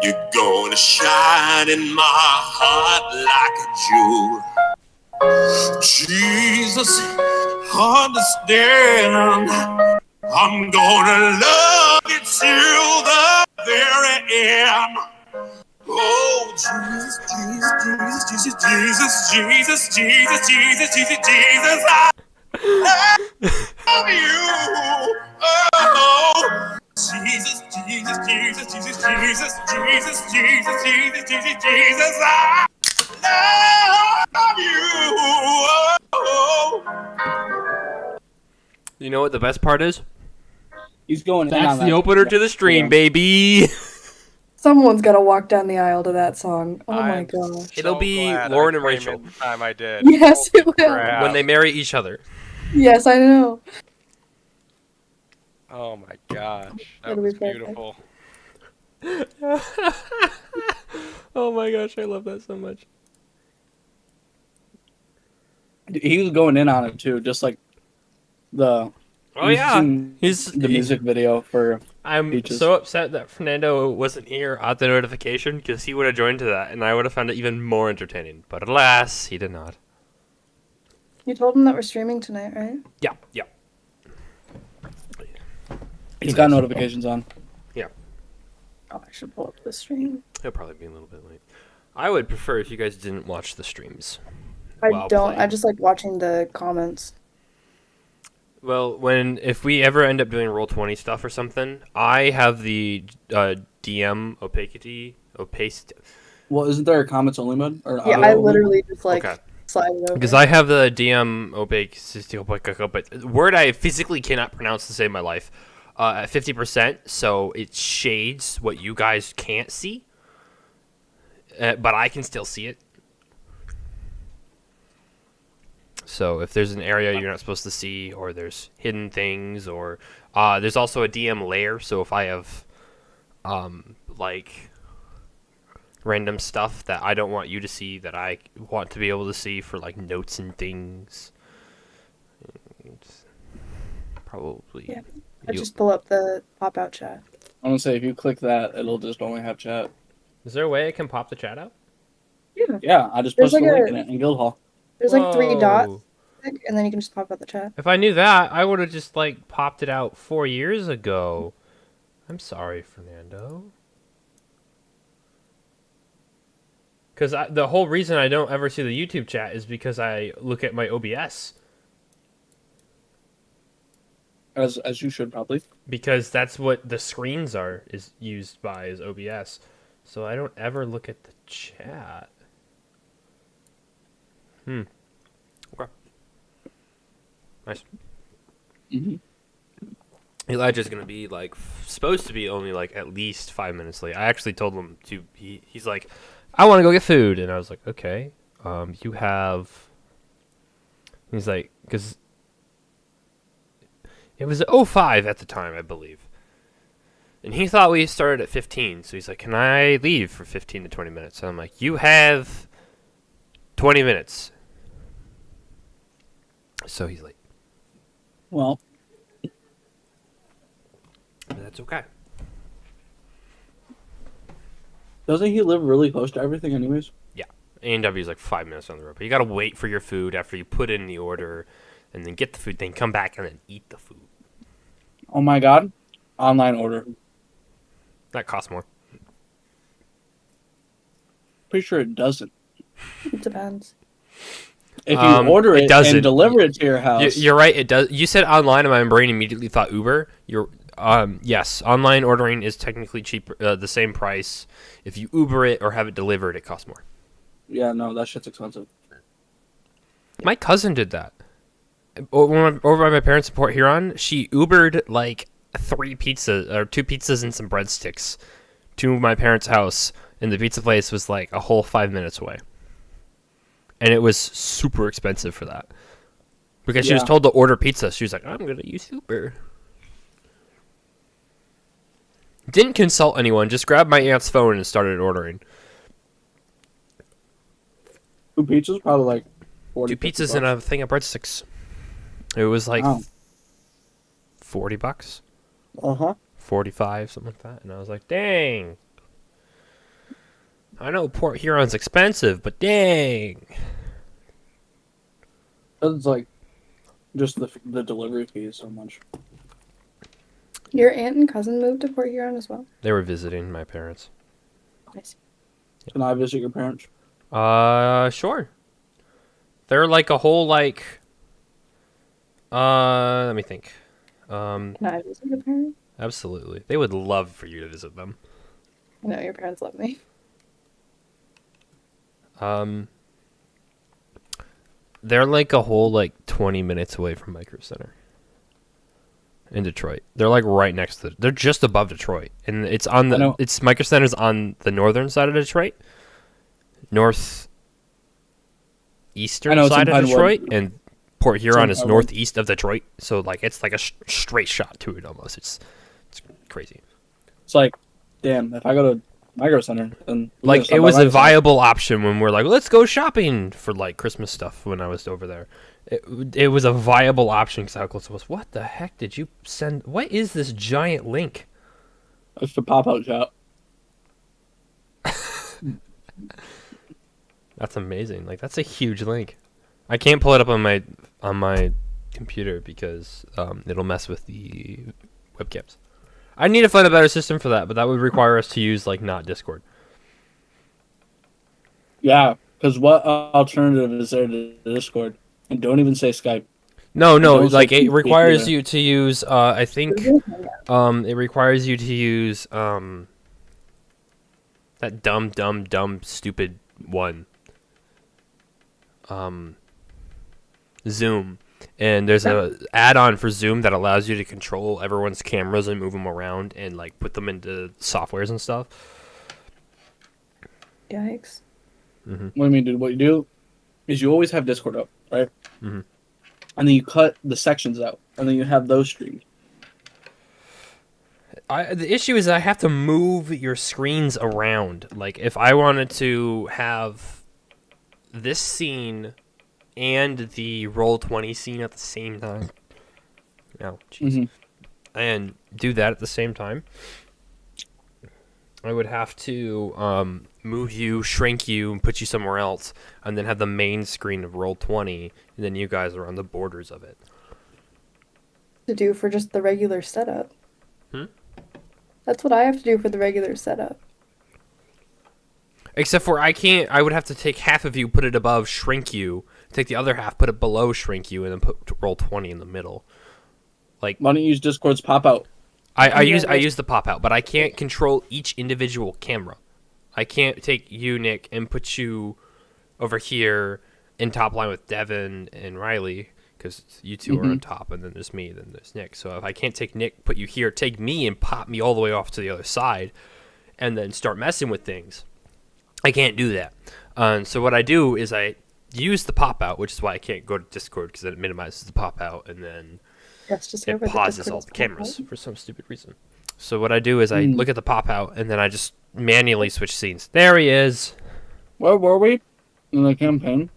You're gonna shine in my heart like a jewel. Jesus, understand. I'm gonna love you till the very end. Oh, Jesus, Jesus, Jesus, Jesus, Jesus, Jesus, Jesus, Jesus, Jesus, Jesus, I love you. Oh, Jesus, Jesus, Jesus, Jesus, Jesus, Jesus, Jesus, Jesus, Jesus, Jesus, I love you. Oh. You know what the best part is? He's going in That's on the that. opener to the stream, baby. Someone's got to walk down the aisle to that song. Oh my I'm gosh. It'll so be glad Lauren I and came Rachel. in the time I did. Yes, it will. crap. When they marry each other. Yes, I know. Oh my gosh, that It'll was be perfect. beautiful. Oh my gosh, I love that so much. He was going in on it too, just like the. Oh yeah, the music video for. I'm Peaches. so upset that Fernando wasn't here at the notification because he would have joined to that and I would have found it even more entertaining. But alas, he did not. You told him that we're streaming tonight, right? Yeah, yeah. He's got notifications on. Yeah. Oh, I should pull up the stream. He'll probably be a little bit late. I would prefer if you guys didn't watch the streams. I while don't. playing. I just like watching the comments. Well, if we ever end up doing Roll20 stuff or something, I have the DM opacity. Well, isn't there a comments only mode? Or Yeah, I literally just like Okay. slide it over. Because I have the DM opacity, but word I physically cannot pronounce to save my life at 50%, so it shades what you guys can't see, but I can still see it. So if there's an area you're not supposed to see, or there's hidden things, or there's also a DM layer. So if I have like random stuff that I don't want you to see, that I want to be able to see for like notes and things, it's probably. Yeah. I just pull up the pop out chat. I'm gonna say if you click that, it'll just only have chat. Is there a way I can pop the chat out? Yeah. Yeah, I just There's posted like a link a- in it in Guildhall. There's like 3 Whoa. dots, and then you can just pop out the chat. If I knew that, I would have just like popped it out 4 years ago. I'm sorry, Fernando. Because the whole reason I don't ever see the YouTube chat is because I look at my OBS. As you should probably. Because that's what the screens is used by as OBS. So I don't ever look at the chat. Okay. Nice. Mm-hmm. Elijah's gonna be like supposed to be only like at least 5 minutes late. I actually told him to. He's like, I want to go get food, and I was like, okay. You have. He's like, because it was 05 at the time, I believe, and he thought we started at 15. So he's like, can I leave for 15 to 20 minutes? And I'm like, you have 20 minutes. So he's late. Well, But that's okay. doesn't he live really close to everything, anyways? Yeah. A&W is like 5 minutes on the road. But you got to wait for your food after you put in the order and then get the food, then come back and then eat the food. Oh my god, online order. That costs more. Pretty sure it doesn't. It depends. If you order it it doesn't. and deliver it to your house, You're right. It does. You said online, and my brain immediately thought Uber. Yes, online ordering is technically cheaper, the same price. If you Uber it or have it delivered, it costs more. yeah, no, that shit's expensive. My cousin did that. Over by my parents' in Port Huron, she Ubered like 2 pizzas and some breadsticks to my parents' house, and the pizza place was like a whole 5 minutes away. And it was super expensive for that. Because she was Yeah. told to order pizza. She was like, I'm going to use Uber. Didn't consult anyone. Just grabbed my aunt's phone and started ordering. 2 pizzas, probably like 40 2 pizzas and a thing of breadsticks. It was like Wow. $40. Uh-huh. 45, something like that. And I was like, dang. I know Port Huron's expensive, but dang. It's like just the delivery fee is so much. Your aunt and cousin moved to Port Huron as well? They were visiting my parents. I see. Can I visit your parents? Sure. They're like a whole like. Let me think. Can I visit your parents? Absolutely. They would love for you to visit them. I know your parents love me. They're like a whole like 20 minutes away from Micro Center in Detroit. They're like right next to. They're just above Detroit, and it's on I the. know. It's Micro Center's on the northern side of Detroit, north eastern I know, it's side in of Pinewood. Detroit, and Port Huron is Pinewood. northeast of Detroit. So like it's like a straight shot to it almost. It's crazy. It's like, damn, if I go to Micro Center, then we Like gotta stop it by was a Micro Center. viable option when we're like, let's go shopping for like Christmas stuff when I was over there. It was a viable option because how close it was. What the heck did you send? What is this giant link? It's the pop-out shop. That's amazing. Like that's a huge link. I can't pull it up on my computer because it'll mess with the webcams. I need to find a better system for that, but that would require us to use like not Discord. Yeah, because what alternative is there to Discord? And don't even say Skype. No, Don't like say it requires either. you to use. I think it requires you to use that dumb stupid one. Zoom. And there's a add-on for Zoom that allows you to control everyone's cameras and move them around and like put them into softwares and stuff. Yikes. What do you mean, dude? What you do is you always have Discord up, right? Mhm. And then you cut the sections out, and then you have those streamed. The issue is I have to move your screens around. Like if I wanted to have this scene and the Roll20 scene at the same time. Oh, jeez. Mhm. And do that at the same time, I would have to move you, shrink you, and put you somewhere else, and then have the main screen of Roll20, and then you guys are on the borders of it. To do for just the regular setup. Hmm? That's what I have to do for the regular setup. Except for I would have to take half of you, put it above, shrink you, take the other half, put it below, shrink you, and then put Roll20 in the middle. Why don't you use Discord's pop-out? I use the pop out, but I can't control each individual camera. I can't take you, Nick, and put you over here in top line with Devin and Riley, because you two are on top, and then there's me, then there's Nick. So if I can't take Nick, put you here, take me and pop me all the way off to the other side, and then start messing with things, I can't do that. So what I do is I use the pop out, which is why I can't go to Discord, because it minimizes the pop out, and then Yes, just it pauses all the cameras for some stupid reason. So what I do is I look at the pop out, and then I just manually switch scenes. There he is. Where were we in the campaign?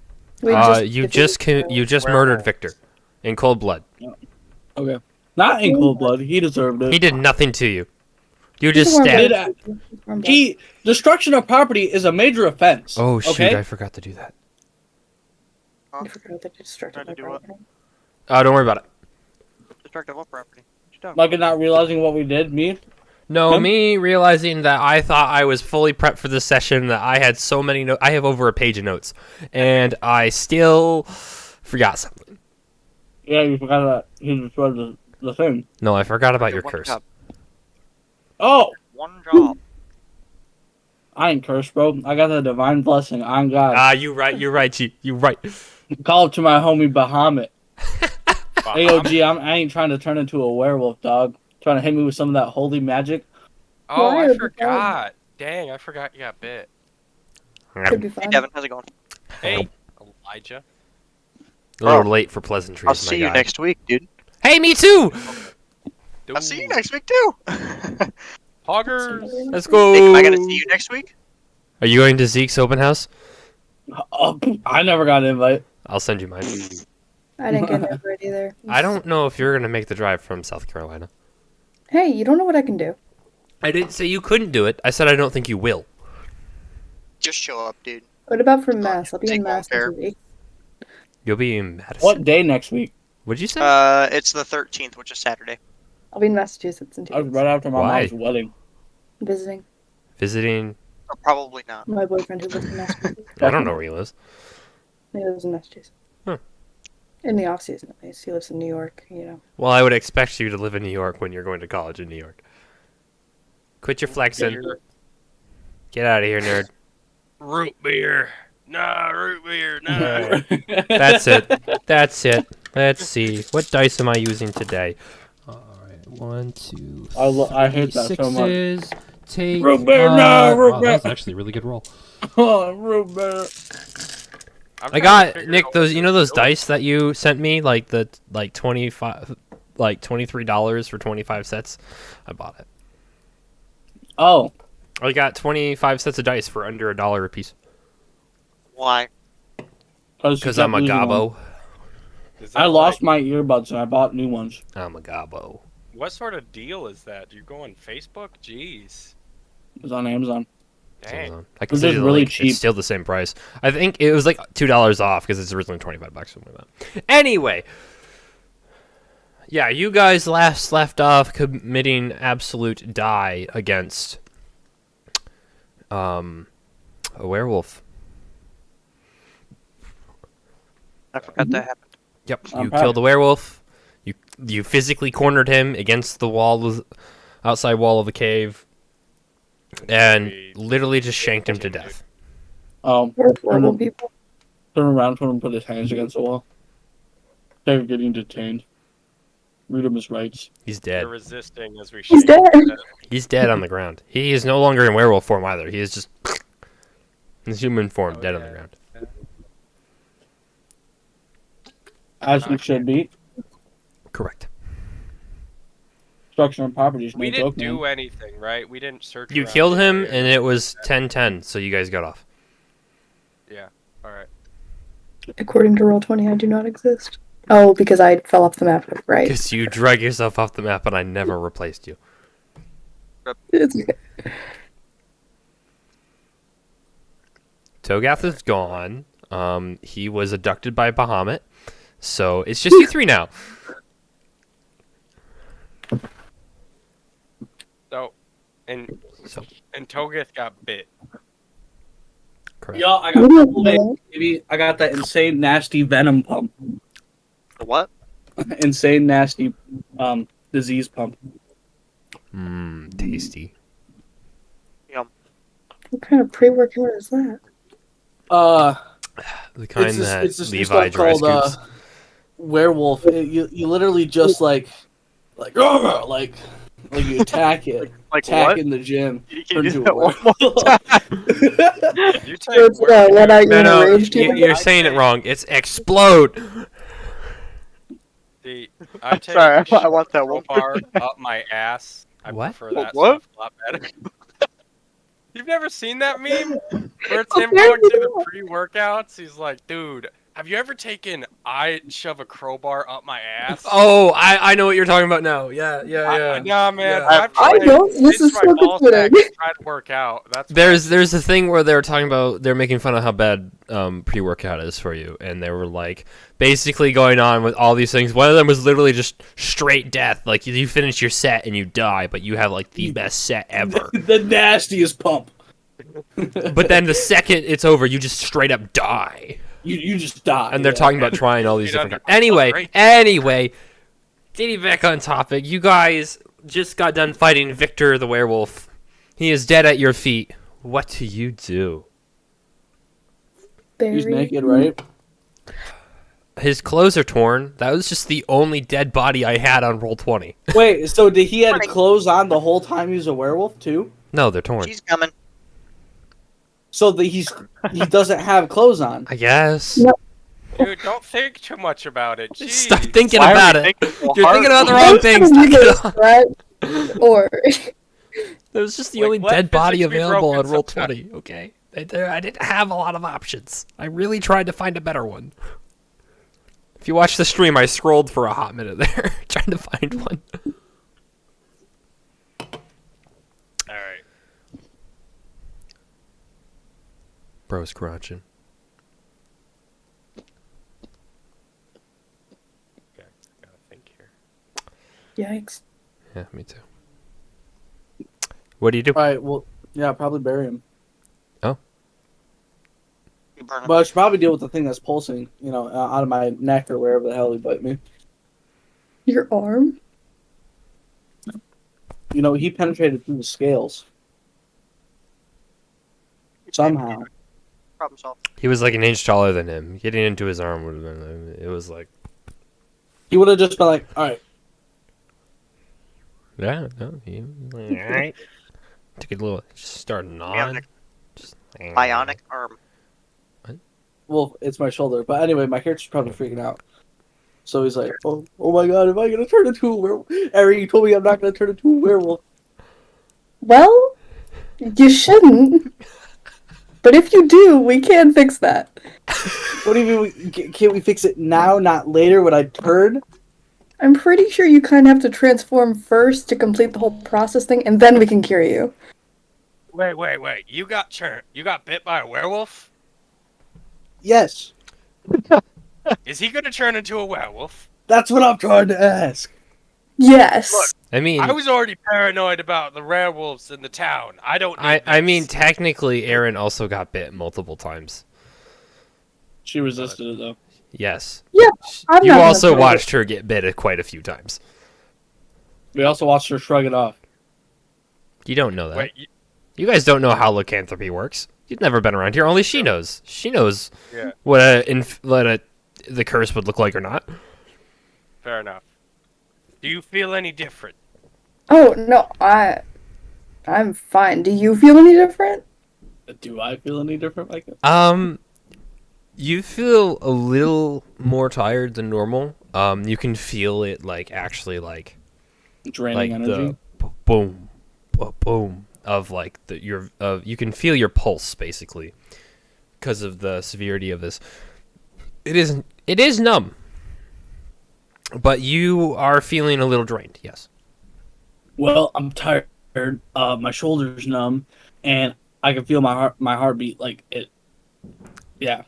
You just murdered Victor in cold blood. Okay, not in cold blood. He deserved it. He did nothing to you. You just stabbed. Destruction of property is a major offense. Oh shoot! Okay? I forgot to do that. I forgot that you destructed my Tried to do what? property. Don't worry about it. Destructive what property? What you talking Like not realizing what we did. Me. No, Him? me realizing that I thought I was fully prepped for this session, that I had so many notes. I have over a page of notes, and I still forgot something. Yeah, you forgot that he destroyed the thing. No, I forgot about Okay, your one curse. job. Oh, One job. I ain't cursed, bro. I got the divine blessing on God. You right, G. You right. Call up to my homie Bahamut. Hey, Baham- OG, I ain't trying to turn into a werewolf, dog. Trying to hit me with some of that holy magic. Oh, Why I are you forgot. Dang, I forgot you got bit. Could be Hey fun. Devin, how's it going? Hey, Elijah. A little Oh. late for pleasantries, I'll my see you guy. next week, dude. Hey, me too. I'll see you next week too. Hoggers. Let's go. Hey, am I gonna see you next week? Are you going to Zeke's open house? Oh, I never got an invite. I'll send you mine. I didn't get an invite either. I don't know if you're gonna make the drive from South Carolina. Hey, you don't know what I can do. I didn't say you couldn't do it. I said I don't think you will. Just show up, dude. What about from Mass? I'll be in Take one Mass pair. next week. You'll be in Madison. What day next week? What'd you say? It's the 13th, which is Saturday. I'll be in Massachusetts in 2 weeks. Right after my Why? mom's wedding. Visiting Visiting. Or probably not. my boyfriend who lives in Massachusetts. I don't know where he lives. He lives in Massachusetts. Huh. In the off season, at least. He lives in New York, you know. Well, I would expect you to live in New York when you're going to college in New York. Quit your flexing. Get out of here, nerd. Root beer. Nah, root beer. Nah. That's it. That's it. Let's see. What dice am I using today? Alright, 1, 2, I hate that so much. sixes. Take. Root beer, no, root wow, beer. that was actually a really good roll. Oh, root beer. I got Nick those. You know those dice that you sent me, like the $23 for 25 sets. I bought it. Oh, I got 25 sets of dice for under $1 a piece. Why? Because I'm a gobbo. I lost my earbuds and I bought new ones. I'm a gobbo. What sort of deal is that? You go on Facebook? Jeez. It was on Amazon. Dang. I They're consider just it really like, cheap. it's still the same price. I think it was like $2 off because it's originally $25, something like that. Anyway, yeah, you guys last left off committing absolute die against a werewolf. I forgot that happened. Yep, I'm you proud. killed the werewolf. You physically cornered him against the outside wall of the cave, and literally just shanked him to death. We're horrible people. Turn around for him, put his hands against the wall. They're getting detained. Read him his rights. He's They're dead. resisting as we He's shake dead. it. He's dead on the ground. He is no longer in werewolf form either. He is just in human form, Oh, dead on yeah. the ground. As we should be. Correct. Destruction of properties. We no didn't joke, man. do anything, right? We didn't search. You around killed the him, area. and it was 10-10, so you guys got off. Yeah. All right. According to Roll20, I do not exist. Oh, because I fell off the map, right? Because you drug yourself off the map, and I never replaced you. It's okay. Togath is gone. He was abducted by Bahamut, so it's just you three now. So, and So, Togath got bit. correct. Yo, I got maybe I got that insane nasty venom pump. The what? Insane nasty disease pump. Mmm, tasty. What kind of pre-workout is that? The kind it's this, that it's this new Levi stuff dry called scoops. werewolf. You literally just like you attack it, Like attack what? in the gym. Can turn you to do a that one werewolf. more time? You take So it's when I No, no, enraged you, him. you're saying it wrong. It's explode. I take Sorry, I want that one. crowbar up my ass. I What? prefer that What? stuff a lot better. You've never seen that meme? Where it's Of him course going to you the pre-workouts? He's like, dude, have you ever taken I shove a crowbar up my ass? Oh, I know what you're talking about now. Yeah. Nah, man. Yeah. I've I tried don't. This pinch is my so ball sack confusing. and try to work out. That's what There's a thing where they're talking about they're making fun of how bad pre-workout is for you, and they were like basically going on with all these things. One of them was literally just straight death. Like you finish your set and you die, but you have like the best set ever. The nastiest pump. But then the second it's over, you just straight up die. You just die. And they're yeah. talking about trying all these Straight different. under- Anyway, getting back on topic, you guys just got done fighting Victor the werewolf. He is dead at your feet. What do you do? He's Bury naked, him. right? His clothes are torn. That was just the only dead body I had on roll 20. Wait, so did he had clothes on the whole time he was a werewolf too? No, they're torn. She's coming. So he doesn't have clothes on. I guess. No. Dude, don't think too much about it. Jeez. Stop thinking Why are about we it. thinking so You're hard? thinking about the I'm wrong things. telling you Knock it this, off. right? Or That was just the Like, only let dead body physics be available broken on roll sometimes. 20. Okay, I didn't have a lot of options. I really tried to find a better one. If you watch the stream, I scrolled for a hot minute there trying to find one. Alright. Bro's crunching. Okay, gotta think here. Yikes. Yeah, me too. What do you do? All right. Well, yeah, probably bury him. You burn 'em. But I should probably deal with the thing that's pulsing, out of my neck or wherever the hell he bite me. Your arm? He penetrated through the scales somehow. Problem solved. He was like an inch taller than him. Getting into his arm would have been. It was like. He would have just been like, "All right, Yeah, no, he was like, alright. Took a little. Just started gnawing. Bionic, Just, bionic arm. well, it's my shoulder." But anyway, my character's probably freaking out. So he's like, "Oh my God, am I gonna turn into a werewolf?" Eric, you told me I'm not gonna turn into a werewolf. Well, you shouldn't. But if you do, we can fix that. What do you mean? Can't we fix it now, not later when I turn? I'm pretty sure you kind of have to transform first to complete the whole process thing, and then we can cure you. Wait. You got bit by a werewolf? Yes, Is he gonna turn into a werewolf? that's what I'm trying to ask. Yes. Look, I mean, I was already paranoid about the werewolves in the town. I don't. Need I mean, this. technically, Aaron also got bit multiple times. She resisted it though. Yes. Yeah, I'm You not gonna also throw it. watched her get bit quite a few times. We also watched her shrug it off. You don't know that. Wait, You guys don't know how lycanthropy works. You've never been around here. Only she knows. She knows yeah, what the curse would look like or not. fair enough. Do you feel any different? Oh, no, I'm fine. Do you feel any different? Do I feel any different, Micah? You feel a little more tired than normal. You can feel it actually Draining energy. the boom, boom of you can feel your pulse basically because of the severity of this. It is numb, but you are feeling a little drained. Yes. Well, I'm tired. My shoulder's numb, and I can feel my heartbeat like it. Yeah.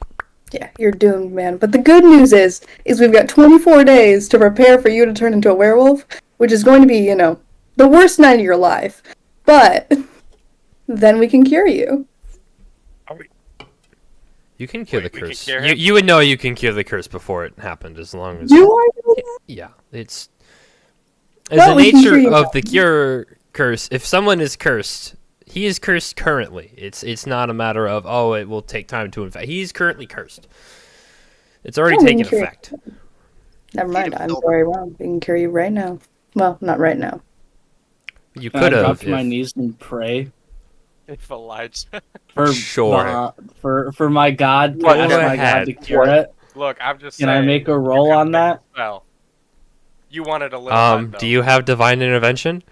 Yeah, you're doomed, man. But the good news is we've got 24 days to prepare for you to turn into a werewolf, which is going to be, the worst night of your life. But then we can cure you. Are we? You can cure Wait, the we can curse. cure him? You would know you can cure the curse before it happened, as long as Do I know that? yeah, it's Well, the we can cure nature you of now. the cure curse. If someone is cursed, he is cursed currently. It's not a matter of it will take time to infect. He's currently cursed. It's already Oh, we can taken cure you. effect. Never mind, Feed him I'm silver. very wrong. We can cure you right now. Well, not right now. You Can I could drop have. to my knees and pray If Elijah. for Sure. for my God, to Go ask my ahead. God to cure it? Look, I'm just Can saying. I make a roll you could on that? Well, you wanted a little. bit, Do you have divine intervention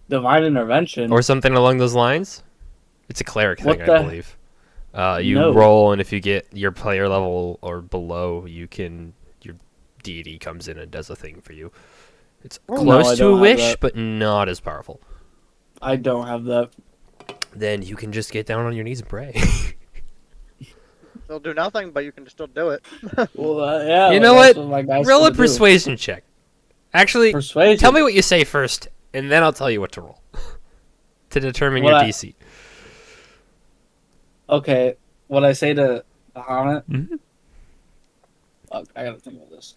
Divine intervention. or something along those lines? It's a cleric What thing, I the- believe. You No. roll, and if you get your player level or below, your deity comes in and does a thing for you. It's No, close I to don't a have wish, that. but not as powerful. I don't have that. Then you can just get down on your knees and pray. They'll do nothing, but you can still do it. Well, yeah. You know that's what? my guy's Roll a gonna do. persuasion check. Actually, Persuasion. tell me what you say first, and then I'll tell you what to roll to determine What your I- DC. Okay, what I say to Bahamut? Mhm. Fuck, I gotta think about this.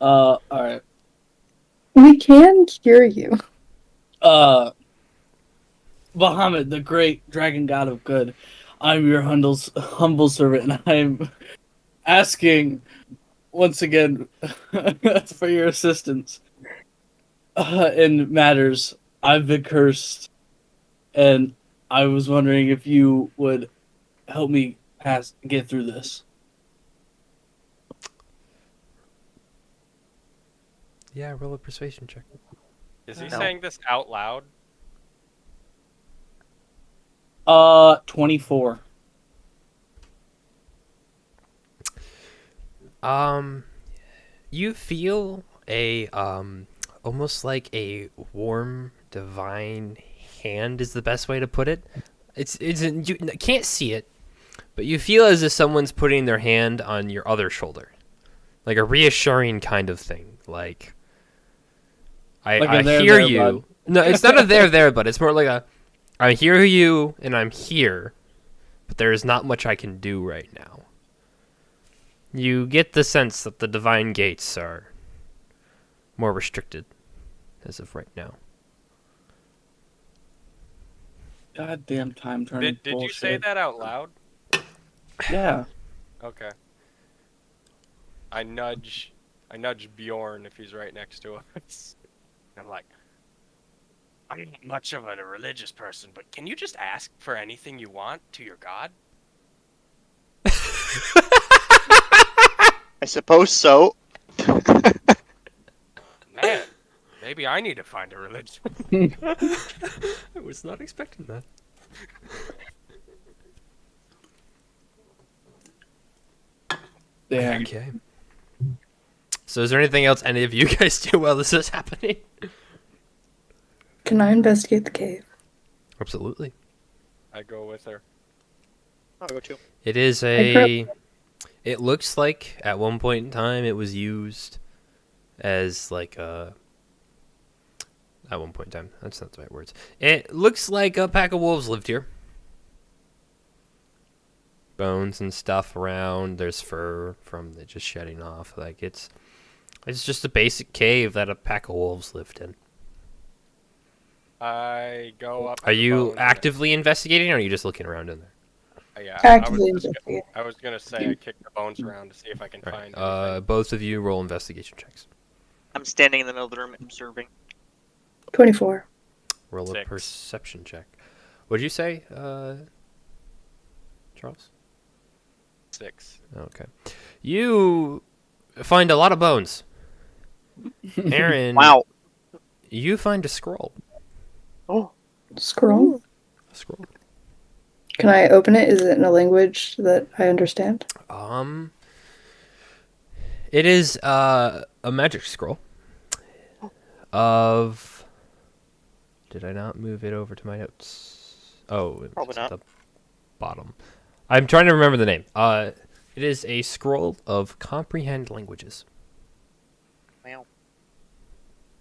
Alright. We can cure you. Bahamut, the great dragon god of good, I'm your humble servant, and I'm asking once again for your assistance in matters. I've been cursed, and I was wondering if you would help me get through this. Yeah, roll a persuasion check. Is he No. saying this out loud? 24. You feel a almost like a warm divine hand is the best way to put it. You can't see it, but you feel as if someone's putting their hand on your other shoulder, like a reassuring kind of thing. Like Like I a there, hear there, you. bud. No, it's not a there, but it's more like a I hear you and I'm here, but there is not much I can do right now. You get the sense that the divine gates are more restricted as of right now. Goddamn time turning. Did you say that out loud? Yeah. Okay. I nudge Bjorn if he's right next to us. I'm like, I'm not much of a religious person, but can you just ask for anything you want to your god? I suppose so. Man, maybe I need to find a religion. I was not expecting that. Damn. Okay. So is there anything else any of you guys do while this is happening? Can I investigate the cave? Absolutely. I go with her. I'll go too. It is a. It looks like at one point in time it was used as like a. At one point in time, that's not the right words. It looks like a pack of wolves lived here. Bones and stuff around. There's fur from it just shedding off. Like it's just a basic cave that a pack of wolves lived in. I go up. to Are the you bones. actively investigating, or are you just looking around in there? Yeah, Actively I was investigating. I was gonna say I kick the bones around to see if I can All right. find anything. Both of you roll investigation checks. I'm standing in the middle of the room observing. 24. Roll a 6. perception check. What'd you say, Charles? 6. Okay. You find a lot of bones. Aaron, Wow. you find a scroll. Oh. Scroll. A scroll. Can I open it? Is it in a language that I understand? It is a magic scroll of. Did I not move it over to my notes? Oh, Probably it's at not. the bottom. I'm trying to remember the name. It is a scroll of comprehend languages. Wow.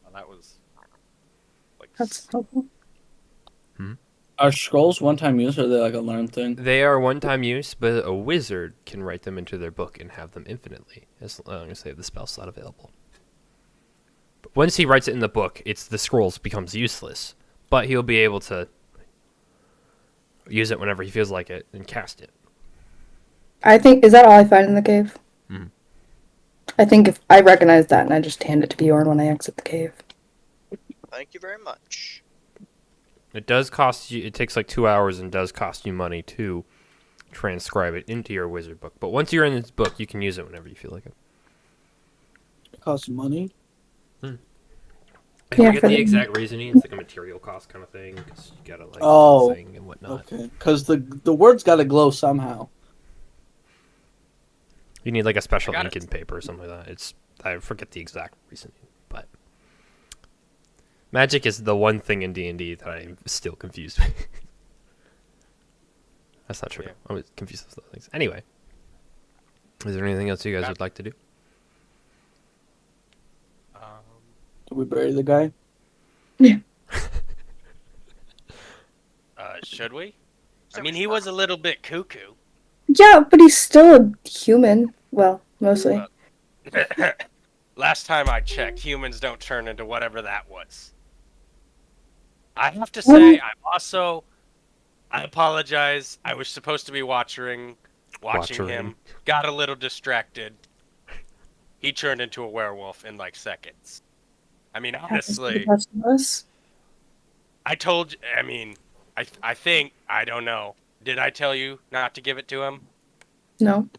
Well, that was like That's helpful. Are scrolls one-time use, or are they like a learned thing? They are one-time use, but a wizard can write them into their book and have them infinitely, as long as they have the spell slot available. But once he writes it in the book, the scrolls becomes useless, but he'll be able to use it whenever he feels like it and cast it. I think, is that all I find in the cave? Mhm. I think if I recognize that and I just hand it to Bjorn when I exit the cave. Thank you very much. It does cost you. It takes like 2 hours and does cost you money to transcribe it into your wizard book. But once you're in this book, you can use it whenever you feel like it. It costs money. I Yeah, forget for the the- exact reasoning. It's like a material cost kind of thing because you gotta like Oh, the thing and whatnot. Okay, because the words got to glow somehow. You need like a special I got ink it. and paper or something like that. I forget the exact reasoning, but magic is the one thing in D&D that I'm still confused with. That's not true. Yeah. I was confused with other things. Anyway, is there anything else you guys would like to do? Did we bury the guy? Should we? I mean, he was a little bit cuckoo. Yeah, but he's still a human. Well, mostly. Last time I checked, humans don't turn into whatever that was. I have to say, I apologize. I was supposed to be watching him. Got a little distracted. He turned into a werewolf in like seconds. I mean, honestly, Happens to the best of us. I told you. I mean, I think I don't know. Did I tell you not to give it to him? No.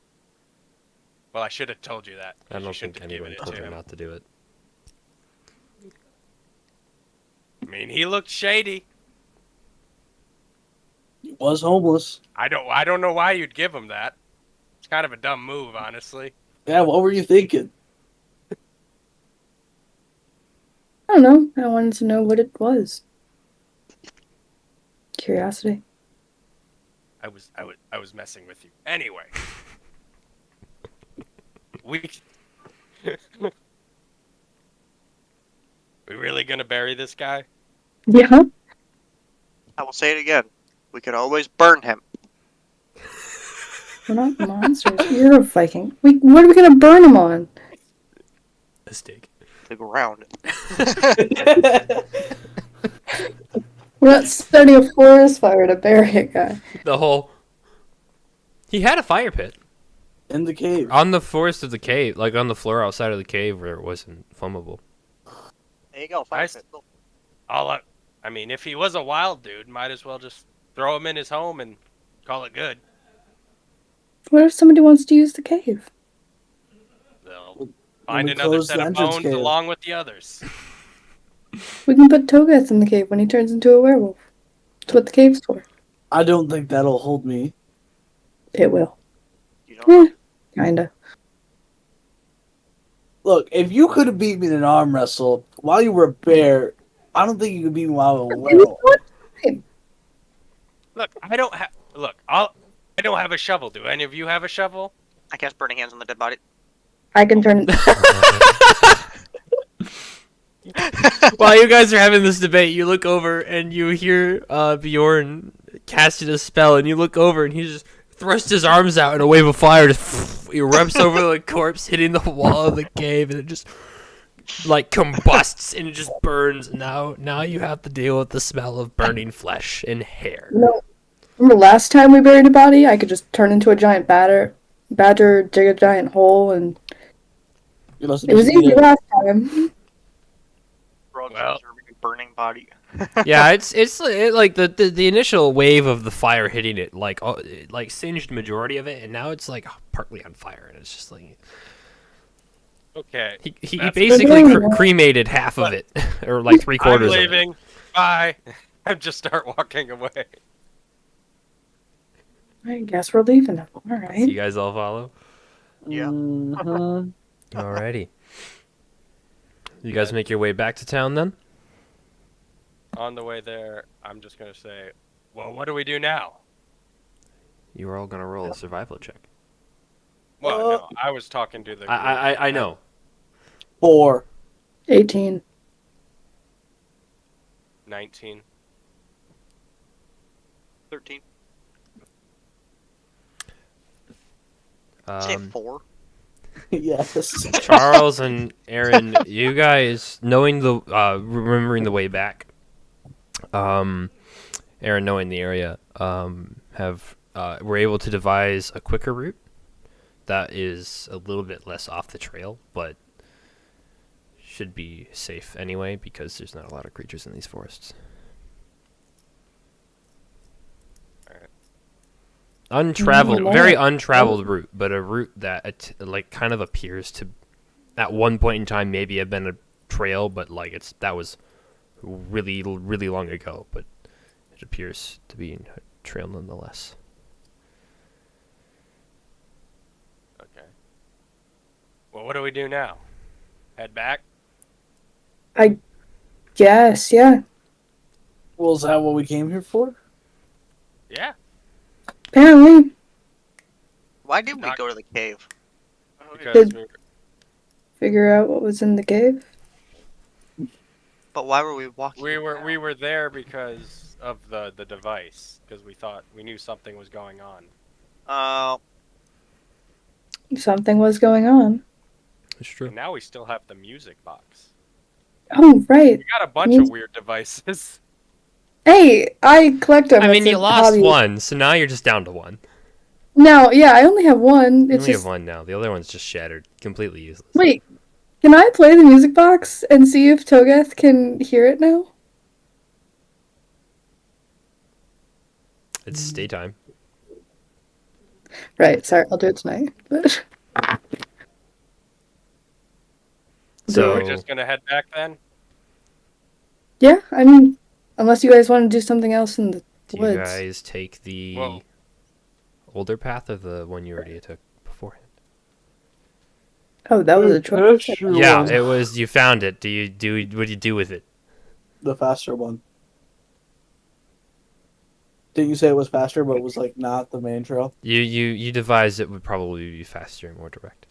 Well, I should have told you that. I You don't shouldn't think have given anyone it told to you him. not to do it. I mean, he looked shady. He was homeless. I don't know why you'd give him that. It's kind of a dumb move, honestly. Yeah, what were you thinking? I don't know. I wanted to know what it was. Curiosity. I was messing with you. Anyway, we we really gonna bury this guy? Yeah. I will say it again. We could always burn him. We're not monsters. You're a Viking. What are we gonna burn him on? A stake. The ground. We're not starting a forest fire to bury a guy. The whole. He had a fire pit In the cave. on the forest of the cave, like on the floor outside of the cave where it wasn't flammable. There you go. Fire Nice. pit. I mean, if he was a wild dude, might as well just throw him in his home and call it good. What if somebody wants to use the cave? They'll find we another close set the of entrance bones cave. along with the others. We can put Togath in the cave when he turns into a werewolf. That's what the cave's for. I don't think that'll hold me. It will. You don't know. Kinda. Look, if you could have beat me in an arm wrestle while you were a bear, I don't think you could beat me while I was a werewolf. Look, I don't have. I don't have a shovel. Do any of you have a shovel? I cast burning hands on the dead body. I can turn. While you guys are having this debate, you look over and you hear Bjorn casting a spell, and you look over and he just thrusts his arms out, and a wave of fire just erupts over the corpse, hitting the wall of the cave, and it just like combusts and it just burns. Now you have to deal with the smell of burning flesh and hair. No. Remember last time we buried a body? I could just turn into a giant badger, dig a giant hole, and You must it was have easy last time. We're all just Well. observing a burning body. Yeah, it's like the initial wave of the fire hitting it, like it, like singed majority of it, and now it's like partly on fire, and it's just like Okay. he That's- basically cremated half of it, or like 3/4 I'm of it. leaving. Bye. I just start walking away. I guess we're leaving him. All You right. guys all follow? Yeah. Mhm. Alrighty. You guys make your way back to town then? On the way there, I'm just gonna say, well, what do we do now? You are all gonna roll a survival check. Well, no, I was talking to the. I know. 4. 18. 19. 13. Say Um, 4. Yes. Charles and Aaron, you guys knowing the remembering the way back, Aaron knowing the area, were able to devise a quicker route that is a little bit less off the trail, but should be safe anyway because there's not a lot of creatures in these forests. Untraveled, very untraveled route, but a route that like kind of appears to, at one point in time, maybe have been a trail, but like that was really long ago. But it appears to be a trail nonetheless. Okay. Well, what do we do now? Head back? Yes, yeah. Well, is that what we came here for? Yeah. Apparently. Why did we Not- go to the cave? Because we Figure out what was in the cave. But why were we walking? we were around? we were there because of the device, because we knew something was going on. Something was going on. It's true. And now we still have the music box. Oh, right. We got a bunch of weird devices. Hey, I collect them. I mean, It's you a lost hobby. one, so now you're just down to one. No, yeah, I only have one. You It's only just have one now. The other one's just shattered, completely useless. wait. Can I play the music box and see if Togath can hear it now? It's daytime. Right. Sorry, I'll do it tonight. But So We're just gonna head back then. yeah, I mean, unless you guys want to do something else in the do you woods. guys take the Whoa. older path or the one you already took beforehand? Oh, that was a choice. Yeah, it was. You found it. What do you do with it? The faster one. Didn't you say it was faster, but it was like not the main trail? You devised it would probably be faster and more direct.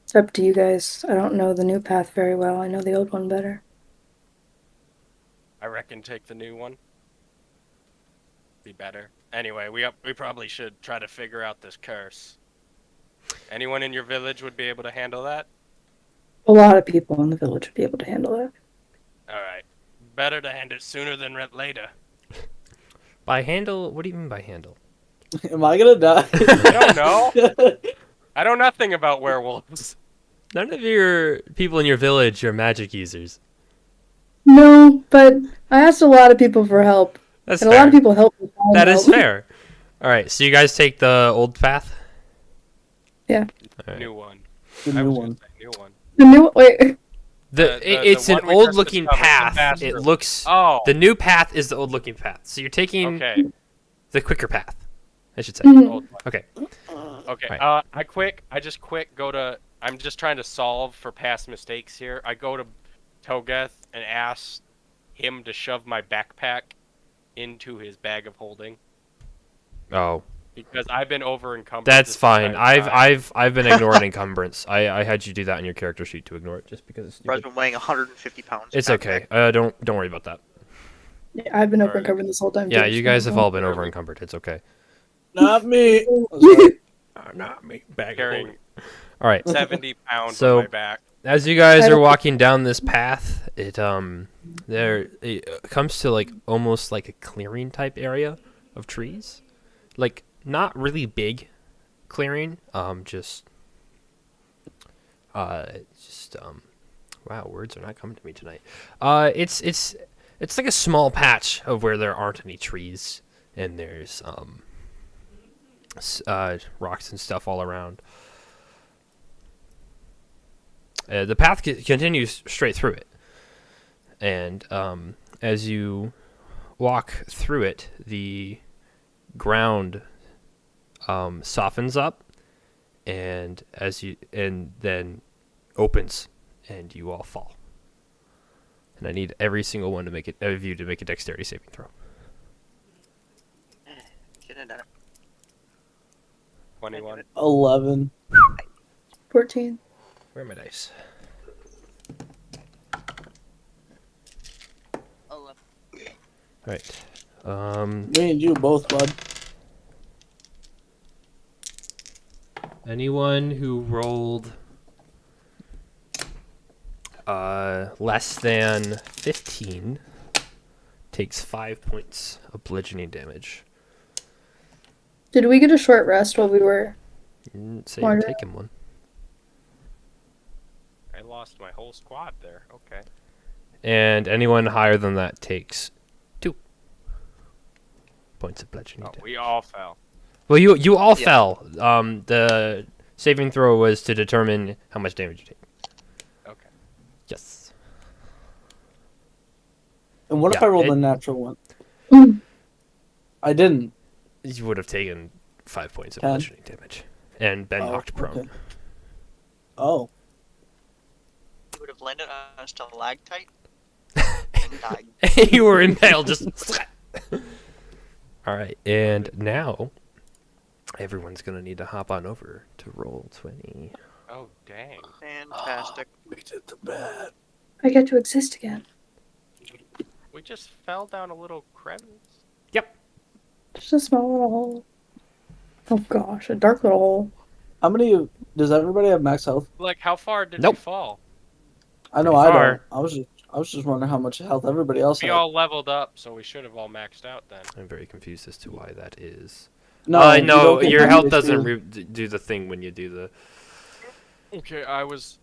It's up to you guys. I don't know the new path very well. I know the old one better. I reckon take the new one. Be better. Anyway, we probably should try to figure out this curse. Anyone in your village would be able to handle that? A lot of people in the village would be able to handle it. Alright. Better to hand it sooner than later. By handle, what do you mean by handle? Am I gonna die? I don't know. I know nothing about werewolves. None of your people in your village are magic users. No, but I asked a lot of people for help, That's and fair. a lot of people helped me find That is help. fair. All right, so you guys take the old path. Yeah. All right. New one. The I new was one. gonna say new one. The new wait. It's the an one we just old-looking discovered, the path. faster. It looks. Oh. The new path is the old-looking path. So you're taking Okay. the quicker path, I should say. Mhm. Old one. Okay. Okay. Right. I just quick go to. I'm just trying to solve for past mistakes here. I go to Togeth and ask him to shove my backpack into his bag of holding Oh, because I've been over encumbered. that's this fine. entire time. I've been ignoring encumbrance. I had you do that on your character sheet to ignore it just because it's Brad's stupid. been weighing 150 pounds. It's okay. Don't worry about that. Yeah, I've been over Alright. encumbered this whole time. Yeah, too, you so- guys have all been over encumbered. It's okay. Not me. Sorry. Not me. Bag Carrying All right. 70 pounds So- on my back. As you guys I are don't- walking down this path, it comes to like almost like a clearing type area of trees, like not really big clearing. Just wow, words are not coming to me tonight. It's like a small patch of where there aren't any trees, and there's rocks and stuff all around. The path continues straight through it, and as you walk through it, the ground softens up, and then opens, and you all fall. And I need every single one of you to make a dexterity saving throw. Get in there. 21. 11. 14. Where are my dice? 11. All right. Me and you both, bud. Anyone who rolled less than 15 takes 5 points of bludgeoning damage. Did we get a short rest while we were? You didn't say you're Margaret. taking one. I lost my whole squad there. Okay. And anyone higher than that takes 2 points of bludgeoning Oh, damage. we all fell. Well, you all Yeah. fell. The saving throw was to determine how much damage you take. Okay. Yes. And what if Yeah, I rolled it- a natural one? Mm. I didn't. You would have taken 5 points of 10. bludgeoning damage and been Oh, knocked prone. okay. Oh. You would have landed on a stalactite and died. You were impaled just. All right, and now everyone's gonna need to hop on over to roll 20. Oh, dang. Fantastic. We did the bad. I get to exist again. We just fell down a little crevice. Just a small little hole. Oh gosh, a dark little hole. How many? Does everybody have max health? Like, how far did Nope. we fall? I know Pretty I far. don't. I was just wondering how much health everybody else We had. all leveled up, so we should have all maxed out then. I'm very confused as to why that is. No, you no, don't get your damage health if doesn't you- do the thing when you do the. Okay, I was.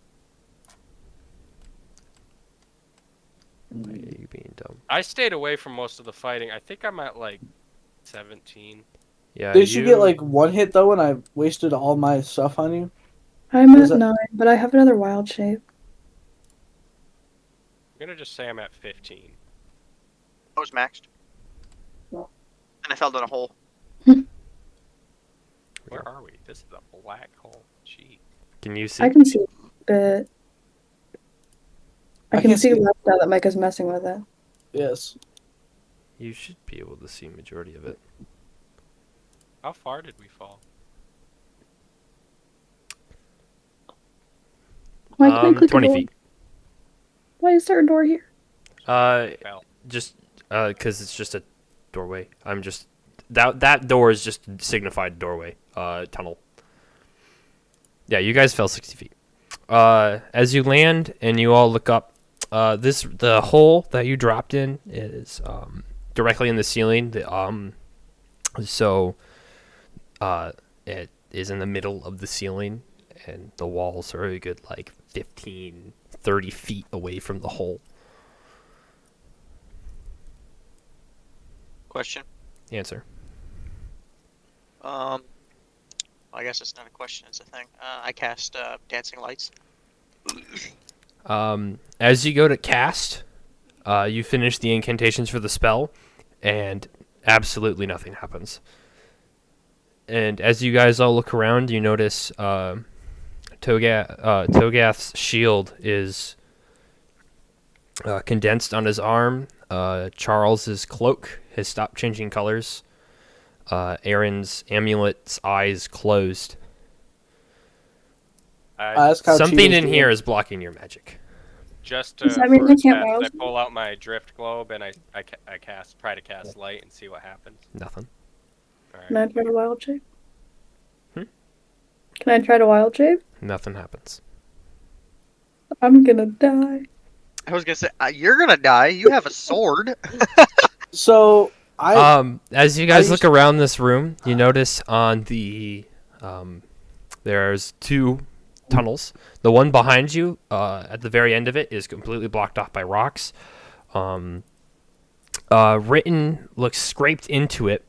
Why are you being dumb? I stayed away from most of the fighting. I think I'm at like 17. Yeah. Did you get like one hit though, and I wasted all my stuff on you? I'm Was at it- 9, but I have another wild shape. I'm gonna just say I'm at 15. I was maxed. And I fell down a hole. Where are we? This is a black hole. Gee. Can you see? I can see a bit. I I can can't see see- left now that Micah's messing with it. Yes. You should be able to see majority of it. How far did we fall? Why can I click a 20 door? feet. Why is there a door here? Well, Just because it's just a doorway. I'm just that door is just signified doorway. Tunnel. Yeah, you guys fell 60 feet. As you land and you all look up, the hole that you dropped in is directly in the ceiling. So it is in the middle of the ceiling, and the walls are a good like 15, 30 feet away from the hole. Question. Answer. I guess it's not a question, it's a thing. I cast Dancing Lights. As you go to cast, you finish the incantations for the spell, and absolutely nothing happens. And as you guys all look around, you notice Togath's shield is condensed on his arm. Charles's cloak has stopped changing colors. Aaron's amulet's eyes closed. Ask how Something Cheetah's in doing. here is blocking your magic. just Does that mean for I can't test, rouse I them? pull out my drift globe and I try to cast light and see what happens. Nothing. All Can I right. try to wild shape? Hmm? Can I try to wild shape? Nothing happens. I'm gonna die. I was gonna say, you're gonna die. You have a sword. So As you guys I look around this room, you notice on the there's two tunnels. The one behind you, at the very end of it, is completely blocked off by rocks. Written looks scraped into it.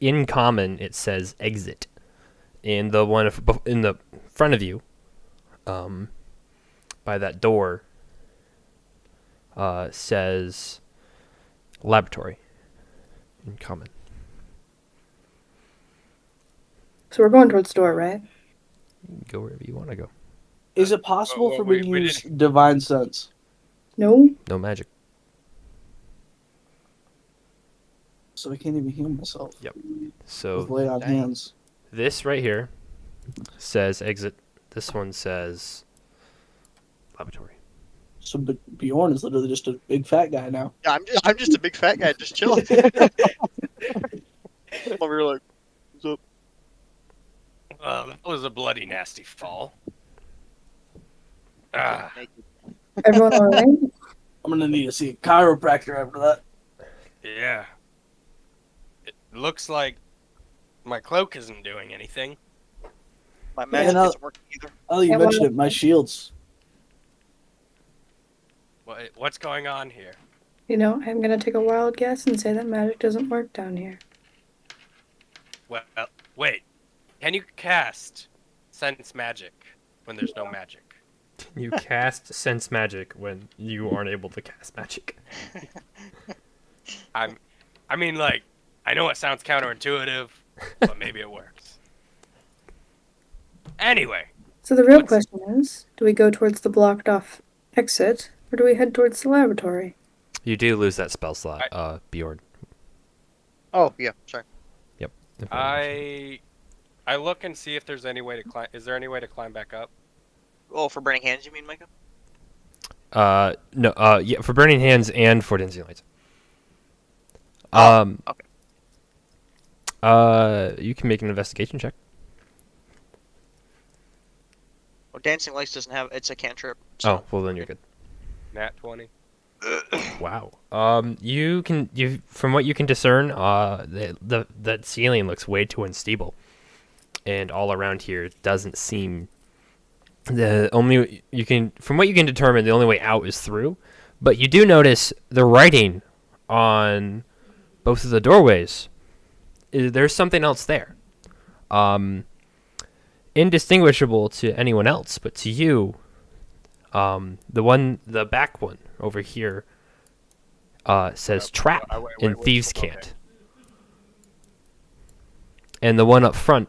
In common, it says "exit." In the one in the front of you, by that door, says "laboratory." In common. So we're going towards the door, right? Go wherever you want to go. is it possible Well, for me to we use divine sense? No. No magic. So I can't even heal myself. With So lay on Dang. hands. this right here says exit. This one says laboratory. So Bjorn is literally just a big fat guy now. Yeah, I'm just a big fat guy just chilling. I'm over here like, what's up? Well, that was a bloody nasty fall. Ah, Everyone all right? I'm gonna need to see a chiropractor after that. yeah. It looks like my cloak isn't doing anything. My magic no. isn't working either. Now that you Yeah, mentioned well- it, my shields. What's going on here? You know, I'm gonna take a wild guess and say that magic doesn't work down here. Well, wait. Can you cast sense magic when there's no magic? You cast sense magic when you aren't able to cast magic. I mean, like, I know it sounds counterintuitive, but maybe it works. Anyway, So the real What's- question is, do we go towards the blocked off exit, or do we head towards the laboratory? You do lose that spell slot, Bjorn. Oh yeah, sorry. I look and see if there's any way to climb. Is there any way to climb back up? Oh, for burning hands, you mean, Micah? No, yeah, for burning hands and for dancing lights. Oh, okay. You can make an investigation check. Well, Dancing Lights doesn't have. It's a cantrip. Oh, well then you're good. Nat 20. Wow. You from what you can discern, the ceiling looks way too unstable, and all around here doesn't seem. From what you can determine, the only way out is through, but you do notice the writing on both of the doorways. There's something else there. Indistinguishable to anyone else, but to you, the back one over here, says trap and which- thieves okay. can't. And the one up front,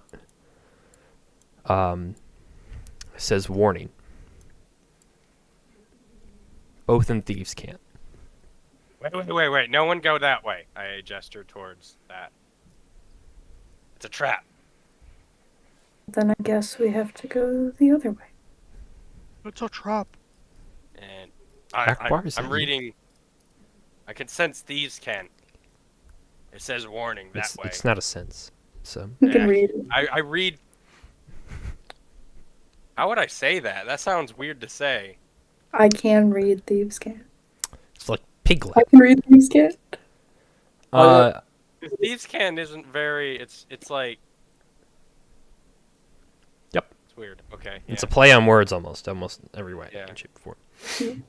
says warning. Both in thieves can't. Wait. No one go that way. I gesture towards that. It's a trap. Then I guess we have to go the other way. It's a trap. And Akbar, is that I'm you? reading. I can sense thieves can. It says warning that way. It's not a sense. So You can Yeah. read it. I read. How would I say that? That sounds weird to say. I can read Thieves' Can. it's like piglet. I can read Thieves' Can. Uh, Thieves can isn't very. It's like. Yep. It's weird. Okay. it's yeah. a play on words almost every way. Yeah. In shape or form.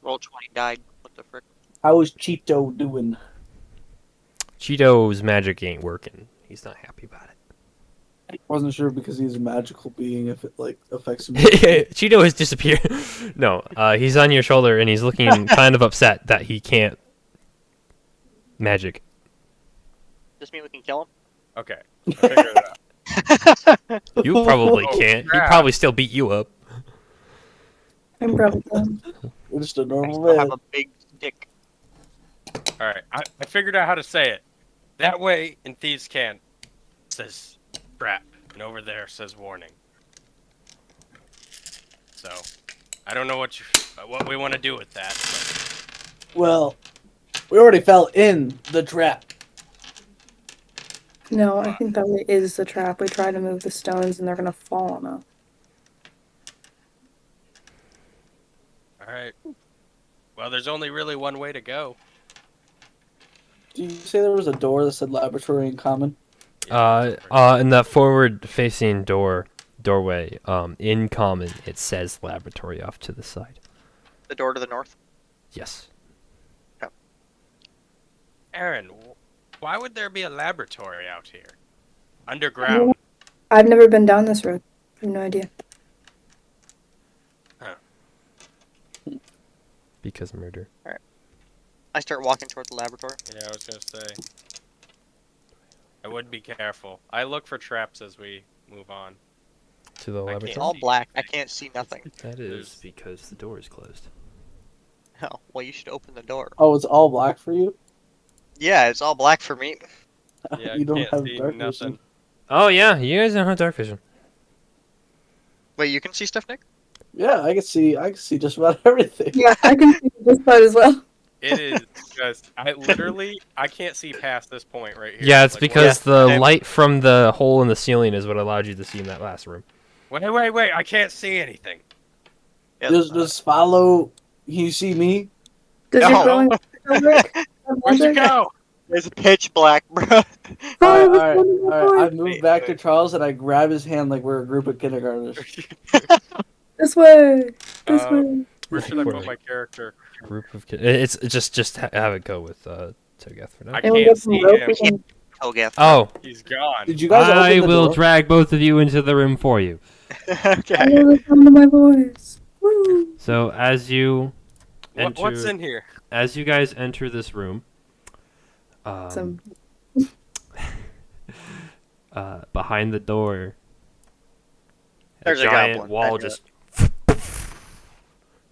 Roll 20 died. What the frick? How is Cheeto doing? Cheeto's magic ain't working. He's not happy about it. Wasn't sure because he's a magical being if it like affects him. Cheeto has disappeared. No, he's on your shoulder and he's looking kind of upset that he can't magic. Does mean we can kill him? Okay. I figured it out. You probably Oh, can't. He'd crap. probably still beat you up. I'm probably done. You're just a I normal still have man. a big stick. All right. I figured out how to say it. That way in thieves can. It says trap, and over there says warning. So, I don't know what we want to do with that. But Well, we already fell in the trap. No, I think that way is the trap. We try to move the stones and they're gonna fall on us. all right. Well, there's only really one way to go. Did you say there was a door that said laboratory in common? In that forward-facing doorway, in common, it says laboratory off to the side. The door to the north. Yes. Aaron, why would there be a laboratory out here? Underground. I've never been down this road. I have no idea. Because murder. I start walking towards the laboratory. Yeah, I was gonna say. I would be careful. I look for traps as we move on. To the I can't- It's laboratory? all black. I can't see nothing. That There's- is because the door is closed. Oh, well, you should open the door. Oh, it's all black for you? Yeah, it's all black for me. Yeah, You don't can't have see dark nothing. vision. Oh yeah, you guys don't have dark vision. Wait, you can see stuff, Nick? Yeah, I can see just about everything. Yeah, I can see this part as well. It is just I can't see past this point right here. Yeah, it's Like, because the Okay. light from the hole in the ceiling is what allowed you to see in that last room. wait! I can't see anything. Yeah, Does follow you see me? Does No. your glowing work? Where'd you go? It's pitch black, bro. Alright. I move back to Charles and I grab his hand like we're a group of kindergartners. This way. This Uh, way. Where should I For put like- my character? Group of kids. It's just have it go with Togath for now. I And we can't get some see rope. him. We can... Togath. Oh, He's gone. Did you guys I open the will door? drag both of you into the room for you. I Okay. hear the sound of my voice. Woo. So as you What's in here? as you guys enter this room, Some behind the door, There's a giant goblin. wall I knew just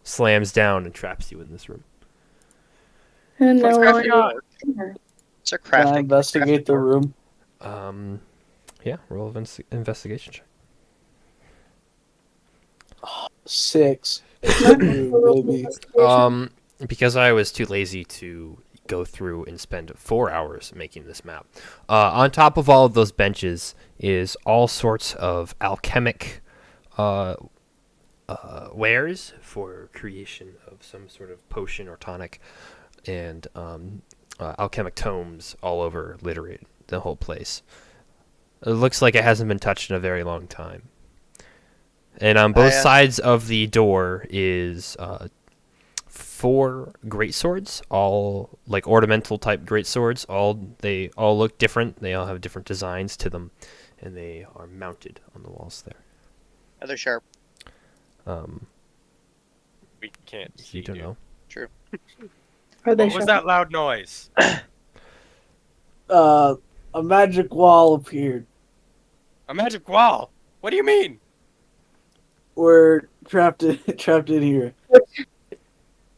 slams down and traps you in this room. and What's now crafting we're door? It's a Can I crafting. investigate the room? Yeah, roll investigation check. 6. Baby. Because I was too lazy to go through and spend 4 hours making this map. On top of all of those benches is all sorts of alchemic wares for creation of some sort of potion or tonic, and alchemic tomes all over littered the whole place. It looks like it hasn't been touched in a very long time. And on both sides of the door is 4 greatswords, all like ornamental type greatswords. They all look different. They all have different designs to them, and they are mounted on the walls there. Are they sharp? We can't see. You don't dude. know. True. Are they What was sharp? that loud noise? A magic wall appeared. A magic wall. What do you mean? We're trapped in here.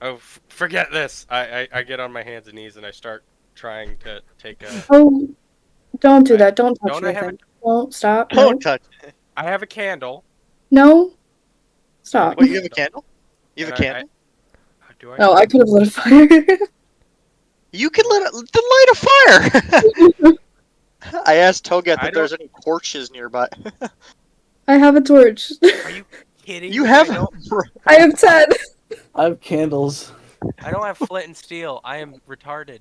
Oh, forget this. I get on my hands and knees and I start trying to take a. Oh, don't do I- that. Don't touch don't I have anything. Don't stop. No. Don't touch. I have a candle. No. Stop. Wait, you have a candle? You have a and candle? Do I? Oh, I could have lit a fire. You can light a fire. I asked Togat I if there's any torches nearby. I have a torch. Are you kidding? You me? have. I have 10. I have candles. I don't have flint and steel. I am retarded.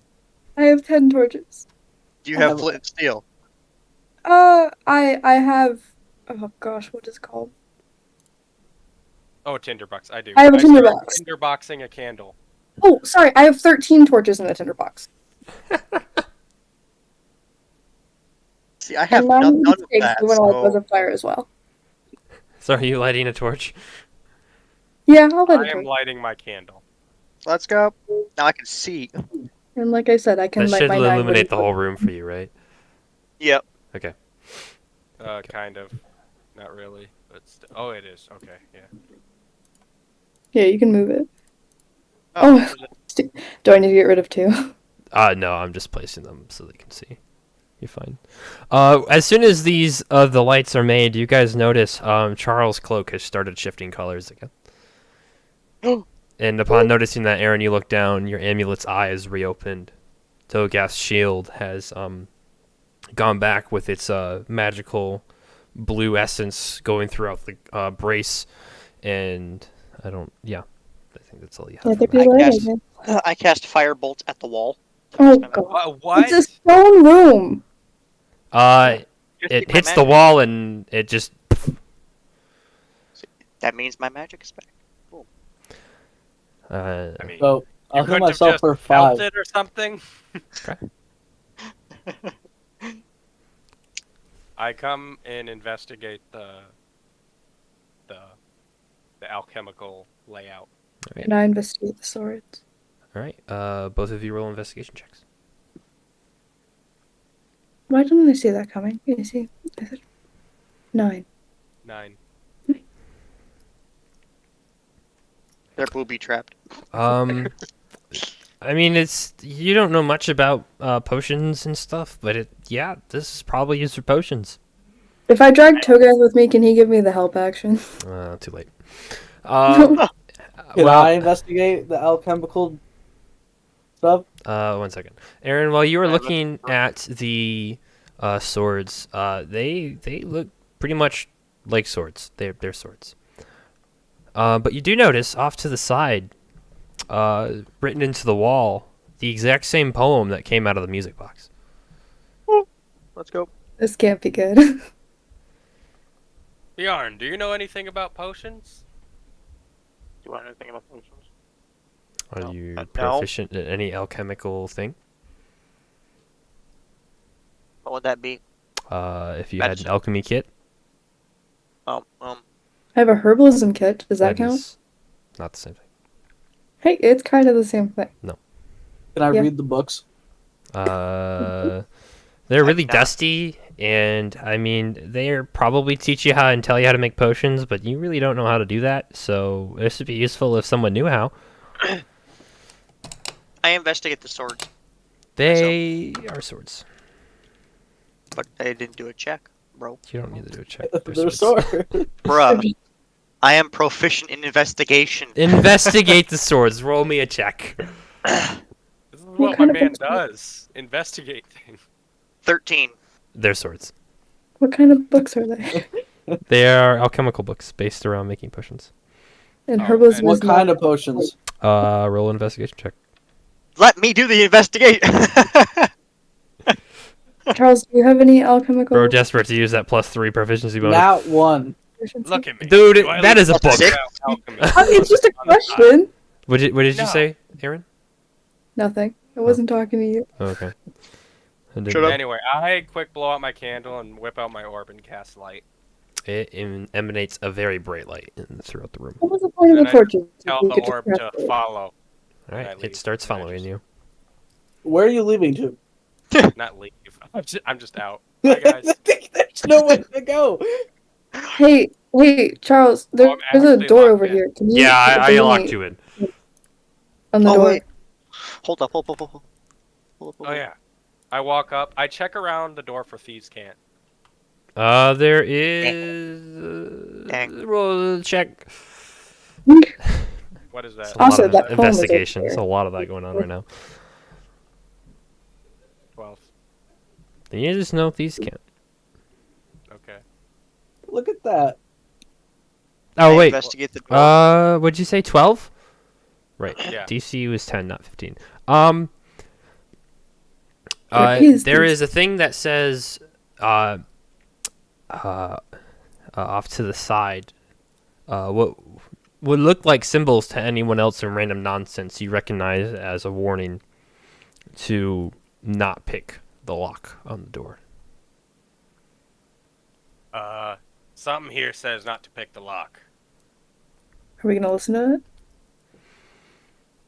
I have 10 torches. Do you I have have- flint and steel? I have. Oh gosh, what is it called? Oh, a tinderbox. I do. I have a started tinderbox. Tinderboxing a candle. Oh, sorry. I have 13 torches in the tinderbox. See, I have And none of we that. want to light those So... on fire as well. So are you lighting a torch? Yeah, I'll light I a am torch. lighting my candle. Let's go. Now I can see. And like I said, I can That light should my 9 illuminate the wooden whole room for you, right? Yep. Kind of. Not really. But oh, it is. Okay, yeah. Yeah, you can move it. Oh, Do I need to get rid of 2? No, I'm just placing them so they can see. You're fine. As soon as these the lights are made, you guys notice Charles' cloak has started shifting colors again. And upon noticing that, Aaron, you look down, your amulet's eye is reopened. Togath's shield has gone back with its magical blue essence going throughout the brace, and I think that's all you have. Let for there that. be light, guess- I guess. I cast firebolt at the wall. Oh god. What? It's a stone room. Just It keep my hits the magic. wall and it just. That means my magic is back. I mean, So I'll you heal couldn't have myself just for felt 5. it or something. I come and investigate the alchemical layout. And I investigate the swords. All right. Both of you roll investigation checks. Why didn't I see that coming? You see? 9. 9. They're booby trapped. I mean, it's you don't know much about potions and stuff, but this is probably used for potions. If I drag Togath with me, can he give me the help action? Too late. Can Well, I investigate the alchemical stuff? 1 second, Aaron. While you were Yeah, let's- looking at the swords, they look pretty much like swords. They're swords. But you do notice off to the side, written into the wall, the exact same poem that came out of the music box. Let's go. This can't be good. Bjorn, do you know anything about potions? Do you want anything about potions? Are No. you No. proficient in any alchemical thing? What would that be? If you had an Medicine. alchemy kit, I have a herbalism kit. Does that count? is not the same thing. Hey, it's kind of the same thing. Can I Yeah. read the books? They're really not. dusty, and I mean, they're probably teach you how and tell you how to make potions, but you really don't know how to do that. So this would be useful if someone knew how. I investigate the swords, They are swords. but I didn't do a check, bro. You don't need to do a check. They're swords. Bruh, I am proficient in investigation. Investigate the swords. Roll me a check. This is what my kind of man books are- does. Investigate things. 13. They're swords. What kind of books are they? They are alchemical books based around making potions. And Oh, herbalism and What is kind not. of potions? Roll an investigation check. Let me do the investigate. Charles, do you have any alchemical? Bro, desperate to use that +3 proficiency bonus. Not 1. proficiency? Look at me. Dude, Do I that look is a book. Sick? alchemy? I mean, it's just a question. What did you No. say, Aaron? Nothing. I wasn't talking to you. Oh, okay. I didn't- Shut up. Anyway, I quick blow out my candle and whip out my orb and cast light. It emanates a very bright light throughout the room. What was the point of And the I torches? Tell You the could just orb craft to it. follow. All right, I it leave starts the following edges. you. Where are you leaving to? Not leave. I'm just out. Bye, guys. There's no way to go. Hey, Charles, I'm there's a actually door locked over in. here. Can you Yeah, I bring locked me- you in. on the Oh door. wait. Hold up. Hold up. Oh yeah. I walk up. I check around the door for thieves' can't. There is. Dang. Roll check. What is that? It's a lot Also, of that poem is over investigation. There's here. a lot of that going on right now. 12. Then you just know thieves can't. Okay. Look at that. Oh I wait. Investigate the door. What'd you say? 12? Right. Yeah. DC was 10, not 15. There is There these- is a thing that says off to the side. What would look like symbols to anyone else in random nonsense you recognize as a warning to not pick the lock on the door. Something here says not to pick the lock. Are we gonna listen to it?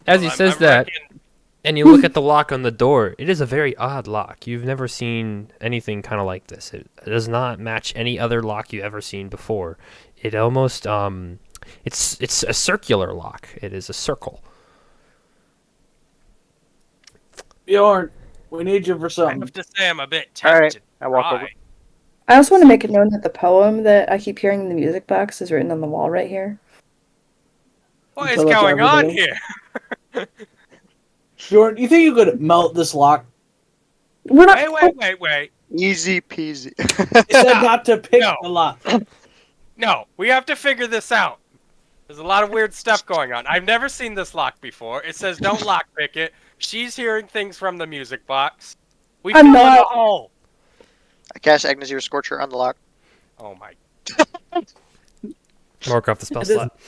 As he Well, says I'm that, reckon- and you look at the lock on the door, it is a very odd lock. You've never seen anything kind of like this. It does not match any other lock you've ever seen before. It almost it's a circular lock. It is a circle. Bjorn, we need you for I something. have to say I'm a bit All right, tempted. I walk Why? over. I also want to make it known that the poem that I keep hearing in the music box is written on the wall right here. What You is tell that to going on everybody? here? Bjorn, you think you could melt this lock? We're not. Wait. Easy peasy. It said not to pick No. the lock. No, we have to figure this out. There's a lot of weird stuff going on. I've never seen this lock before. It says don't lockpick it. She's hearing things from the music box. We I'm fell in not. a hole. I cast Agnes Your Scorcher on the lock. Oh my. Mark off the spell It is- slot.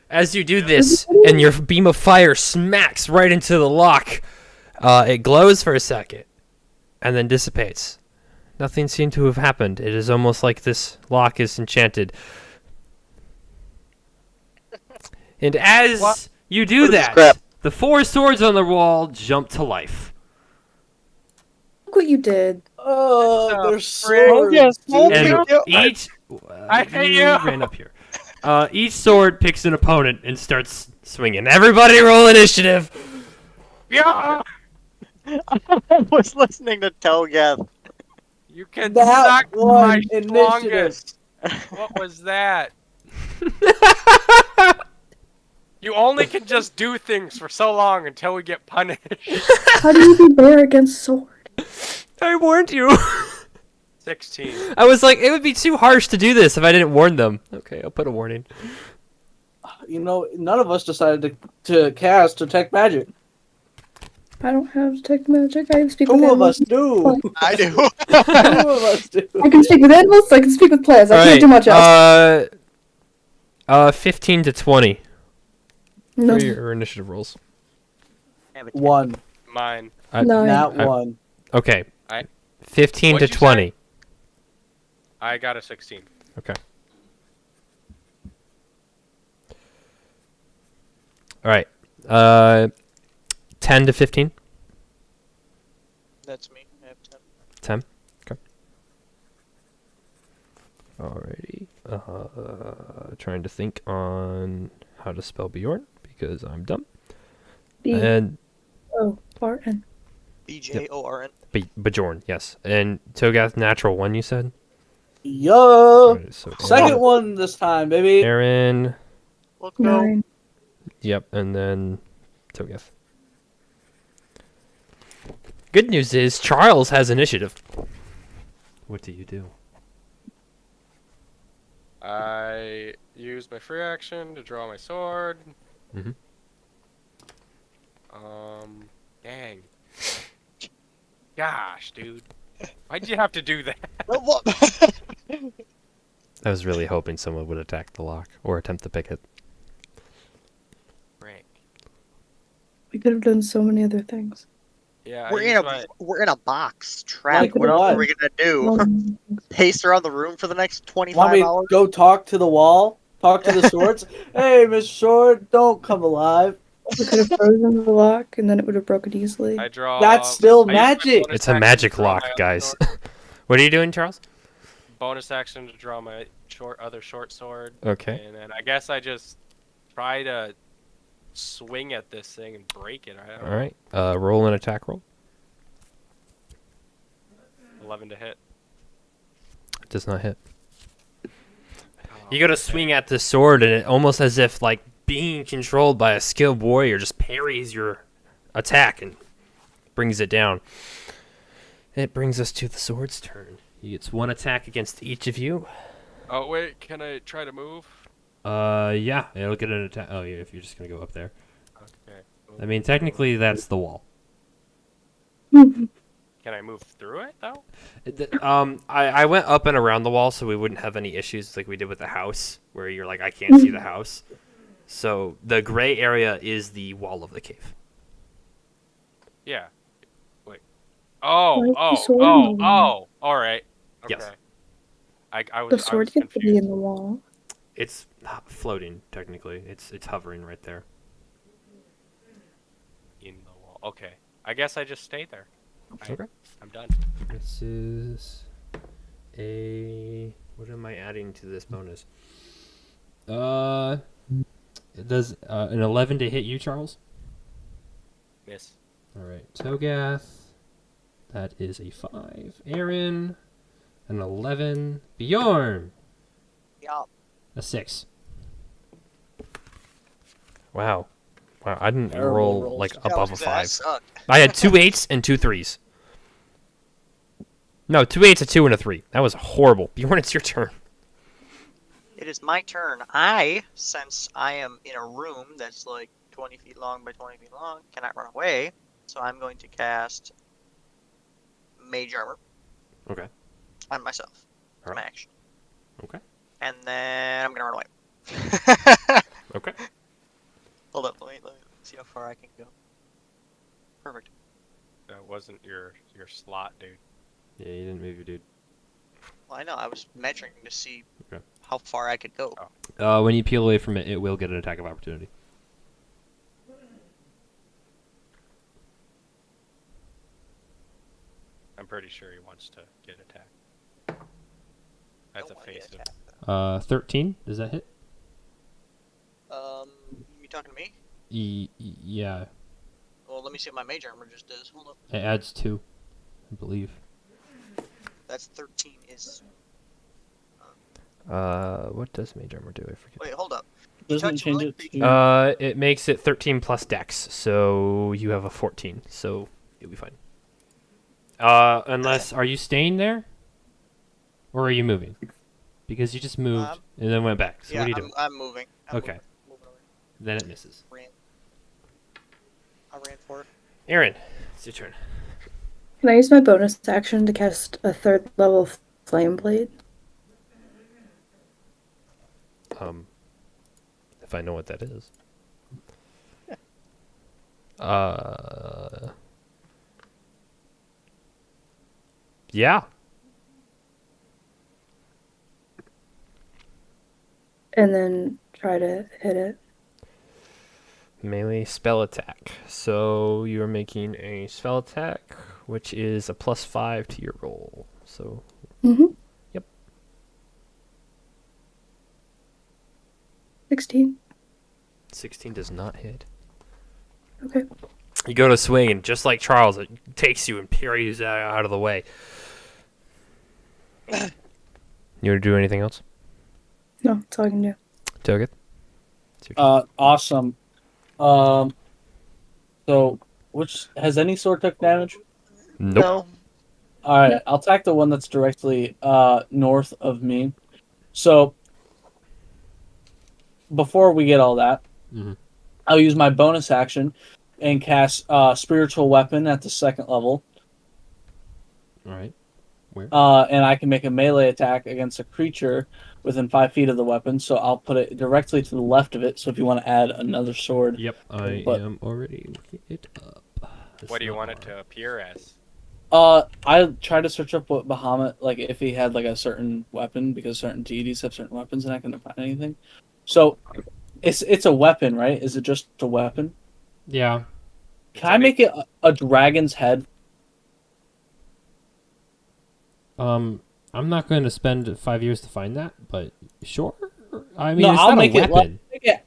As you do this, and your beam of fire smacks right into the lock, it glows for a second, and then dissipates. Nothing seemed to have happened. It is almost like this lock is enchanted. And as What? you do What is this that, crap? the 4 swords on the wall jump to life. Look what you did. Oh, the there's frick? swords. Oh, dude. And yeah. each I hate you. ran up here. Each sword picks an opponent and starts swinging. Everybody roll initiative. Yeah. I was listening to Telgath. You can That suck one my initiative. strongest. What was that? You only can just do things for so long until we get punished. How do you be bear against sword? I warned you. 16. I was like, it would be too harsh to do this if I didn't warn them. Okay, I'll put a warning. You know, none of us decided to cast Detect Magic. I don't have detect magic. I speak with Two of animals. us do. I do. Two of us do. I can speak with animals. I can speak with plants. I can't do much else. 15 to 20 No, for your initiative rolls. One. Mine. no. Not I- one. Okay. I- 15 What'd to you 20. I got a 16. Okay. All right. 10 to 15. That's me. I have 10. 10. Okay. Alrighty. Trying to think on how to spell Bjorn because I'm dumb. B And O R N. BJORN. Bjorn, yes. And Togath natural 1 you said? Yo. Alright, so Second one this time, baby. Aaron. Let's go. 9. Yep, and then Togath. Good news is Charles has initiative. What do you do? I use my free action to draw my sword. Mhm. Dang. Gosh, dude. Why'd you have to do that? What? I was really hoping someone would attack the lock or attempt to pick it. Frick. We could have done so many other things. Yeah, We're I in used a my... we're in a box trap. Like What else what? are we gonna do? Um, Pace around the room for the next Want 25 me to hours? go talk to the wall? Talk to the swords? Hey, Miss Sword, don't come alive. we could have frozen the lock, and then it would have broken easily. I draw... That's still I use my magic. bonus It's a action magic to draw lock, my other guys. sword. What are you doing, Charles? Bonus action to draw my other short sword. Okay. And then I guess I just try to swing at this thing and break it. I don't All right. Roll an attack roll. 11 to hit. It does not hit. Oh, You go to okay. swing at the sword, and it almost as if like being controlled by a skilled warrior just parries your attack and brings it down. It brings us to the sword's turn. He gets one attack against each of you. Oh wait, can I try to move? Yeah, it'll get an attack. Oh, yeah, if you're just gonna go up there. Okay. I mean, technically, that's the wall. Can I move through it though? I went up and around the wall so we wouldn't have any issues like we did with the house, where you're like, I can't see the house. So the gray area is the wall of the cave. Yeah. Wait. Oh, Why is the oh, sword in oh, the wall? oh. All right. Okay. Yes. I was The sword I was gets to be confused. in the wall. It's not floating technically. It's hovering right there. In the wall. Okay. I guess I just stay there. Okay. I'm done. This is a. What am I adding to this bonus? It does an 11 to hit you, Charles. Miss. All right, Togath. That is a 5. Aaron, an 11. Bjorn, Yup. a 6. Wow. Wow, I didn't Terrible roll rolls. like That above a was- that 5. sucked. I had 2 8s and 2 3s. No, 2 8s, a 2, and a 3. That was horrible. Bjorn, it's your turn. It is my turn. Since I am in a room that's like 20 feet long by 20 feet long, cannot run away. So I'm going to cast Mage Armor. Okay. On myself. From Alright. action. Okay. And then I'm gonna run away. Okay. Hold up, let me see how far I can go. Perfect. That wasn't your slot, dude. Yeah, you didn't move your dude. Well, I know, I was measuring to see Okay. how far I could go. When you peel away from it, it will get an attack of opportunity. I'm pretty sure he wants to get attacked. That's a Don't wanna get face of. attacked. 13. Does that hit? You talking to me? Yeah. Well, let me see what my Mage Armor just does. Hold up. It adds 2, I believe. That's 13 is... What does Mage Armor do? I forget. Wait, hold up. Doesn't Touch change willing it creature. to... It makes it 13 plus Dex, so you have a 14, so you'll be fine. Unless, are you staying there? Or are you moving? Because you just moved and then went back. So Yeah, what are you doing? I'm moving. I'm Okay. moving away. Then it misses. I ran for it. Aaron, it's your turn. Can I use my bonus action to cast a 3rd level Flame Blade? If I know what that is. Yeah. And then try to hit it. Melee spell attack. So you are making a spell attack, which is a +5 to your roll. So, Mm-hmm. Yep. 16. 16 does not hit. Okay. You go to swing, and just like Charles, it takes you and parries out of the way. You want to do anything else? No, that's all I can do. Toget? Awesome. So, which has any sword took damage? Nope. No. All right, I'll attack the one that's directly north of me. So, before we get all that, Mhm. I'll use my bonus action and cast Spiritual Weapon at the 2nd level. All right. Where? And I can make a melee attack against a creature within 5 feet of the weapon. So I'll put it directly to the left of it. So if you want to add another sword, Yep, I but- am already looking it up. It's What do you not want it hard. to appear as? I tried to search up what Bahamut, like if he had like a certain weapon, because certain deities have certain weapons, and I couldn't find anything. So it's a weapon, right? Is it just a weapon? Yeah. Can I make it a dragon's head? I'm not going to spend 5 years to find that, but sure. I mean, No, it's I'll not make a it. weapon.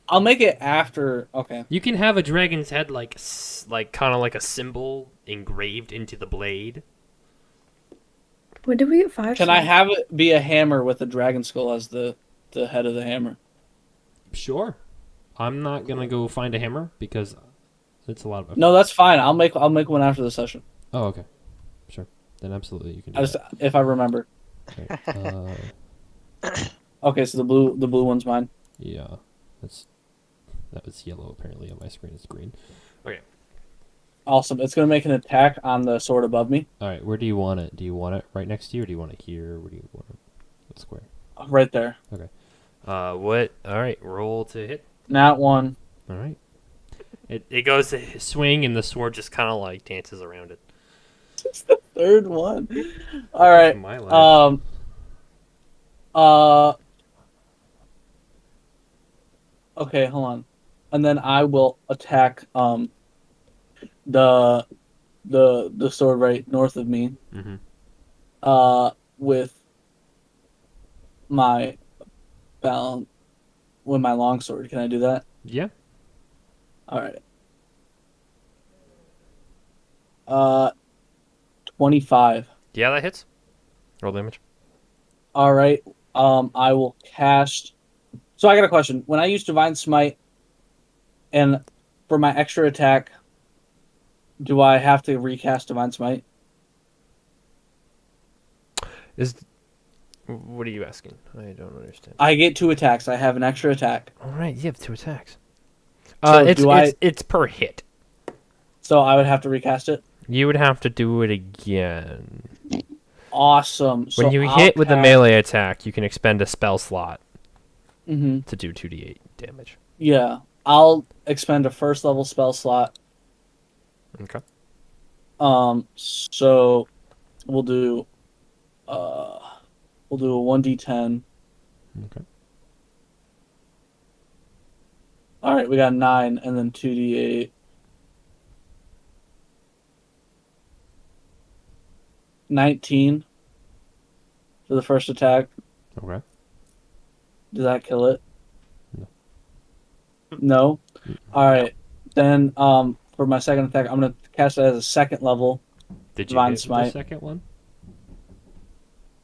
I'll make it after. Okay. You can have a dragon's head like kind of like a symbol engraved into the blade. When did we get 5? Can I have it be a hammer with a dragon skull as the head of the hammer? Sure. I'm not gonna go find a hammer because it's a lot of effort. No, that's fine. I'll make one after the session. Oh, okay. Sure. Then absolutely you can do I just if I remember. that. Okay. Okay, so the blue one's mine. Yeah. That was yellow apparently on my screen. It's green. Awesome. It's gonna make an attack on the sword above me. All right. Where do you want it? Do you want it right next to you, or do you want it here? Where do you want it? What square? Right there. What? All right, roll to hit. Not one. All right. It goes to swing, and the sword just kind of like dances around it. It's the third one. All right. My life. Okay, hold on. And then I will attack the sword right north of me. Mhm. With my longsword. Can I do that? Yeah. All right. 25. Yeah, that hits. Roll damage. All right. I will cast. So I got a question. When I use Divine Smite, and for my extra attack, do I have to recast Divine Smite? What are you asking? I don't understand. I get 2 attacks. I have an extra attack. All right, you have 2 attacks. So It's per hit. So I would have to recast it. You would have to do it again. Awesome. So When you I'll hit with a cast- melee attack, you can expend a spell slot Mhm. to do 2d8 damage. Yeah, I'll expend a first level spell slot. Okay. So we'll do a 1d10. Okay. All right, we got 9 and then 2d8. 19 for the first attack. Okay. Did that kill it? No. No? Alright. Then for my second attack, I'm gonna cast it as a second level. Did you Divine hit with the Smite. second one?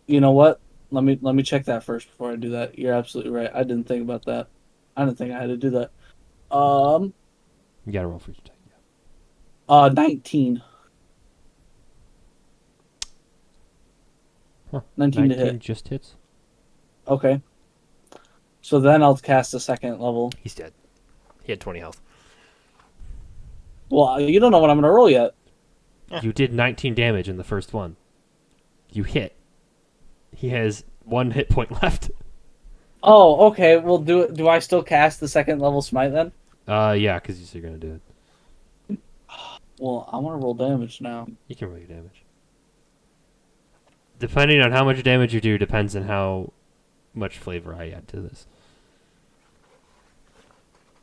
You know what? Let me check that first before I do that. You're absolutely right. I didn't think about that. I didn't think I had to do that. You gotta roll for each attack. Yeah. 19. Huh. 19 to hit. just hits. Okay. So then I'll cast the second level. He's dead. He had 20 health. Well, you don't know what I'm gonna roll yet. You did 19 damage in the first one. You hit. He has 1 hit point left. Oh, okay. Well, do I still cast the second level smite then? Yeah, because you're gonna do it. Well, I want to roll damage now. You can roll your damage. Depending on how much damage you do, depends on how much flavor I add to this.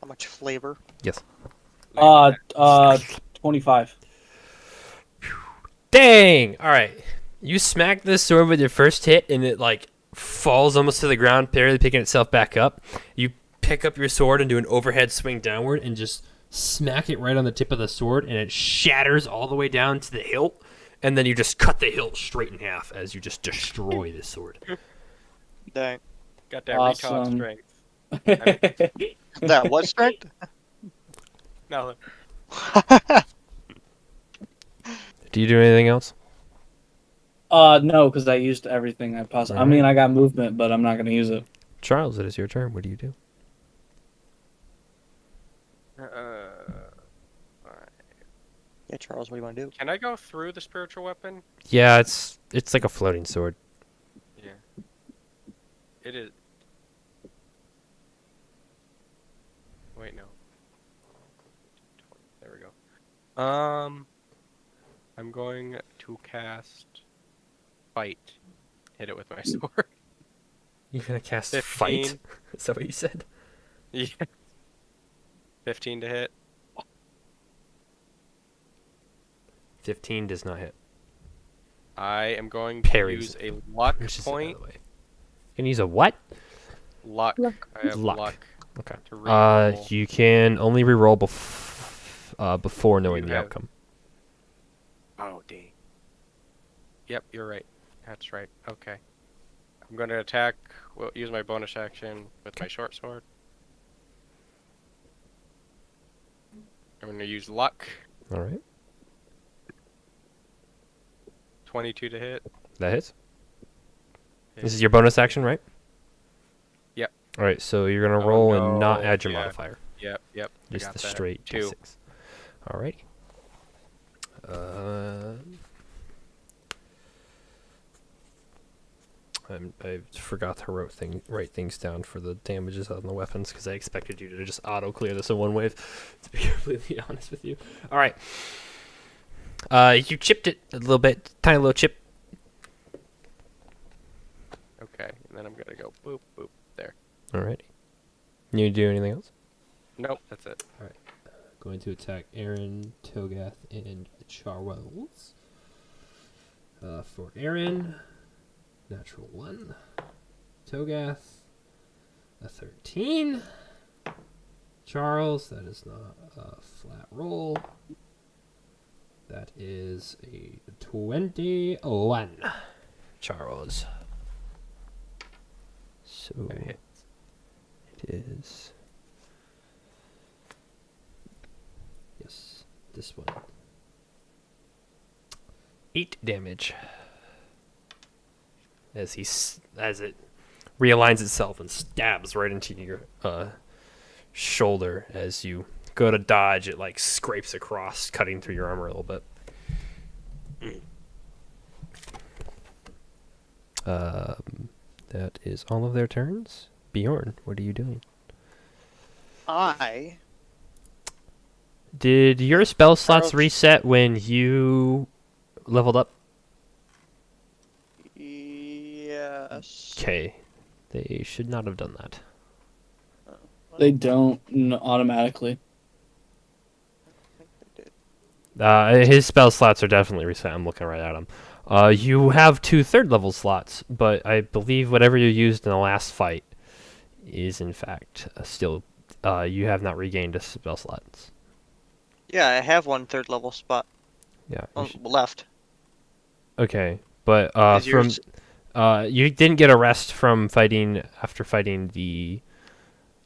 How much flavor? Yes. 25. Dang! Alright. You smack this sword with your first hit, and it, like, falls almost to the ground, barely picking itself back up. You pick up your sword and do an overhead swing downward, and just smack it right on the tip of the sword, and it shatters all the way down to the hilt, and then you just cut the hilt straight in half as you just destroy this sword. Dang. Got that Awesome. recon strength. That what strength? No, Do you do anything else? No, because I used everything I possibly. I mean, I got movement, but I'm not gonna use it. Charles, it is your turn. What do you do? Yeah, Charles, what do you want to do? can I go through the spiritual weapon? Yeah, it's like a floating sword. Yeah. It is. Wait, no. There we go. I'm going to cast fight. Hit it with my sword. You're gonna cast 15. fight? Is that what you said? Yeah. 15 to hit. 15 does not hit. I am going to Parries. use a luck Which is it, by point. the way? You can use a what? Luck. Luck. I have Luck. luck. Okay. To reroll. You can only reroll before knowing You the have- outcome. Oh, dang. Yep, you're right. That's right. Okay. I'm going to attack. Well, use my bonus action with my short sword. I'm going to use luck. All right. 22 to hit. That hits. This is your bonus action, right? Yep. All right. So you're gonna Oh, roll and not no, add your yeah. modifier. Yep. I Just got the that. straight 2. d6. All right. I forgot to write things down for the damages on the weapons because I expected you to just auto clear this in one wave. To be completely honest with you. All right. You chipped it a little bit, tiny little chip. Okay, and then I'm going to go boop, boop, there. All right. You do anything else? Nope, that's it. Going to attack Aaron, Togath, and Charles. For Aaron, natural 1. Togath, a 13. Charles, that is not a flat roll. That is a 21. Charles. So That hits. it is. Yes, this one. 8 damage. As as it realigns itself and stabs right into your shoulder as you go to dodge, it like scrapes across, cutting through your armor a little bit. That is all of their turns. Bjorn, what are you doing? I Did your spell slots Charles- reset when you leveled up? yes. Okay. They should not have done that. They don't automatically. His spell slots are definitely reset. I'm looking right at them. You have 2 third level slots, but I believe whatever you used in the last fight is in fact still. You have not regained a spell slots. Yeah, I have one third level spot Yeah. left. Okay, but Is from yours- you didn't get a rest from fighting after fighting the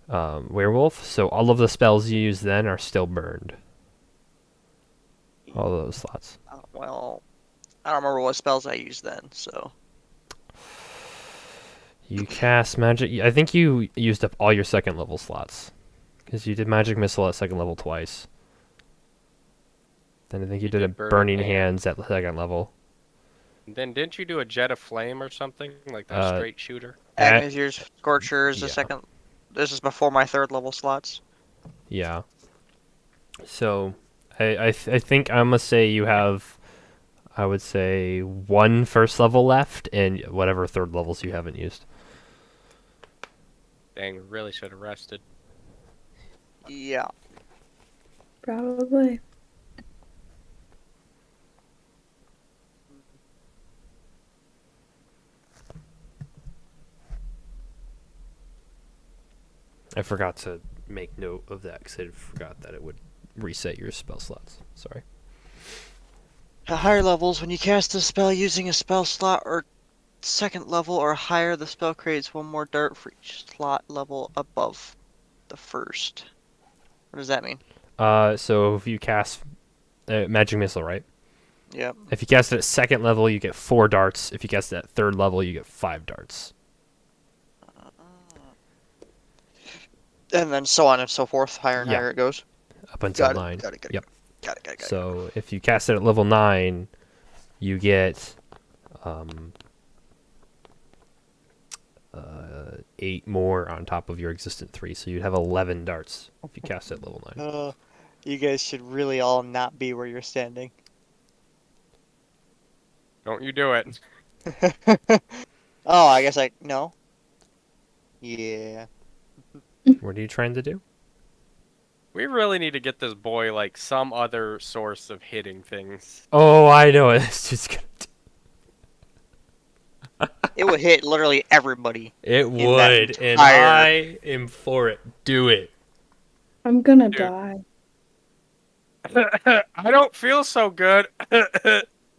werewolf, so all of the spells you used then are still burned. All of those slots. Well, I don't remember what spells I used then, so. You cast magic. I think you used up all your second level slots because you did magic missile at second level twice. Then I think you did a did burning Burning hands at second level. Then didn't you do a jet of flame or something? Like that straight shooter? That- Agnes Scorcher is the yeah. second. This is before my third level slots. Yeah. So I think I'm gonna say you have, I would say 1 first level left and whatever third levels you haven't used. Dang, really should have rested. Yeah. Probably. I forgot to make note of that because I forgot that it would reset your spell slots. Sorry. At higher levels, when you cast a spell using a spell slot or second level or higher, the spell creates 1 more dart for each slot level above the first. What does that mean? So if you cast magic missile, right? Yep. If you cast it at second level, you get 4 darts. If you cast it at third level, you get 5 darts. And then so on and so forth. Higher and Yeah. higher it goes. Up until Got it. 9. Got it. Got it. Yep. Got it. So if you cast it at level 9, you get 8 more on top of your existent 3. So you'd have 11 darts if you cast it at level 9. You guys should really all not be where you're standing. Don't you do it. Oh, I guess no. Yeah. What are you trying to do? We really need to get this boy like some other source of hitting things. Oh, I know. It's just gonna. It would hit literally everybody. It that would, and entire- I am for it. Do it. I'm gonna Dude. die. I don't feel so good.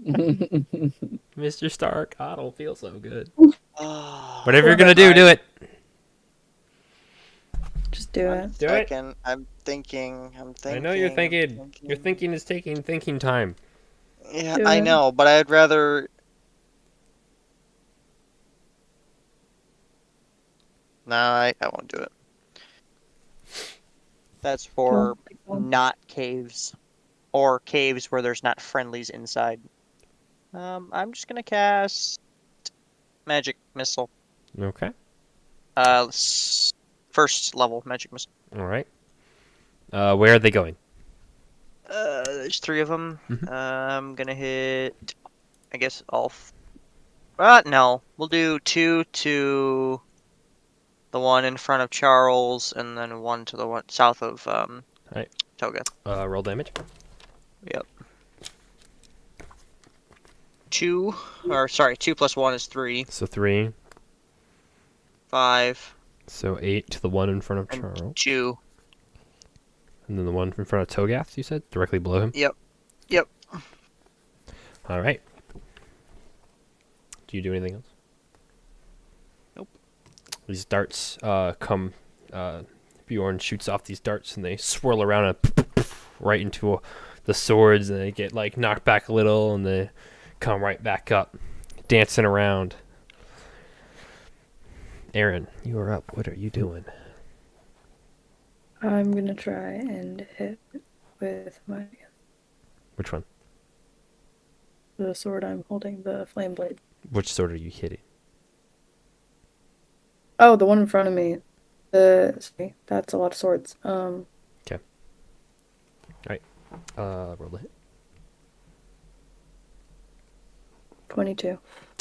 Mr. Stark, I don't feel so good. Oh, Whatever you're gonna do, do it. Just do it. Do it. second. I'm thinking. I know you're thinking. Your thinking is taking thinking time. Yeah, Do I it. know, but I'd rather. No, I won't do it. That's for not caves, or caves where there's not friendlies inside. I'm just gonna cast magic missile. Okay. First level magic missile. All right. Where are they going? There's 3 of them. Mhm. I'm gonna hit. I guess all. No, we'll do 2 to the one in front of Charles, and then 1 to the one south of Right. Toga. Roll damage. 2 plus 1 is 3. So 3. 5 So 8 to the one in front of and Charles. 2. And then the one in front of Togath, you said? Directly below him? Yep. All right. Do you do anything else? Nope. These darts come. Bjorn shoots off these darts and they swirl around and right into the swords, and they get like knocked back a little and they come right back up, dancing around. Aaron, you are up. What are you doing? I'm gonna try and hit with Which one? the sword I'm holding, the flame blade. Which sword are you hitting? Oh, the one in front of me. Sorry, that's a lot of swords. Roll the hit. 22.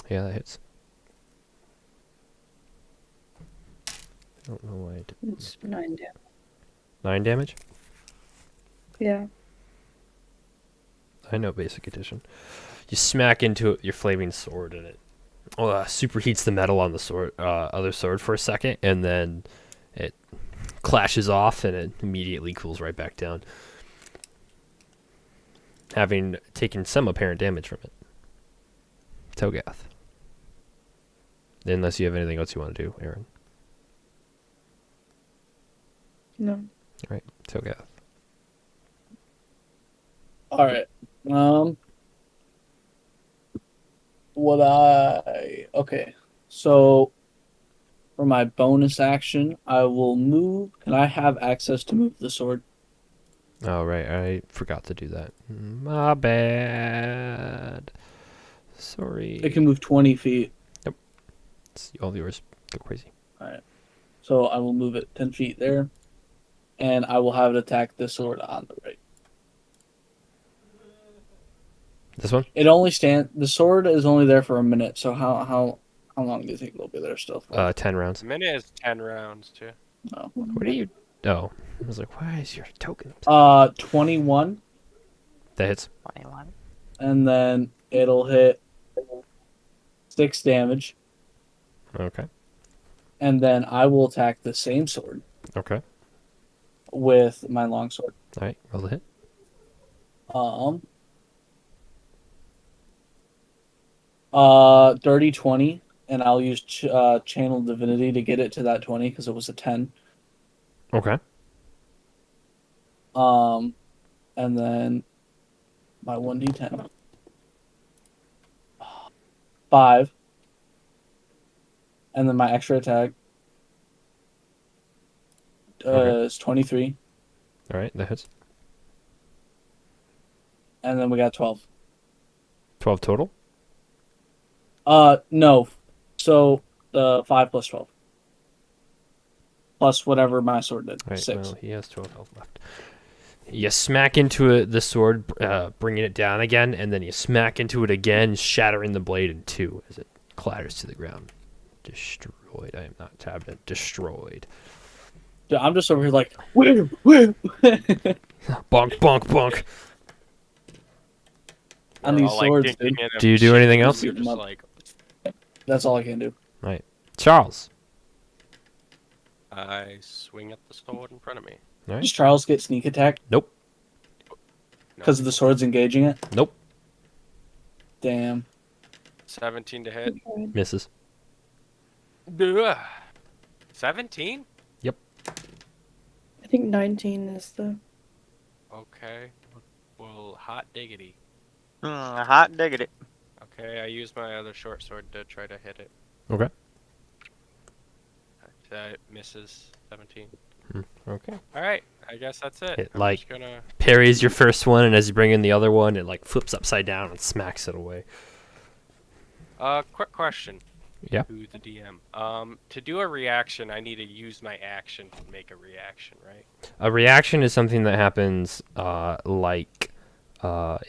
Yeah, that hits. I don't know why I did. It's 9 damage. 9 damage? Yeah. I know basic edition. You smack into it, your flaming sword, and it superheats the metal on the sword, other sword for a second, and then it clashes off, and it immediately cools right back down, having taken some apparent damage from it. Togath. Unless you have anything else you want to do, Aaron. No. All right, Togath. All right. Okay. So for my bonus action, I will move, and I have access to move the sword. Oh, right. I forgot to do that. My bad. Sorry. It can move 20 feet. It's all yours. Go crazy. So I will move it 10 feet there, and I will have it attack this sword on the right. This one? The sword is only there for a minute, so how long do you think it'll be there still for? 10 rounds. A minute is 10 rounds, too. No. What are you... Oh. I was like, why is your token up? 21, That hits. 21. and then it'll hit 6 damage, Okay. and then I will attack the same sword Okay. with my longsword. All right. Roll the hit. Dirty 20, and I'll use Channel Divinity to get it to that 20 because it was a 10. Okay. And then my 1d10. 5. And then my extra attack Okay. is 23. All right. That hits. And then we got 12. 12 total? No. So, 5 plus 12. Plus whatever my sword did. All right. 6. Well, he has 12 health left. You smack into it, the sword, bringing it down again, and then you smack into it again, shattering the blade in 2 as it clatters to the ground. Destroyed. I am not tabbed in. Destroyed. Dude, I'm just over here like, woo, woo. Bonk, bonk, bonk. On They're these all, like, swords, digging dude. in Do you and do shit, anything else? You're just like, That's all I can do. Charles. I swing at the sword in front of me. All right. Does Charles get sneak attack Nope. because of the sword's engaging it? Nope. Damn. 17 to hit. Misses. Ugh. 17? I think 19 is the. Okay. Well, hot diggity. Hot diggity. Okay, I use my other short sword to try to hit it. Okay. That misses 17. Okay. Alright, I guess that's it. It, I'm like- just gonna... Parries your first one, and as you bring in the other one, it like flips upside down and smacks it away. Quick question. Yeah. To the DM. To do a reaction, I need to use my action to make a reaction, right? A reaction is something that happens,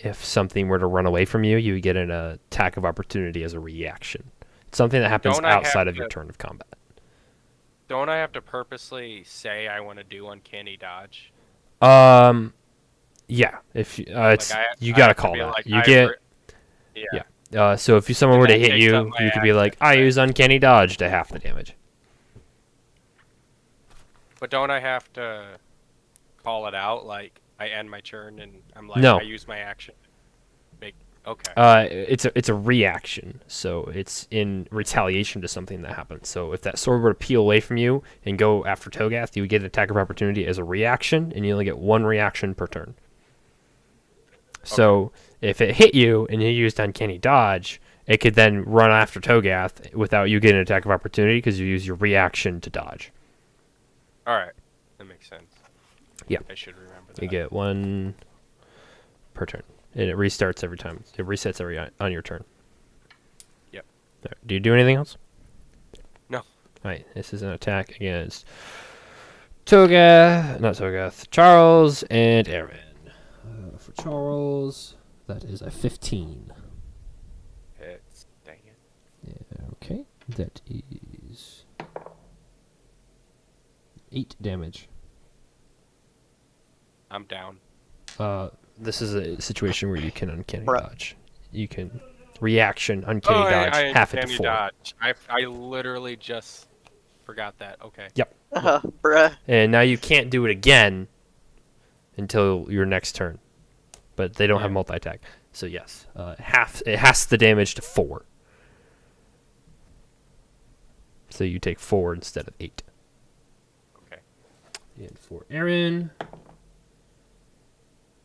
if something were to run away from you, you would get an attack of opportunity as a reaction. It's something that happens Don't I have outside of your to- turn of combat. Don't I have to purposely say I want to do uncanny dodge? Yeah. If it's Like, you I gotta have to call be that. like, You I get re- yeah. So if someone And were to that hit takes you, up my you could be like, action, I right? use uncanny dodge to half the damage. But don't I have to call it out? Like, I end my turn and I'm like, No. I use my action. Okay. It's a reaction, so it's in retaliation to something that happened. So if that sword were to peel away from you and go after Togath, you would get an attack of opportunity as a reaction, and you only get one reaction per turn. So if it hit you and you used uncanny dodge, it could then run after Togath without you getting an attack of opportunity because you use your reaction to dodge. Alright. That makes sense. Yeah. I should remember that. You get one per turn, and it restarts every time. It resets every on your turn. Yep. All right, do you do anything else? No. All right, this is an attack against Togath, Charles, and Aaron. For Charles, that is a 15. It's, dang it. Yeah, okay, that is 8 damage. I'm down. This is a situation where you can uncanny Bruh. dodge. You can reaction uncanny dodge, I half it to uncanny 4. dodge. I literally just forgot that. Okay. Bruh. And now you can't do it again until your next turn. But they don't have Yeah. multi-attack. So yes, it has the damage to 4. So you take 4 instead of 8. Okay. And for Aaron,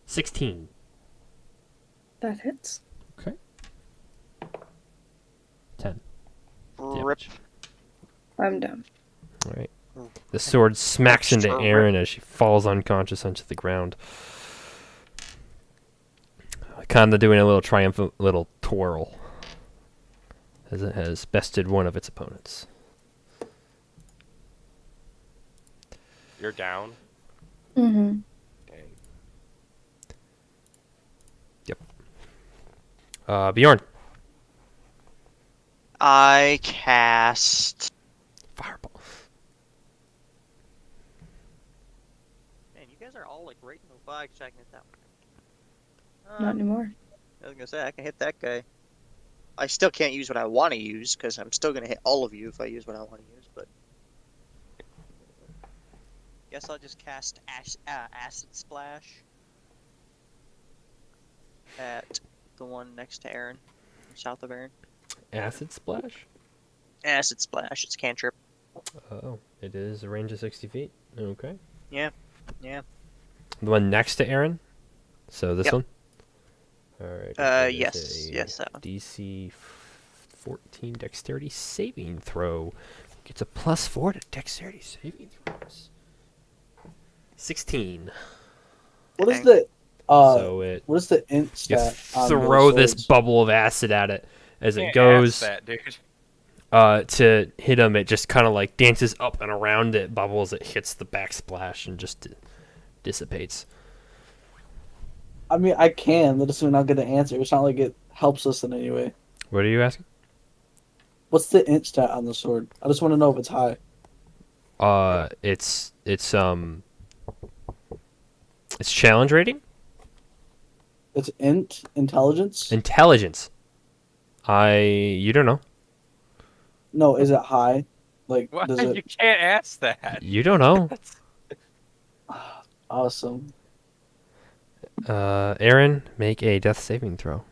16. That hits. Okay. 10 Rip. damage. I'm down. All right. The sword smacks into Extra Aaron as she falls unconscious onto the ground. Kind of doing a little triumphant little twirl as it has bested one of its opponents. You're down. Mm-hmm. Dang. Bjorn. I cast. Fireball. Man, you guys are all like right in the flag checking it that way. Not anymore. I was gonna say I can hit that guy. I still can't use what I want to use because I'm still gonna hit all of you if I use what I want to use. But guess I'll just cast acid splash at the one next to Aaron, south of Aaron. Acid splash? Acid splash. It's a cantrip. Oh, it is a range of 60 feet. Okay. Yeah. The one next to Aaron? So this Yep. one? Alright. Yes, that one. DC 14 dexterity saving throw. Gets a +4 to dexterity saving throws. 16. What is Dang. the So it what is the int you stat? on throw those this swords? bubble of acid at it as it Can't goes ask that, dude. to hit him. It just kind of like dances up and around it, bubbles. It hits the backsplash and just dissipates. I mean, I can. That doesn't mean I'll get an answer. It's not like it helps us in any way. What are you asking? What's the int stat on the sword? I just want to know if it's high. It's challenge rating. It's int intelligence. Intelligence. You don't know. No, is it high? Like, Why does you it? can't ask that? You don't know. Awesome. Aaron, make a death saving throw.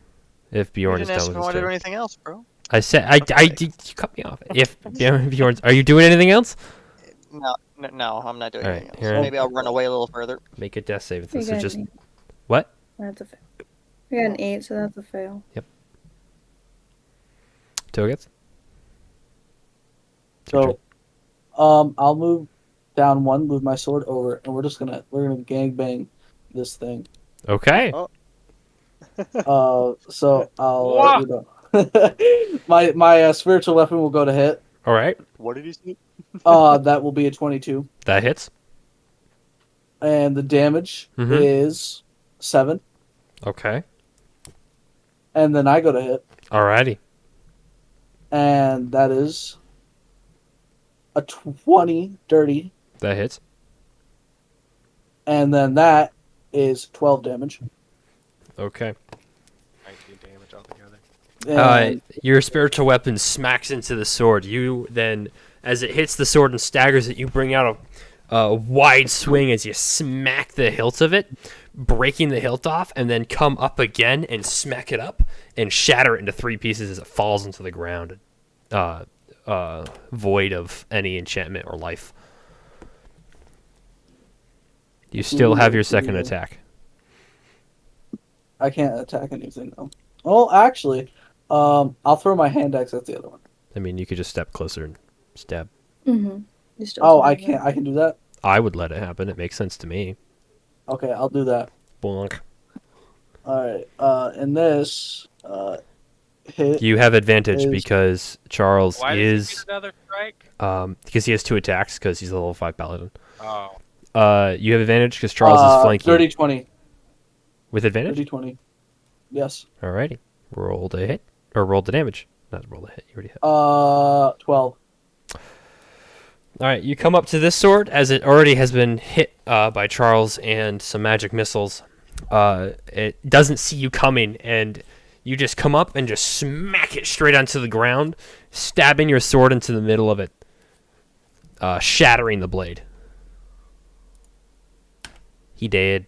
If You Bjorn is didn't ask done if I with his wanted to do turn. anything else, bro. I said I Okay. did. You cut me off. If Bjorn's, are you doing anything else? No, I'm not doing Alright, anything else. Aaron. Maybe I'll run away a little further. Make a death saving throw. You So got just an 8. what? That's a fail. I got an 8, so that's a fail. Togeth? So, I'll move down one, move my sword over, and we're gonna gangbang this thing. Okay. So I'll Wha- you know, my spiritual weapon will go to hit. All right. What did he say? That will be a 22, That hits. and the damage Mhm. is 7, Okay. and then I go to hit, Alrighty. and that is a 20 dirty, That hits. and then that is 12 damage. Okay. 19 damage altogether. And Your spiritual weapon smacks into the sword. You then, as it hits the sword and staggers it, you bring out a wide swing as you smack the hilt of it, breaking the hilt off, and then come up again and smack it up and shatter it into 3 pieces as it falls into the ground, void of any enchantment or life. You still have your second attack. I can't attack anything though. Oh, actually, I'll throw my hand axe at the other one. I mean, you could just step closer and stab. Mm-hmm. Oh, I can't. I can do that. I would let it happen. It makes sense to me. Okay, I'll do that. Bonk. All right. And this hit. You have advantage Is- because Charles Why does he is get another strike? because he has 2 attacks because he's a level 5 paladin. Oh. You have advantage because Charles is flanking 30 20. with advantage. 30 20. Yes. Alrighty, roll the hit or roll the damage. Not roll the hit. You already hit. 12. All right, you come up to this sword as it already has been hit by Charles and some magic missiles. It doesn't see you coming, and you just come up and just smack it straight onto the ground, stabbing your sword into the middle of it, shattering the blade. He dead.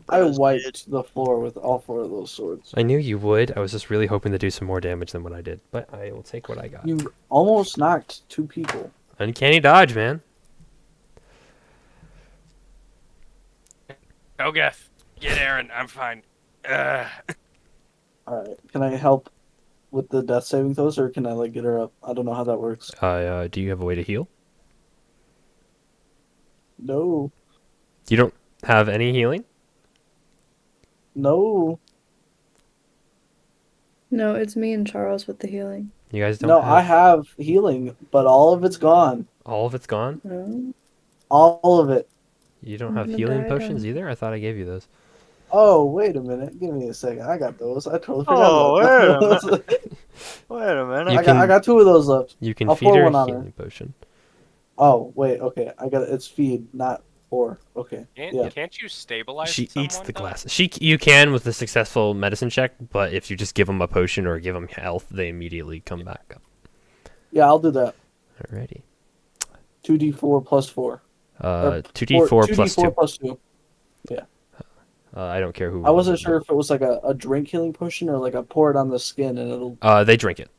I That was wiped the floor with all 4 of those swords. I knew you would. I was just really hoping to do some more damage than what I did, but I will take what I got. You almost knocked 2 people. Uncanny dodge, man. Ogeth, get Aaron. I'm fine. All right. Can I help with the death saving throws, or can I like get her up? I don't know how that works. Do you have a way to heal? No. You don't have any healing? No. No, it's me and Charles with the healing. You guys don't No, have... I have healing, but all of it's gone. All of it's gone? No. All of it. You don't have No, healing I potions don't. either? I thought I gave you those. Oh, wait a minute. Give me a second. I got those. I totally forgot Oh, about those. Wait a minute. You I got 2 of those left. You can I'll feed pour her one a on her. healing potion. Oh, wait. Okay. I got it. It's feed, not pour. Okay. Yeah. Can't you stabilize She someone, eats the though? glass. You can with a successful medicine check, but if you just give them a potion or give them health, they immediately come back up. Yeah, I'll do that. Alrighty. 2d4 plus 4. 2d4 plus 2. 2d4 plus 2. I don't care who. I wasn't rolls it. sure if it was like a drink healing potion or like a pour it on the skin and it'll. They drink it.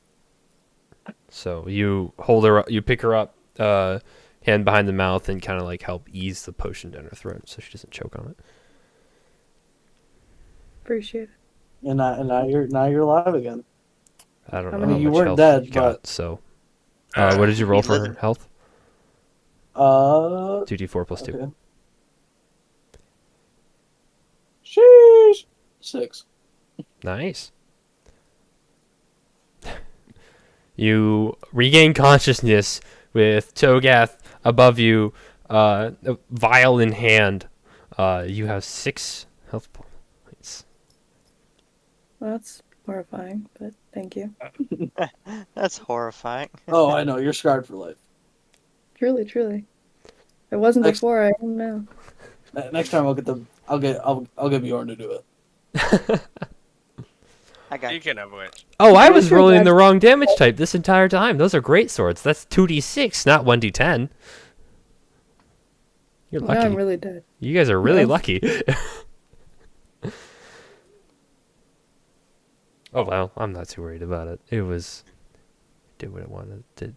So you hold her up, you pick her up, hand behind the mouth, and kind of like help ease the potion down her throat so she doesn't choke on it. Appreciate it. And now you're alive again. I don't I know mean, how you much weren't health dead, you got, but- so. What did you roll He's for living. health? 2d4 plus 2. Okay. Sheesh. 6. Nice. You regain consciousness with Togath above you, a vial in hand. You have 6 health points. Well, that's horrifying, but thank you. That's horrifying. Oh, I know. You're scarred for life. Truly, truly. It wasn't Next- before, I don't know. Next time I'll get Bjorn to do it. I got you. Speaking of which, Oh, I I'm was sure rolling the Dad- wrong damage type this entire time. Those are great swords. That's 2d6, not 1d10. You're Now lucky. I'm really dead. You guys are really Yeah. lucky. Oh well, I'm not too worried about it. It was did what it wanted to do.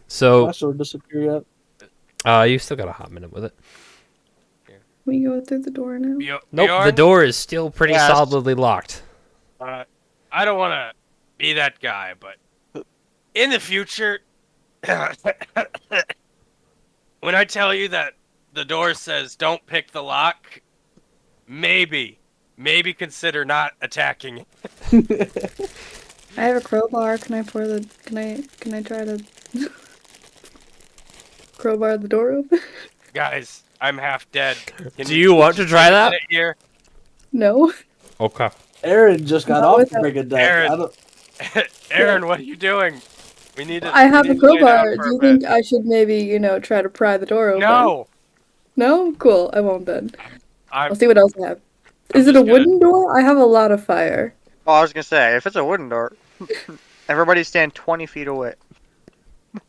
So, My sword disappear yet? you still got a hot minute with it. We go through the door now. Nope, the Bjorn, door is still pretty Yes. solidly locked. I don't want to be that guy, but in the future, when I tell you that the door says don't pick the lock, maybe consider not attacking it. I have a crowbar. Can I try to crowbar the door open? Guys, I'm half dead. Can Do you want to try take a that? minute here? No. Okay. Aaron just got Not off without- the brigand deck. Aaron. I don't- Aaron, what are you doing? We need to. I have we a need to lay down crowbar. for Do a you bit. think I should maybe, try to pry the door open? No, No? Cool. I won't then. I'm I'll see what else I have. I'm Is it a just gonna- wooden door? I have a lot of fire. Oh, I was gonna say, if it's a wooden door, everybody stand 20 feet away.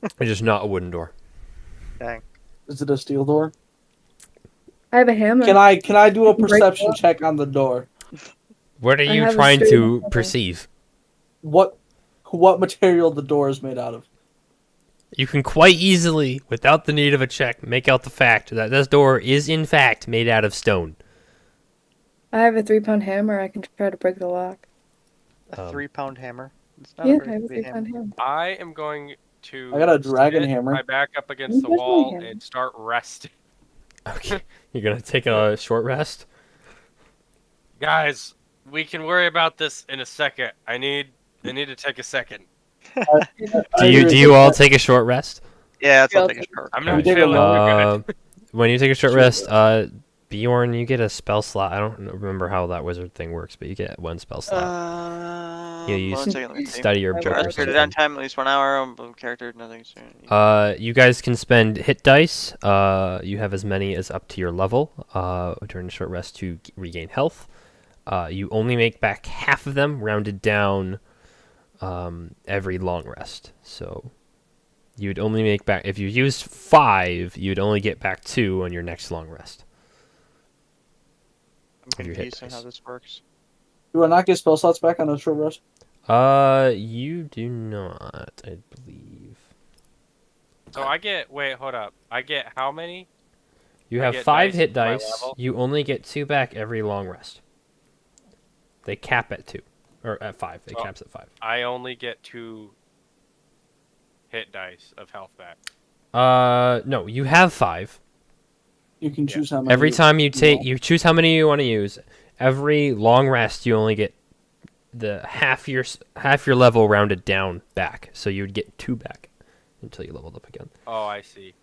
It's just not a wooden door. Dang. Is it a steel door? I have a hammer. Can I do a Break perception it. check on the door? What are I you have a trying straight to hammer. perceive? What material the door is made out of? You can quite easily, without the need of a check, make out the fact that this door is in fact made out of stone. I have a 3-pound hammer. I can try to break the lock. A Um, 3-pound hammer. It's not Yeah, a I very have a big 3-pound hammer. I am going to. I got a dragon sit hammer. My back up against the Where's my wall hammer? and start resting. Okay. You're gonna take a short rest? Guys, we can worry about this in a second. I need to take a second. Do you all take a short rest? Yeah, it's Yeah, all I'll take a take short. I'm We not take a feeling long- good. When you take a short Short rest, Bjorn, you get a spell slot. I don't remember how that wizard thing works, but you get one spell slot. Yeah, you one second, let me see. Study your I book got or it. Period something. of time, at least 1 hour. Character, nothing. You guys can spend hit dice. You have as many as up to your level during a short rest to regain health. You only make back half of them, rounded down, every long rest. So you'd only make back, if you used 5, you'd only get back 2 on your next long rest. I'm Of your hit confused on how dice. this works. Do I not get spell slots back on a short rest? You do not, I believe. So I get. Wait, hold up. I get how many? You I have get 5 dice hit with my dice. level? You only get 2 back every long rest. They cap at 2. Or at 5. It Oh. caps at 5. I only get 2 hit dice of health back. No, you have 5. You can choose how many. Every time you take, want. you choose how many you want to use. Every long rest, you only get the half your level rounded down back. So you would get 2 back until you leveled up again. Oh, I see.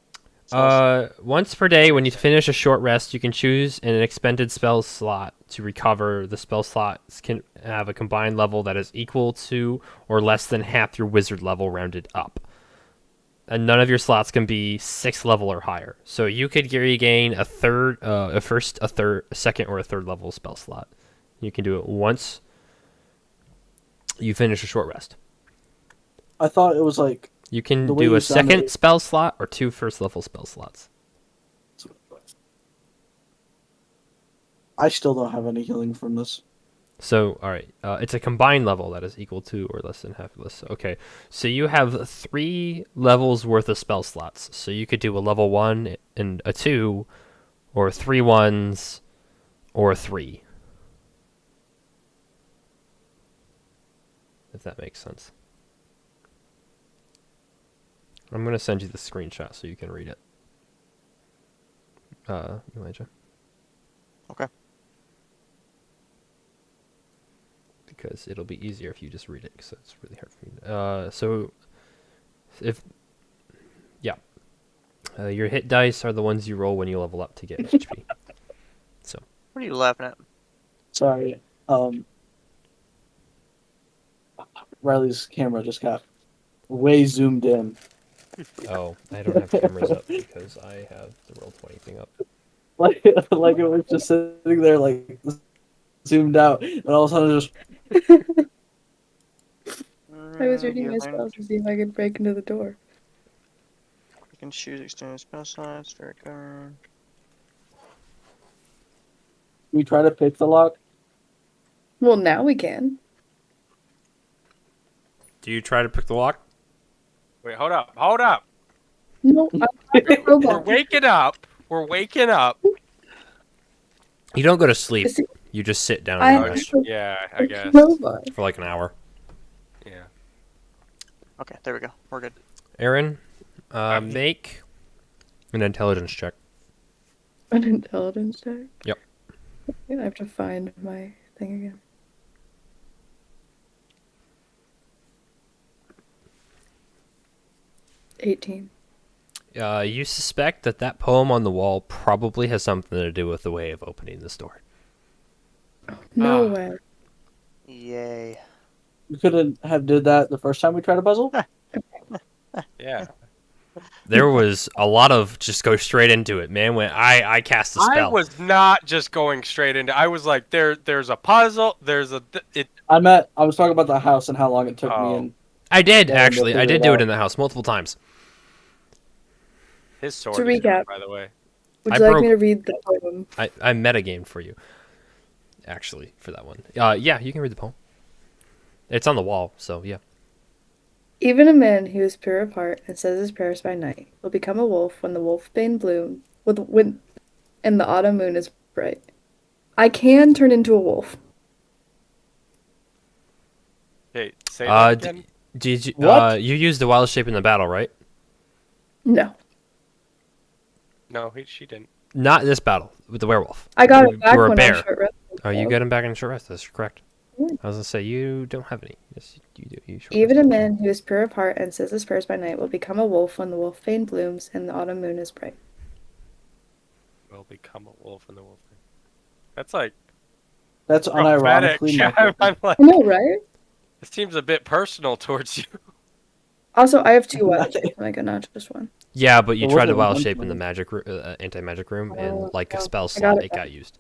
Once per day, when you finish a short rest, you can choose an expended spell slot to recover. The spell slots can have a combined level that is equal to or less than half your wizard level rounded up. And none of your slots can be 6th level or higher. So you could regain a second, or a third level spell slot. You can do it once you finish a short rest. I thought it was like. You can The way do you a second sounded- spell slot or 2 first level spell slots. I still don't have any healing from this. So, all right, it's a combined level that is equal to or less than half of this. Okay, so you have 3 levels worth of spell slots. So you could do a level 1 and a 2, or 3 ones, or 3. If that makes sense. I'm gonna send you the screenshot so you can read it. Elijah. Okay. Because it'll be easier if you just read it, because it's really hard for me. So, if, yeah, your hit dice are the ones you roll when you level up to get HP. So, What are you laughing at? Sorry. Riley's camera just got way zoomed in. oh, I don't have cameras up because I have the Roll20 thing up. Like it was just sitting there like zoomed out, and all of a sudden just I was reading my spells to see if I could break into the door. You can choose extended spell slots for a card. we try to pick the lock. Well, now we can. Do you try to pick the lock? Wait, hold up, hold up. No, I'm not a We're robot. waking up. We're waking up. You don't go to sleep. See, You just sit down I and am rest Yeah, I a guess. robot. for like an hour. Yeah. Okay, there we go. We're good. Aaron, make an intelligence check. An intelligence check? Yep. I have to find my thing again. 18. You suspect that poem on the wall probably has something to do with the way of opening this door. No Ah. way. Yay. We couldn't have did that the first time we tried a puzzle. Yeah. There was a lot of just go straight into it, man. When I cast a I spell. was not just going straight into. I was like, there's a puzzle. There's a. It. I was talking about the house and how long it took me. Oh. And I did Yeah, we'll actually. I figure did it do it out. in the house multiple times. His sword. To is gone, recap. by the way. Would I you like broke- me to read the poem? I metagamed for you, actually, for that one. Yeah, you can read the poem. It's on the wall, so yeah. Even a man who is pure of heart and says his prayers by night will become a wolf when the wolfbane bloom and the autumn moon is bright. I can turn into a wolf. Okay, say that again. Did you? What? You used the wild shape in the battle, right? No. No, she didn't. Not this battle with the werewolf. I got You it back were a when bear. I short rested. Oh, you got him back in short rest. That's correct. Yeah. I was gonna say you don't have any. Yes, you do. You short Even a rest. man who is pure of heart and says his prayers by night will become a wolf when the wolfbane blooms and the autumn moon is bright. Will become a wolf in the wolf. That's like that's prophetic. unironically Yeah, my I'm like, I know, right? it seems a bit personal towards you. Also, I have 2 wild shapes, like not just one. Yeah, but you There tried to wasn't wild one shape in the point. anti-magic room, Oh, and like a yeah. spell I slot, got it it back. got used.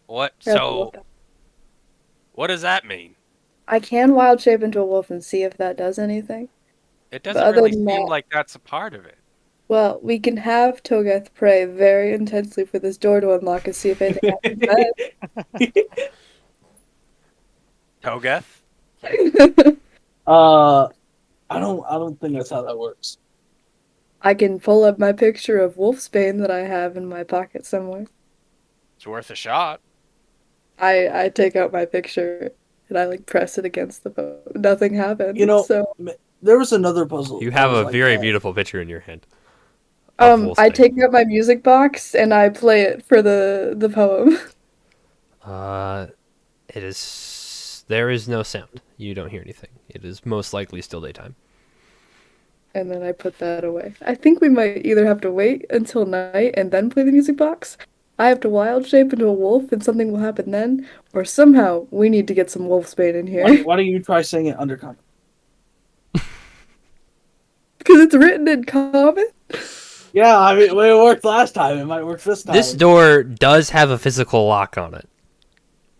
What? I have to So, look up. what does that mean? I can wild shape into a wolf and see if that does anything. It But doesn't other really than seem that- like that's a part of it. Well, we can have Togeth pray very intensely for this door to unlock and see if anything happens Togeth? then. I don't think that's how that works. I can pull up my picture of Wolfsbane that I have in my pocket somewhere. It's worth a shot. I take out my picture and I like press it against the phone. Nothing happened. You know, so there was another puzzle. You that have was a like very that. beautiful picture in your hand. of I Wolfsbane. take out my music box and I play it for the poem. It is. There is no sound. You don't hear anything. It is most likely still daytime. And then I put that away. I think we might either have to wait until night and then play the music box. I have to wild shape into a wolf and something will happen then, or somehow we need to get some Wolfsbane in here. Why don't you try saying it undercover? Because it's written in common. Yeah, I mean, it worked last time. It might work this time. This door does have a physical lock on it.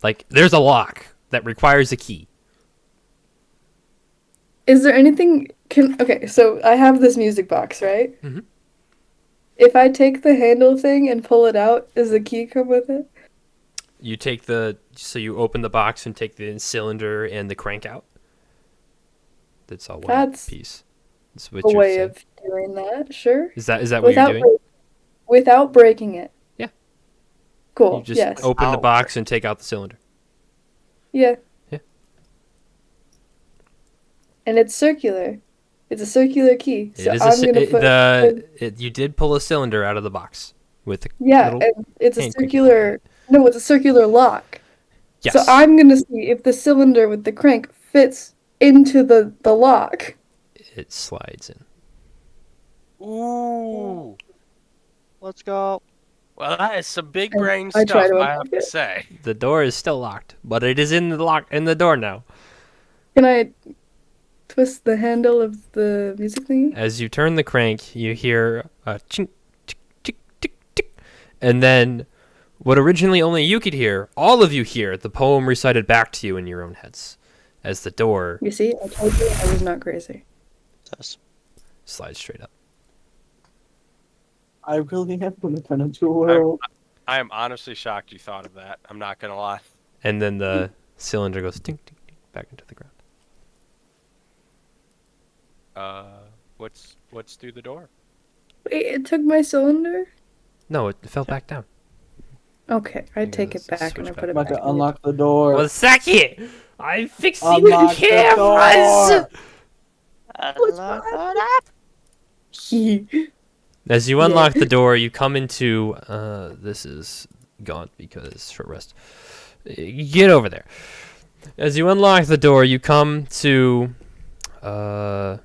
Like, there's a lock that requires a key. Is there anything okay, so I have this music box, right? Mhm. If I take the handle thing and pull it out, does the key come with it? You you open the box and take the cylinder and the crank out. That's all one That's piece. That's what A you're way saying. of doing that, sure. Is that what you're doing? Without breaking it. Yeah. Cool. You just yes. open the Without box and take out the cylinder. Yeah. Yeah. And it's circular. It's a circular key. So It is I'm gonna put you did pull a cylinder out of the box with the yeah, little and it's a hand crank. circular. No, it's a circular lock. Yes. So I'm gonna see if the cylinder with the crank fits into the lock. It slides in. Ooh. Let's go. Well, that is some big And brain I try stuff, to I have unlock to it. say. The door is still locked, but it is in the door now. Can I twist the handle of the music thingy? As you turn the crank, you hear a chink, tick, tick, tick, tick, and then What originally only you could hear, all of you hear the poem recited back to you in your own heads, as the door You see, I told you I was not crazy. Sus. slides straight up. I really am going to turn into a werewolf. I am honestly shocked you thought of that. I'm not gonna lie. And then the cylinder goes ding, ding, ding, back into the ground. What's through the door? Wait, it took my cylinder? No, it fell back down. Okay, I take it Let's back switch and I back. put it I'm about back. to unlock the door. One second! I'm fixing Unlock the the cameras! door. Unlock it up. As you unlock the door, you come into, this is gaunt because short rest. Get over there. As you unlock the door, you come to, But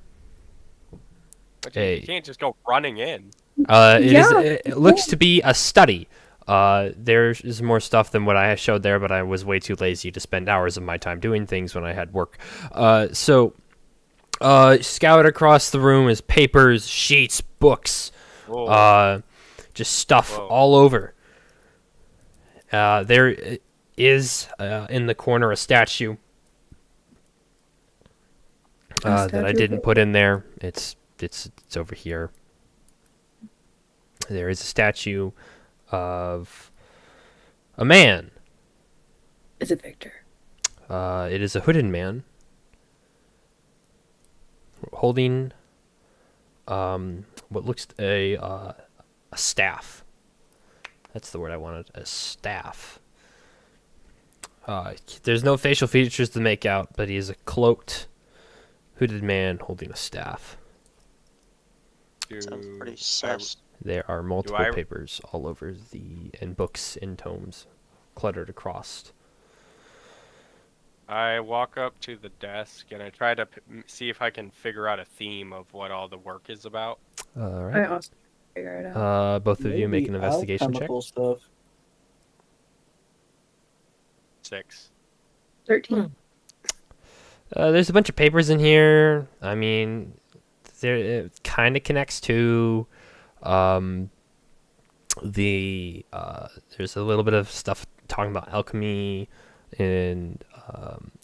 Hey. you can't just go running in. it looks to be a study. There is more stuff than what I showed there, but I was way too lazy to spend hours of my time doing things when I had work. Scattered across the room is papers, sheets, books, Whoa. just stuff Whoa. all over. There is in the corner a statue that I statue? didn't put in there. It's over here. There is a statue of a man. Is it Victor? It is a hooded man holding what looks a staff. That's the word I wanted. A staff. There's no facial features to make out, but he is a cloaked, hooded man holding a staff. Sounds pretty I- sus. There are multiple I- papers all over and books and tomes cluttered across. I walk up to the desk and I try to see if I can figure out a theme of what all the work is about. All I right. also figure it out. Both of you make an Maybe investigation check. alchemical stuff. 6. 13. There's a bunch of papers in here. I mean, it kind of connects to there's a little bit of stuff talking about alchemy and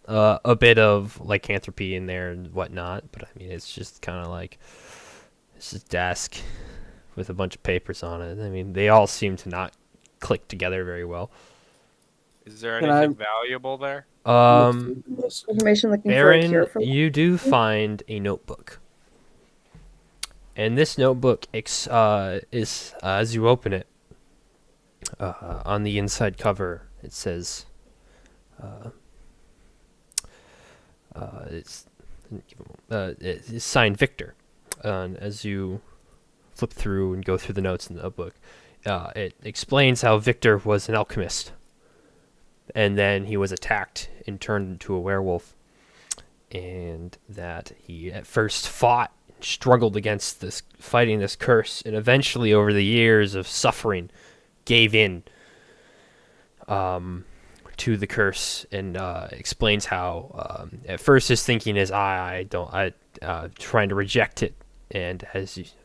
a bit of lycanthropy in there and whatnot. But I mean, it's just kind of like it's a desk with a bunch of papers on it. I mean, they all seem to not click together very well. Is there Can I- anything valuable there? Information looking for a cure Baron, for you do find a notebook. And this notebook is, as you open it, on the inside cover, it says, it's signed Victor. And as you flip through and go through the notes in the notebook, it explains how Victor was an alchemist. And then he was attacked and turned into a werewolf. And that he at first fought, struggled against this, fighting this curse, and eventually over the years of suffering, gave in to the curse, and explains how at first his thinking is trying to reject it, and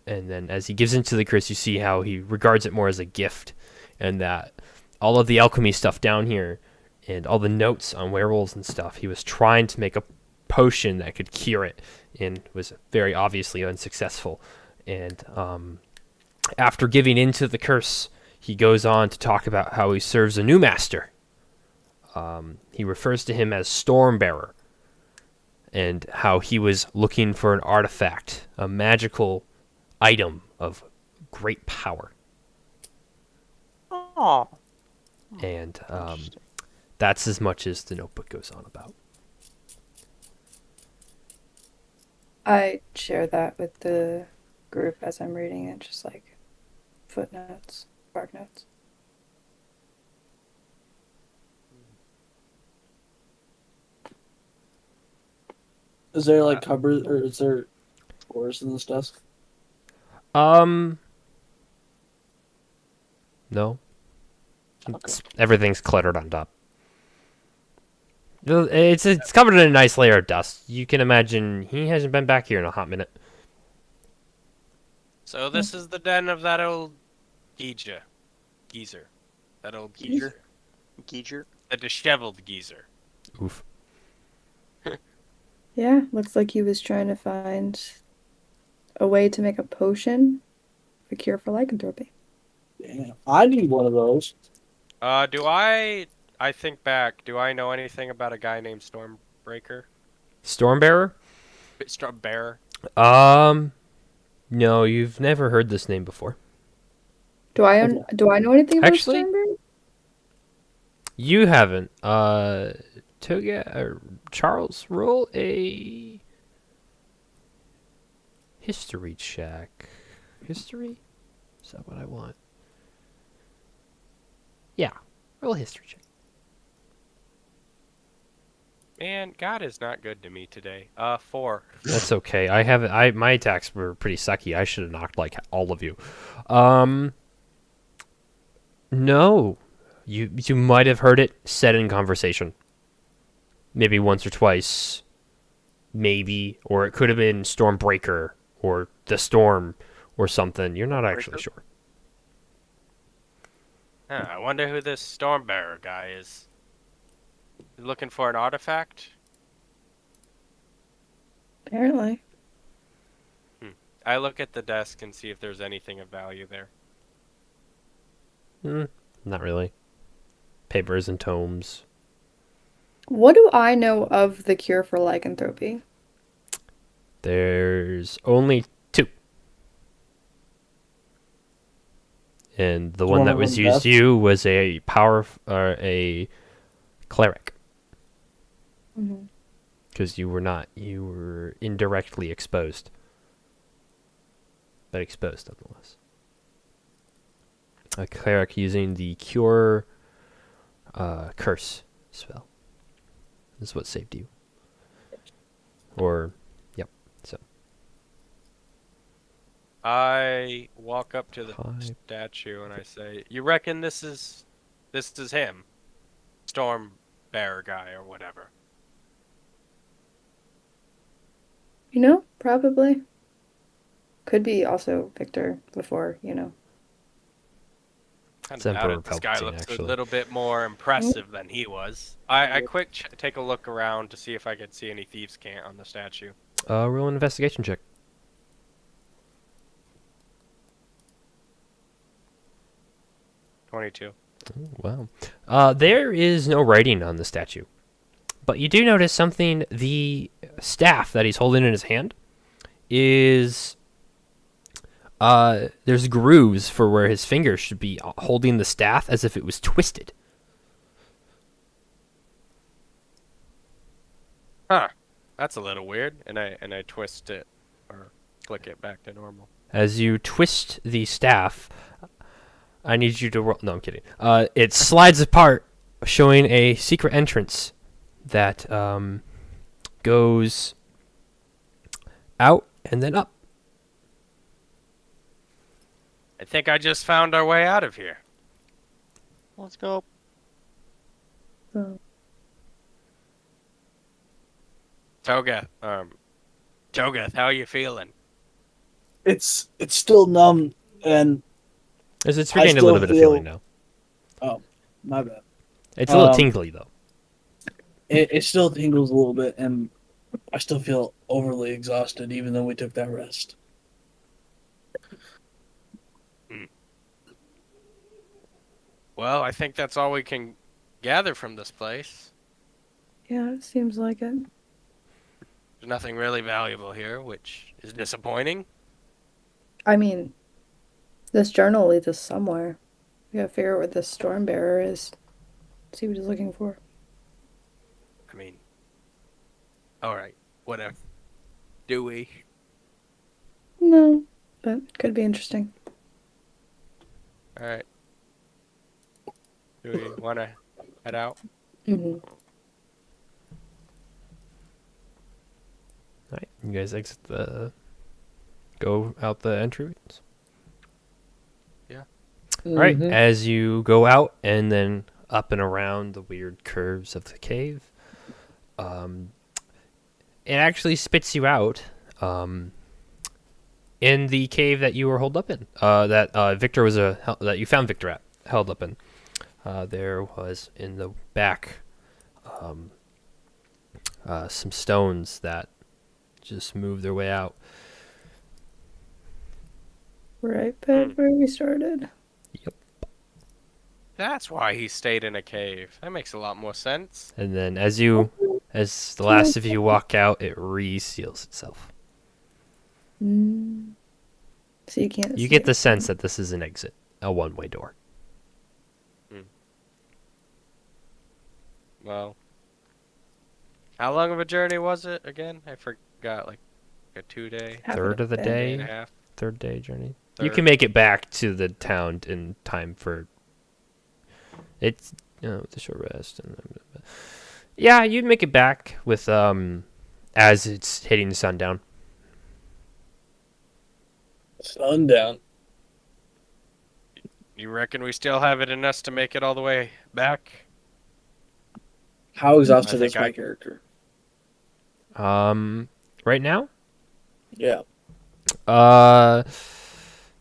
then as he gives into the curse, you see how he regards it more as a gift, and that all of the alchemy stuff down here and all the notes on werewolves and stuff, he was trying to make a potion that could cure it and was very obviously unsuccessful. And after giving into the curse, he goes on to talk about how he serves a new master. He refers to him as Stormbearer, and how he was looking for an artifact, a magical item of great power. Oh. And that's as much as the notebook goes on about. I share that with the group as I'm reading it, just like footnotes, spark notes. Is there like cupboards or is there drawers in this desk? No. Okay. Everything's cluttered on top. It's covered in a nice layer of dust. You can imagine he hasn't been back here in a hot minute. So this is the den of that old geezer. That old geezer. Geezer. A disheveled geezer. Oof. Yeah, looks like he was trying to find a way to make a potion for cure for lycanthropy. Damn, I need one of those. I think back, do I know anything about a guy named Stormbreaker? Stormbearer? Stormbearer? No, you've never heard this name before. Do I know anything about Actually- Stormbearer? You haven't. Charles, roll a history check. History? Is that what I want? Yeah, roll a history check. Man, God is not good to me today. 4. That's okay. My attacks were pretty sucky. I should have knocked like all of you. No. You might have heard it said in conversation. Maybe once or twice. Maybe. Or it could have been Stormbreaker or the Storm or something. You're not actually sure. I wonder who this Stormbearer guy is. You looking for an artifact? Apparently. I look at the desk and see if there's anything of value there. Not really. Papers and tomes. What do I know of the cure for lycanthropy? There's only 2. And the one One that of was them used best? you was a a cleric. Mhm. Because you were indirectly exposed. But exposed nonetheless. A cleric using the cure curse spell. This is what saved you. Or, yep, so. I walk up to the Hi. statue and I say, "You reckon this is him, Stormbearer guy or whatever?" You know, probably. Could be also Victor before, you know. Kind It's of doubt Emperor it. This guy Palpatine, looks actually. a little bit more impressive than he was. I take a look around to see if I could see any thieves' cant on the statue. Roll an investigation check. 22. Oh, wow. There is no writing on the statue. But you do notice something. The staff that he's holding in his hand is... there's grooves for where his fingers should be holding the staff as if it was twisted. Huh. That's a little weird. And I twist it or click it back to normal. As you twist the staff, I need you to roll... No, I'm kidding. It slides apart, showing a secret entrance that goes out and then up. I think I just found our way out of here. Let's go. So, Togath, how are you feeling? It's still numb, and As it's I regaining a still little bit of feeling feel- now. my bad. It's a little um, tingly, though. It still tingles a little bit, and I still feel overly exhausted, even though we took that rest. Well, I think that's all we can gather from this place. yeah, it seems like it. There's nothing really valuable here, which is disappointing. I mean, this journal leads us somewhere. We gotta figure out where this Stormbearer is. See what he's looking for. I mean, alright, whatever. Do we? No, but it could be interesting. Alright. Do we want to head out? Mm-hmm. Alright, you guys exit go out the entry. Alright, as you go out and then up and around the weird curves of the cave, it actually spits you out in the cave that you were holed up in. That Victor was that you found Victor at held up in. there was in the back some stones that just moved their way out. Right back where we started. That's why he stayed in a cave. That makes a lot more sense. And then as the last of you walk out, it reseals itself. So you can't. You see get it. the sense that this is an exit, a one-way door. Well, how long of a journey was it again? I forgot, like a 2-day, Half Third of the day. day and a day, half. third day journey. You Third. can make it back to the town in time for. It's with a short rest and. Yeah, you'd make it back with as it's hitting sundown. Sundown. You reckon we still have it in us to make it all the way back? How exhausted I is think my I- character? Right now, Yeah.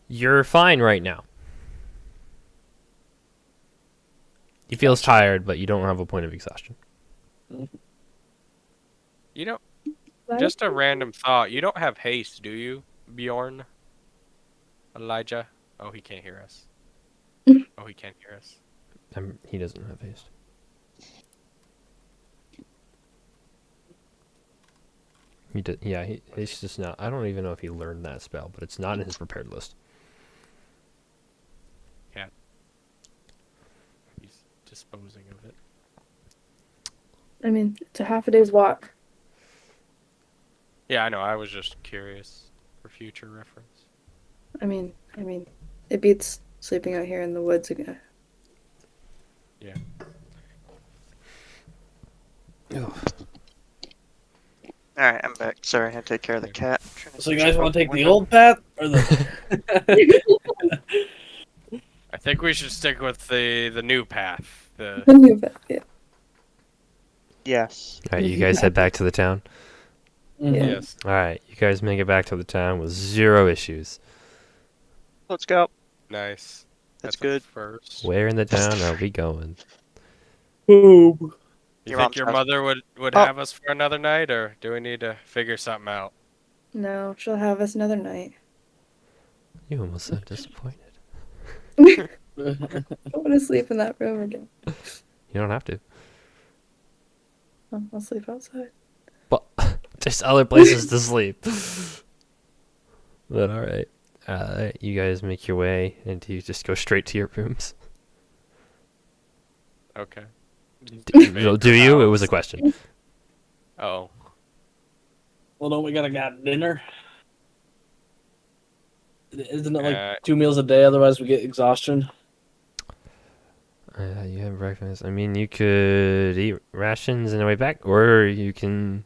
you're fine right now. He feels tired, but you don't have a point of exhaustion. You know, Right? just a random thought. You don't have haste, do you, Bjorn? Elijah? Oh, he can't hear us. Oh, he can't hear us. He doesn't have haste. He's just not. I don't even know if he learned that spell, but it's not in his prepared list. He's disposing of it. I mean, it's a half a day's walk. Yeah, I know. I was just curious for future reference. I mean, it beats sleeping out here in the woods again. Yeah. All right, I'm back. Sorry, I had to take care of the cat. So you guys want to take the old path or the? I think we should stick with the new path. The The new path, yeah. Yes. All right, you guys head back to the town. Yeah. yes. All right, you guys make it back to the town with 0 issues. Let's go. Nice. That's a good. First. Where in the town are we going? Boom. You Your think mom's your house. mother would Oh. have us for another night, or do we need to figure something out? No, she'll have us another night. You almost sound disappointed. I don't want to sleep in that room again. You don't have to. I'll sleep outside. But there's other places to sleep. But all right, you guys make your way, and you just go straight to your rooms. Okay. Do you? It was a question. Oh. Well, don't we gotta got dinner? Isn't it like Uh, 2 meals a day? Otherwise, we get exhaustion. You have breakfast. I mean, you could eat rations on the way back, or you can.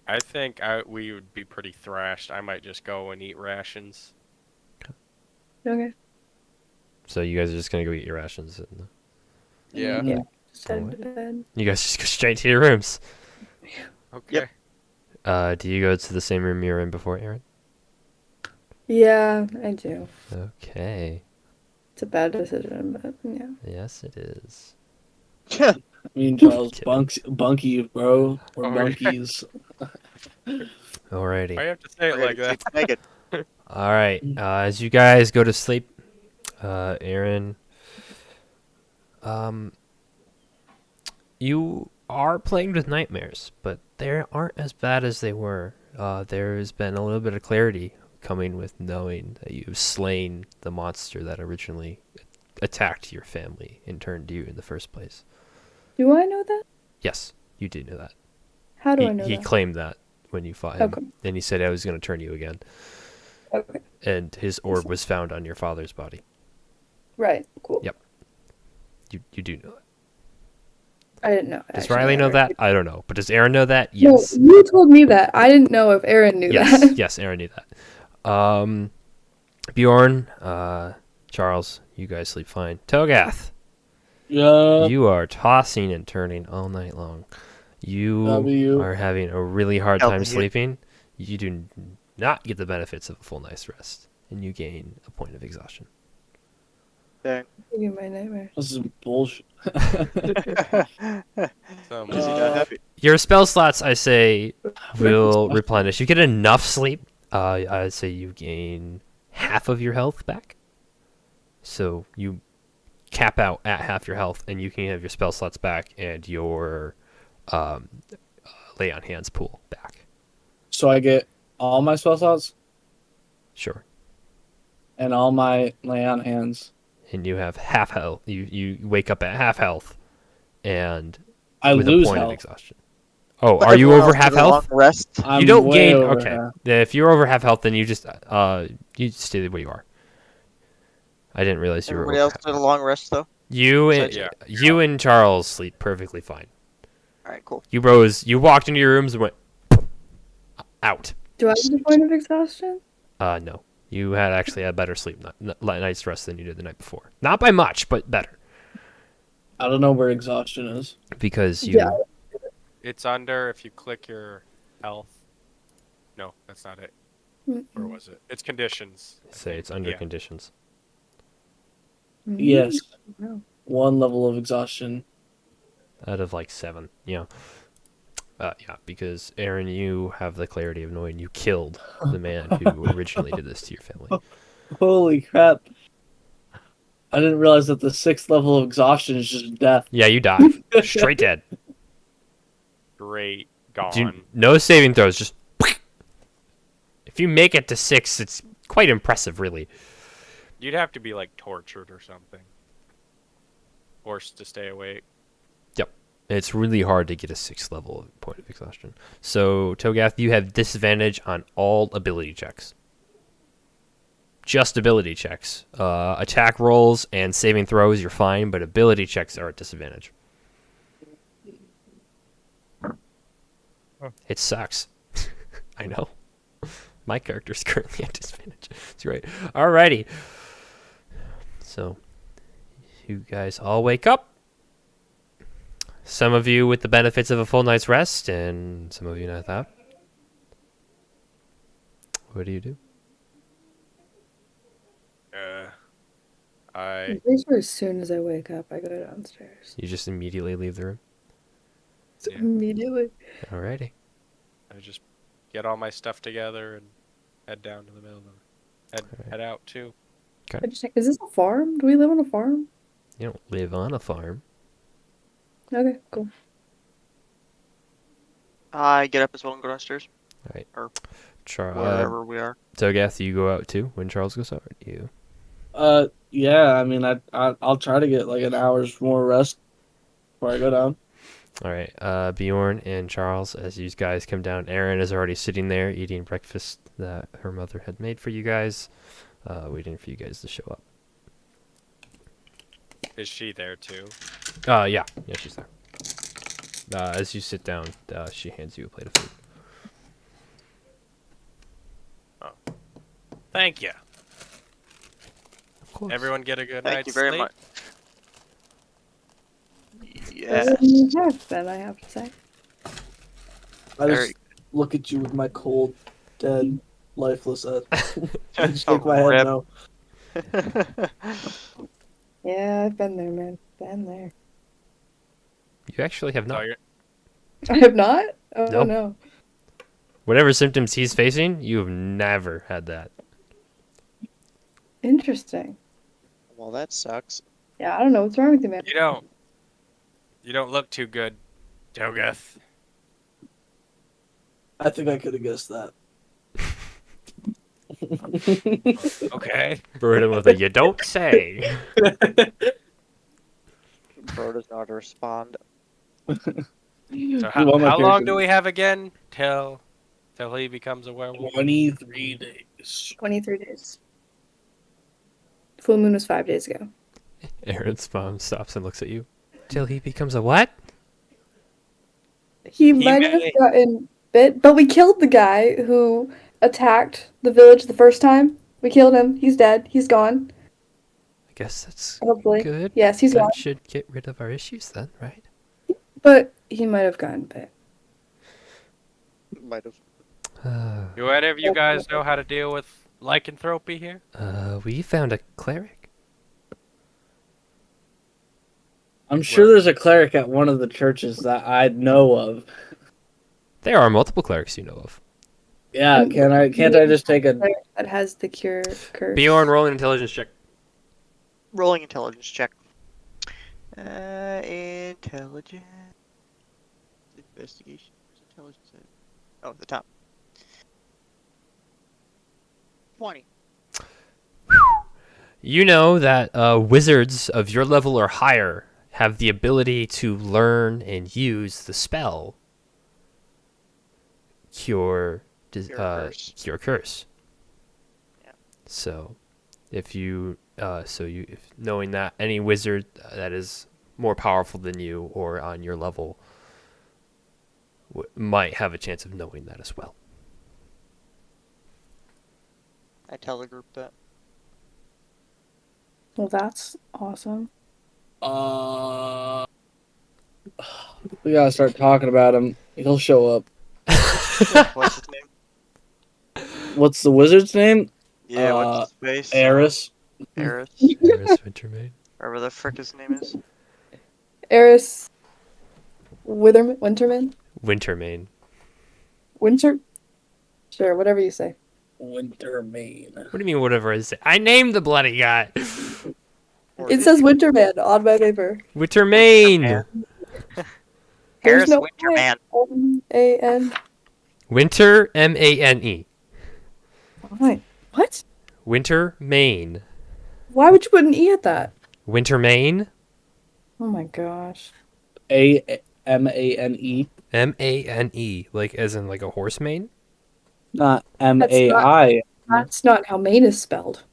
I think we would be pretty thrashed. I might just go and eat rations. Okay. So you guys are just gonna go eat your rations. And Yeah. Yeah. Just head Alright. to bed. you guys just go straight to your rooms. Okay. Yep. Do you go to the same room you were in before, Aaron? Yeah, I do. Okay. It's a bad decision, but yeah. Yes, it is. Me and Charles bunkies, bro. We're Oh, yeah. bunkies. Alrighty. Why you have to say it like that? Naked. All right. As you guys go to sleep, Aaron, you are plagued with nightmares, but they aren't as bad as they were. There has been a little bit of clarity coming with knowing that you've slain the monster that originally attacked your family and turned you in the first place. Do I know that? Yes, you did know that. How do he I know he that? claimed that when you fought him, Okay. and he said I was going to turn you again. Okay. And his orb was found on your father's body. Right. Cool. Yep. You do know that. I didn't know. Does actually, Riley know Aaron. that? I don't know. But does Aaron know that? Yes. No, you told me that. I didn't know if Aaron knew Yes. that. Yes, Aaron knew that. Bjorn, Charles, you guys sleep fine. Togath, Yeah. you are tossing and turning all night long. You W. are having a really hard Help time me here. sleeping. You do not get the benefits of a full night's rest, and you gain a point of exhaustion. Dang. Give you my nightmare. This is bullshit. Some, Is he not happy? Your spell slots, I say, will replenish. You get enough sleep. I'd say you gain half of your health back. So you cap out at half your health, and you can have your spell slots back and your lay on hands pool back. So I get all my spell slots Sure. and all my lay on hands. And you have half health. You wake up at half health, and I with lose a point health. of exhaustion. Oh, But are you everyone over else half did a long health? Rest. I'm You don't way gain. over Okay, half. if you're over half health, then you just you stay where you are. I didn't realize you were. Everybody Over else half did a health. long rest though. You and Yeah. you and Charles sleep perfectly fine. All right, cool. You rose. You walked into your rooms and went out. Do I have the point of exhaustion? No. You had actually had better sleep night's rest than you did the night before. Not by much, but better I don't know where exhaustion is. because you. Yeah. it's under if you click your health. No, that's not it. Or was it? It's conditions. I Say think. it's under Yeah. conditions. Yes. Wow. 1 level of exhaustion. Out of like 7. Yeah. Yeah, because Aaron, you have the clarity of knowing you killed the man who originally did this to your family. Holy crap. I didn't realize that the 6th level of exhaustion is just death. Yeah, you died. Straight dead. Great. Gone. No saving throws, just. If you make it to 6, it's quite impressive, really. You'd have to be like tortured or something. Forced to stay awake. It's really hard to get a 6th level point of exhaustion. So, Togath, you have disadvantage on all ability checks. Just ability checks. Attack rolls and saving throws, you're fine, but ability checks are at disadvantage. It sucks. I know. My character's currently at disadvantage. That's great. Alrighty. So, you guys all wake up. Some of you with the benefits of a full night's rest, and some of you not that. What do you do? I'm pretty sure as soon as I wake up, I go downstairs. You just immediately leave the room? Yeah. Immediately. Alrighty. I just get all my stuff together and head down to the middle of the head out too. I just think, is this a farm? Do we live on a farm? You don't live on a farm. Okay, cool. I get up as well and go downstairs. Wherever we are. Togath, you go out too when Charles goes out? Or do you? Yeah, I mean, I'll try to get like an hour's more rest before I go down. Alright, Bjorn and Charles, as you guys come down, Erin is already sitting there eating breakfast that her mother had made for you guys, waiting for you guys to show up. Is she there too? Yeah, she's there. As you sit down, she hands you a plate of food. Thank you. Of course. Everyone get a good Thank night's you very sleep. much. Better Yes. than you have been, I have to say. I Very just look at you with my cold, dead, lifeless head. I just A shake my head rip. no. Yeah, I've been there, man. Been there. You actually have No, not. you're, I have not? Oh, Nope. no. Whatever symptoms he's facing, you have never had that. Interesting. Well, that sucks. Yeah, I don't know what's wrong with you, man. you don't look too good, Togath. I think I could have guessed that. Okay. Burden with a you don't say. Bro does not respond. So You how want my long character? do we have again till he becomes a werewolf? 23 days. 23 days. Full moon was 5 days ago. Aaron's mom stops and looks at you. Till he becomes a what? He might have may- gotten bit, but we killed the guy who attacked the village the first time. We killed him. He's dead. He's gone. I guess that's Hopefully. good. Yes, he's that gone. should get rid of our issues then, right? But he might have gotten bit. Might have. Do any of you guys know how to deal with lycanthropy here? We found a cleric. I'm sure there's a cleric at one of the churches that I know of. There are multiple clerics you know of. Yeah, can't I just take a that has the cure curse? Bjorn, roll an intelligence check. Rolling intelligence check. Intelligence. Investigation. Where's intelligence at? Oh, at the top. 20. You know that wizards of your level or higher have the ability to learn and use the spell Cure Curse. Cure Curse. Yeah. So, if knowing that any wizard that is more powerful than you or on your level might have a chance of knowing that as well. I tell the group that. Well, that's awesome. we gotta start talking about him. He'll show up. What's his name? What's the wizard's name? Yeah, what's his face? Eris. Eris. Eris Wintermaid. Whatever the frick his name is. Eris Winterman? Wintermane. Winter? Sure, whatever you say. Wintermane. What do you mean, whatever I say? I named the bloody guy. Or It says Winterman on my paper. Wintermane. Harris There's no Winterman. M-A-N. Winter, M-A-N-E. Why? What? Wintermane. Why would you put an E at that? Wintermane. Oh my gosh. A-M-A-N-E. M-A-N-E. Like, as in, like, a horse mane? Not M-A-I. That's not how Maine is spelled.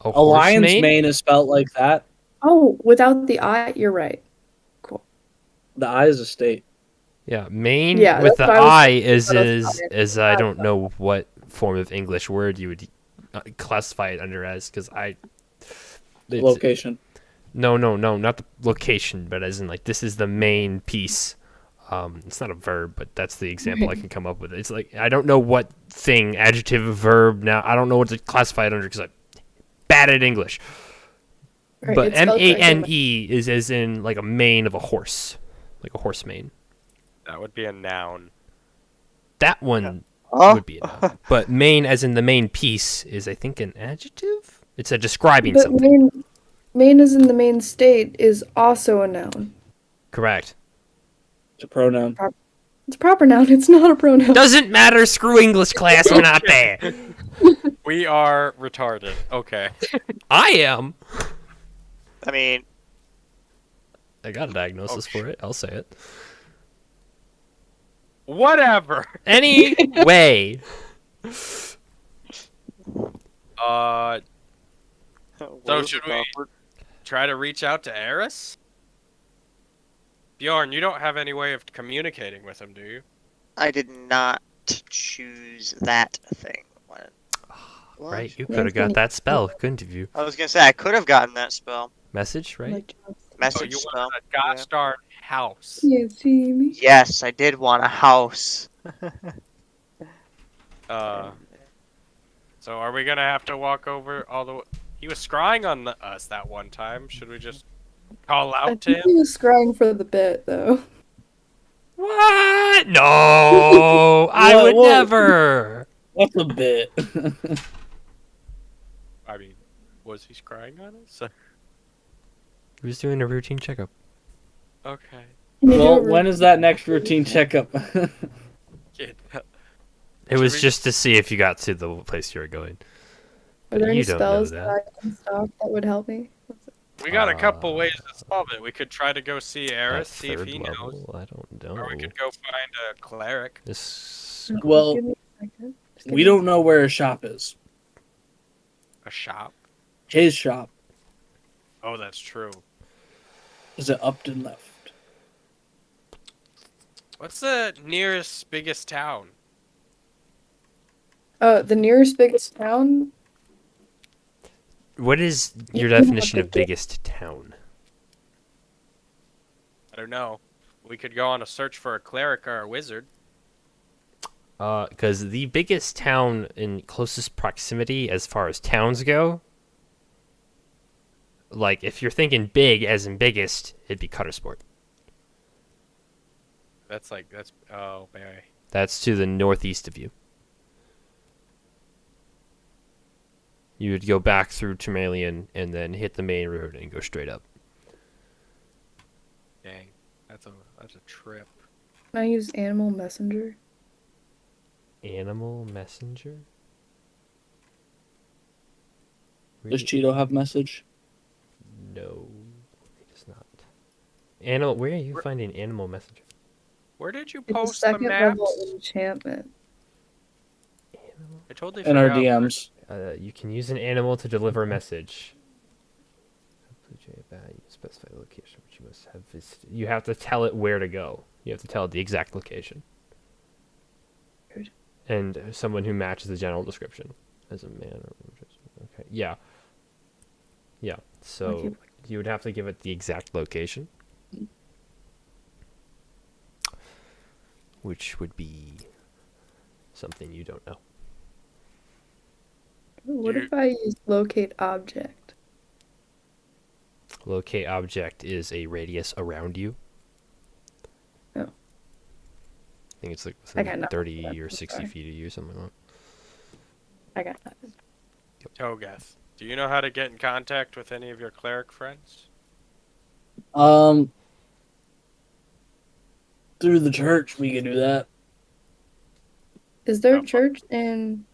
A A horse lion's mane? mane is spelled like that. Oh, without the I, you're right. The I is a state. Yeah, Maine Yeah, with that's the what I I was is I don't know what form of English word you would classify it under as, because Location. No, not the location, but as in, like, this is the main piece. It's not a verb, but that's the example I can come up with. It's like, I don't know what thing, adjective, verb, now, I don't know what to classify it under, because I'm bad at English. Right, But it's spelled correctly. M-A-N-E is as in, like, a mane of a horse. Like a horse mane. That would be a noun. That one Oh, would be a noun. But main, as in the main piece, is, I think, an adjective? It's a describing But something. Maine is in the main state is also a noun. Correct. It's a pronoun. It's a proper noun. It's not a pronoun. Doesn't matter. Screw English class. We're not there. We are retarded. Okay. I am. I mean, I got a diagnosis for it. I'll say it. Whatever. Anyway. So where's should the we comfort? try to reach out to Eris? Bjorn, you don't have any way of communicating with him, do you? I did not choose that thing. What? Right, you could have got that spell, couldn't you? I was gonna say I could have gotten that spell. Message, right? Like, Oh, Message you spell. want a gosh darn house. you see me? Yes, I did want a house. So are we gonna have to walk over all the way? He was scrying on us that one time. Should we just call I out to think him? he was scrying for the bit, though. What? No, I Whoa, would whoa. never. What's a bit? I mean, was he scrying on us? He was doing a routine checkup. Okay. Well, when is that next routine checkup? Kid. It was Should we- just to see if you got to the place you were going. Are there any You don't know spells that. that I can stock that would help me? We got a couple ways to solve it. We could try to go see At Eris, see if third he knows. level, I don't know. Or we could go find a cleric. This Well, Give me a second. Just give we me- don't know where his shop is. A shop. His shop. Oh, that's true. Is it Upton left? What's the nearest biggest town? The nearest biggest town? What is your You know definition what of they do. biggest town? I don't know. We could go on a search for a cleric or a wizard. Because the biggest town in closest proximity as far as towns go like if you're thinking big as in biggest, it'd be Cutter Sport. That's oh man. That's to the northeast of you. You would go back through Tremalian and then hit the main road and go straight up. Dang. That's a trip. Can I use Animal Messenger? Animal Messenger? Does Cheeto have message? No, he does not. Animal. Where are you finding Animal Messenger? Where did you It's a post the second level maps? enchantment. I totally In our forgot. DMs. You can use an animal to deliver a message. You specify the location which you must have visited. You have to tell it where to go. You have to tell it the exact location. Good. And someone who matches the general description as a man or okay. Yeah. Yeah. So Okay. you would have to give it the exact location. Which would be something you don't know. What You- if I use locate object? Locate object is a radius around you. Oh. I think it's like I got within nothing 30 for that, or I'm 60 sorry. feet of you, something like I got that. Togeth, do you know how to get in contact with any of your cleric friends? Through the church, we can do that. Is there Oh. a church in...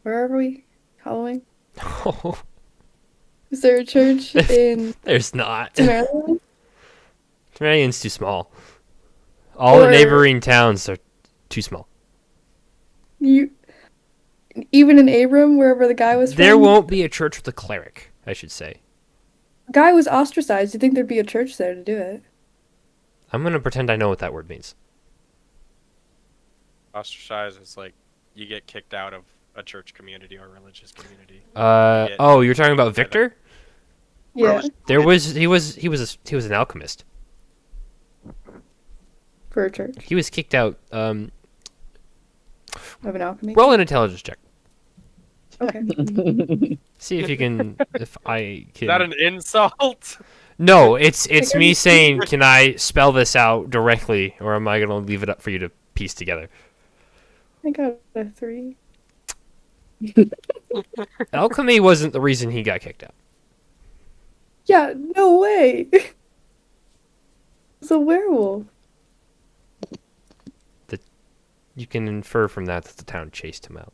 Where are we? Halloween? that. Is there a church in There's not. Maryland? Tremalian's too small. All the Or- neighboring towns are too small. You... Even in Abram, wherever the guy was from? There won't be a church with a cleric, I should say. Guy was ostracized. You'd think there'd be a church there to do it. I'm going to pretend I know what that word means. Ostracized is like you get kicked out of a church community or religious community. Oh, you're talking about Victor? Yeah, He was an alchemist. for a church He was kicked out. of an alchemy. Roll an intelligence check. Okay. See if you can. If I Is that can. an insult? No, it's me saying, can I spell this out directly, or am I gonna leave it up for you to piece together? I got a 3. Alchemy wasn't the reason he got kicked out. Yeah, no way. It's a werewolf. You can infer from that the town chased him out.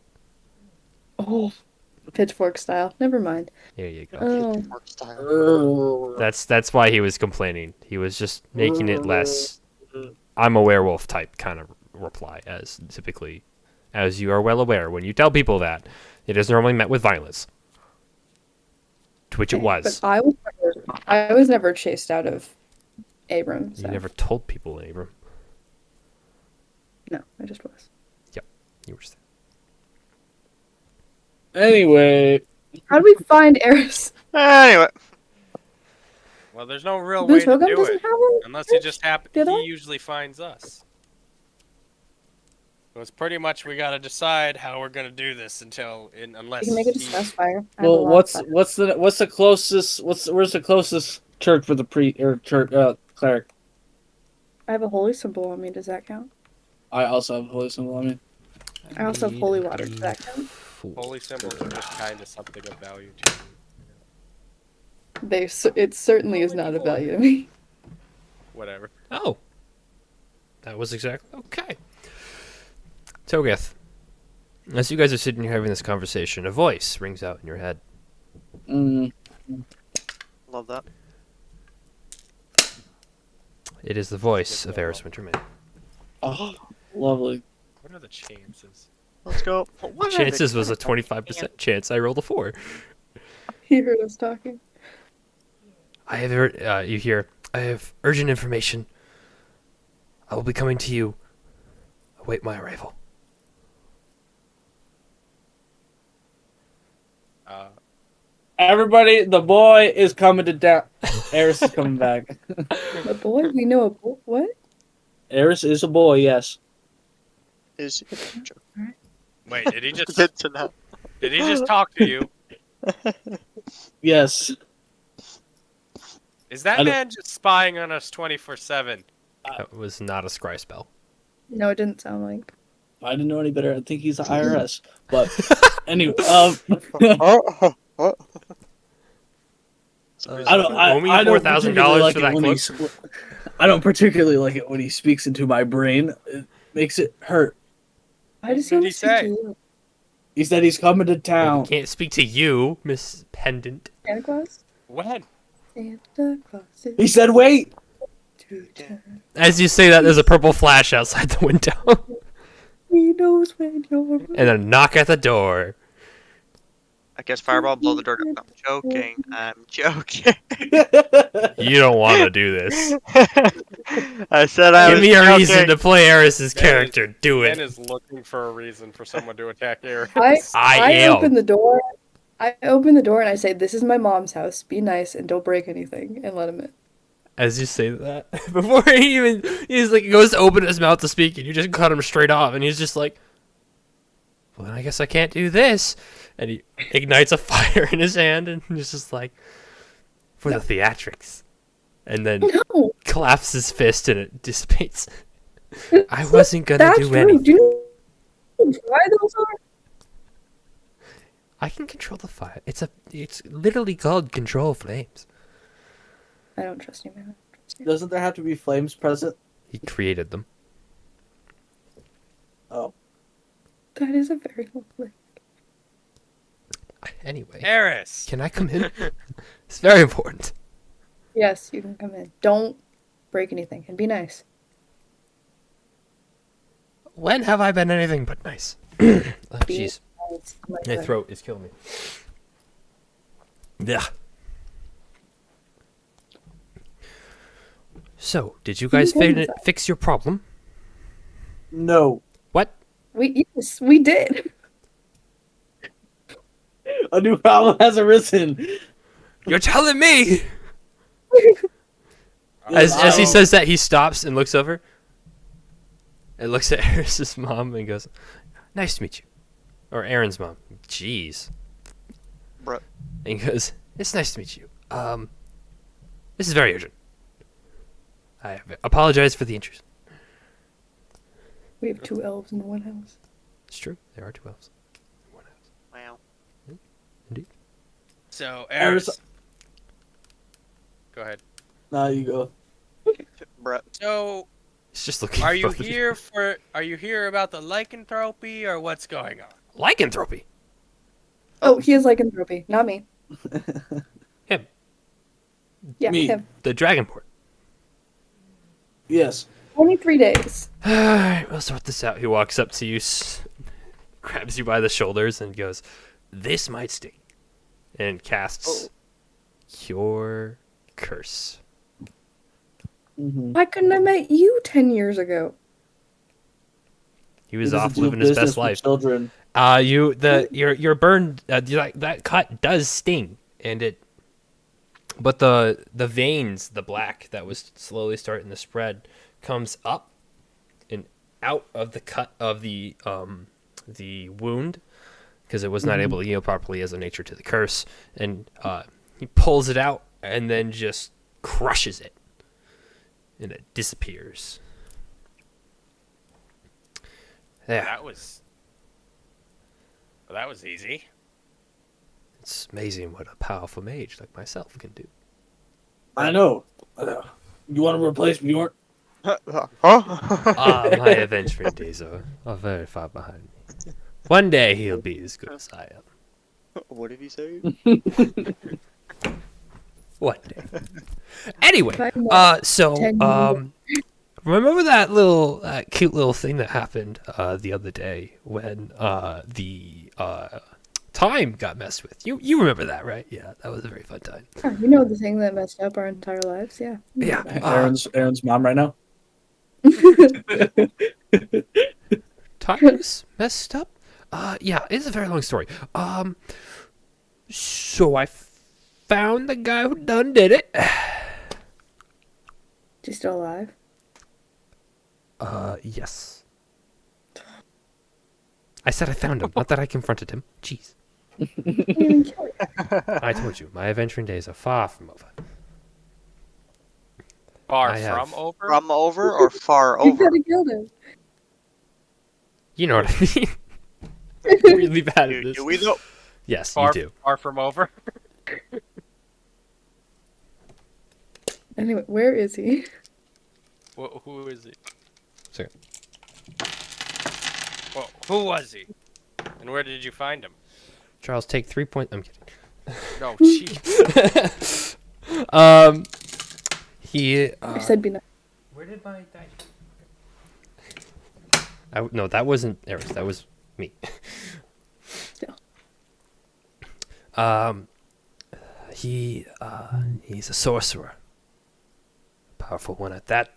Oh, pitchfork style. Never mind. There you go. Oh, Work style. That's why he was complaining. He was just making it less I'm a werewolf type kind of reply, as typically, as you are well aware, when you tell people that, it is normally met with violence. To which it was. But I was never chased out of Abram. So. You never told people, Abram. No, I just was. You were just Anyway, How do we find Eris? Anyway, Well, there's no real way Boots to Hogum do doesn't it have one? unless he just happen. Did I? He usually finds us. So it's pretty much we gotta decide how we're gonna do this unless You can make a he- distress fire. I have a well, lot of where's the closest? Where's the closest church for the church cleric? I have a holy symbol on me. Does that count? I also have holy symbol on me. I also have holy water. Does that count? holy symbols are just kind of something of value to you. It certainly is not of value to me. Whatever. Oh. That was exactly. Okay. Togeth, as you guys are sitting here having this conversation, a voice rings out in your head. love that. It is the voice of Eris Winterman. Oh, lovely. What are the chances? Let's go. What are Chances the- was a 25% chance. I rolled a 4. He heard us talking. I have heard, you hear, I have urgent information. I will be coming to you. Await my arrival. Everybody, the boy is coming to town. Eris is coming back. A boy? We know a boy? What? Eris is a boy, yes. Is Wait, did he just good to know. did he just talk to you? Yes. Is I that don't- man just spying on us 24/7? That was not a scry spell. No, it didn't sound like. If I didn't know any better, I think he's the IRS. But anyway, I don't. Owe me I don't $4,000 particularly like for it that when cloak? I don't particularly like it when he speaks into my brain. It makes it hurt. Why does he What want did to he speak say? to you? He said he's coming to Well, town. can't speak to you, Miss Pendant. Santa Claus? When? Santa Claus is He said, "Wait." to town. As you say that, there's a purple flash outside the window. He knows when you're And a knock at the door. I guess Fireball blow the door down. I'm joking. I'm joking. You don't want to do this. I said I Give was me a joking. reason to play Eris's Man, character. Do Ben it. is looking for a reason for someone to attack Ares. I am. open the door. I open the door and I say, "This is my mom's house. Be nice and don't break anything," and let him in. As you say that, before he's like goes to open his mouth to speak, and you just cut him straight off, and he's just like, "Well, I guess I can't do this." And he ignites a fire in his hand, and he's just like, "For the theatrics," and then No, claps his fist, and it dissipates. I wasn't gonna that's do rude. anything. Do you know why those are? I can control the fire. It's literally called control flames. I don't trust you, man. Doesn't there have to be flames present? He created them. Oh, That is a very lovely. Anyway, Ares! can I come in? It's very important. Yes, you can come in. Don't break anything and be nice. When have I been anything but nice? Oh, Be jeez. nice. Oh my My God. throat is killing me. Yeah. So, did you guys fix your problem? no. What? Yes, we did. A new problem has arisen. You're telling me! As he Wow. says that, he stops and looks over. And looks at Eris's mom and goes, "Nice to meet you." Or Aaron's mom. Jeez. Bro. And he goes, "It's nice to meet you. This is very urgent. I apologize for the intrusion." We have 2 elves in one house. It's true. There are 2 elves. in one house. Wow. Indeed. So, Ares- Ares. Go ahead. Now you go. Bro. So, He's just looking. are you for here for? Are you here about the lycanthropy or what's going on? lycanthropy? Oh, he is lycanthropy, not me. Him. Yeah, Me. him. The Dragonport. Yes. Only 3 days. Alright, we'll sort this out. He walks up to you, grabs you by the shoulders, and goes, "This might sting." And casts Cure Curse. Mm-hmm. Why couldn't I met you 10 years ago? He was off living his best life. Children. You're burned. That cut does sting, but the veins, the black that was slowly starting to spread, comes up and out of the cut of the wound, because it was not able to heal properly as a nature to the curse, and he pulls it out and then just crushes it, and it disappears. Yeah. That was easy. It's amazing what a powerful mage like myself can do. I know. You want to replace Bjorn? My adventuring days are very far behind me. One day he'll be as good as I am. What did he say? One day. Anyway, If I met so 10 years remember that cute little thing that happened the other day when the time got messed with? You remember that, right? Yeah, that was a very fun time. Oh, you know the thing that messed up our entire lives, yeah. Yeah. Aaron's mom right now. Time was messed up. Yeah, it's a very long story. So I found the guy who done did it. She's still alive? Yes. I said I found him, not that I confronted him. Jeez. Didn't even kill you. I told you, my adventuring days are far from over. Far I have- from over. From over or far You over? could have killed him. You know what I mean? I'm really bad at this. Do we know? Yes, Far, you do. far from over. Anyway, where is he? Who is he? Sorry. Well, who was he? And where did you find him? Charles, take 3 points. I'm kidding. No, jeez. He. I said be nice. Where did my dice? No, that wasn't Eris. That was me. Still. He's a sorcerer. Powerful one at that.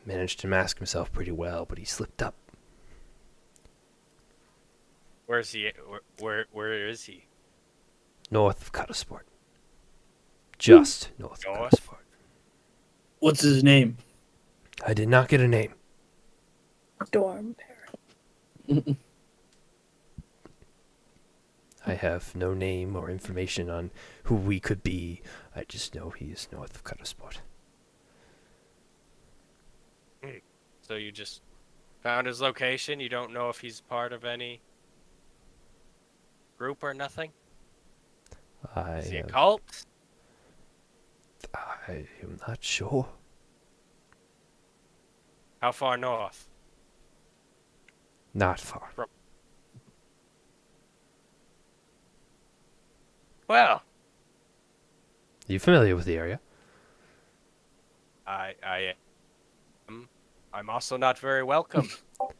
Managed to mask himself pretty well, but he slipped up. Where's he? Where is he? North of Cuttersport. Just north of North? Cuttersport. What's his name? I did not get a name. Storm Parent. I have no name or information on who we could be. I just know he is north of Cuttersport. So you just found his location. You don't know if he's part of any group or nothing. I Is he a am, cult? I am not sure. How far north? Not far. Well, Are you familiar with the area? I am. I'm also not very welcome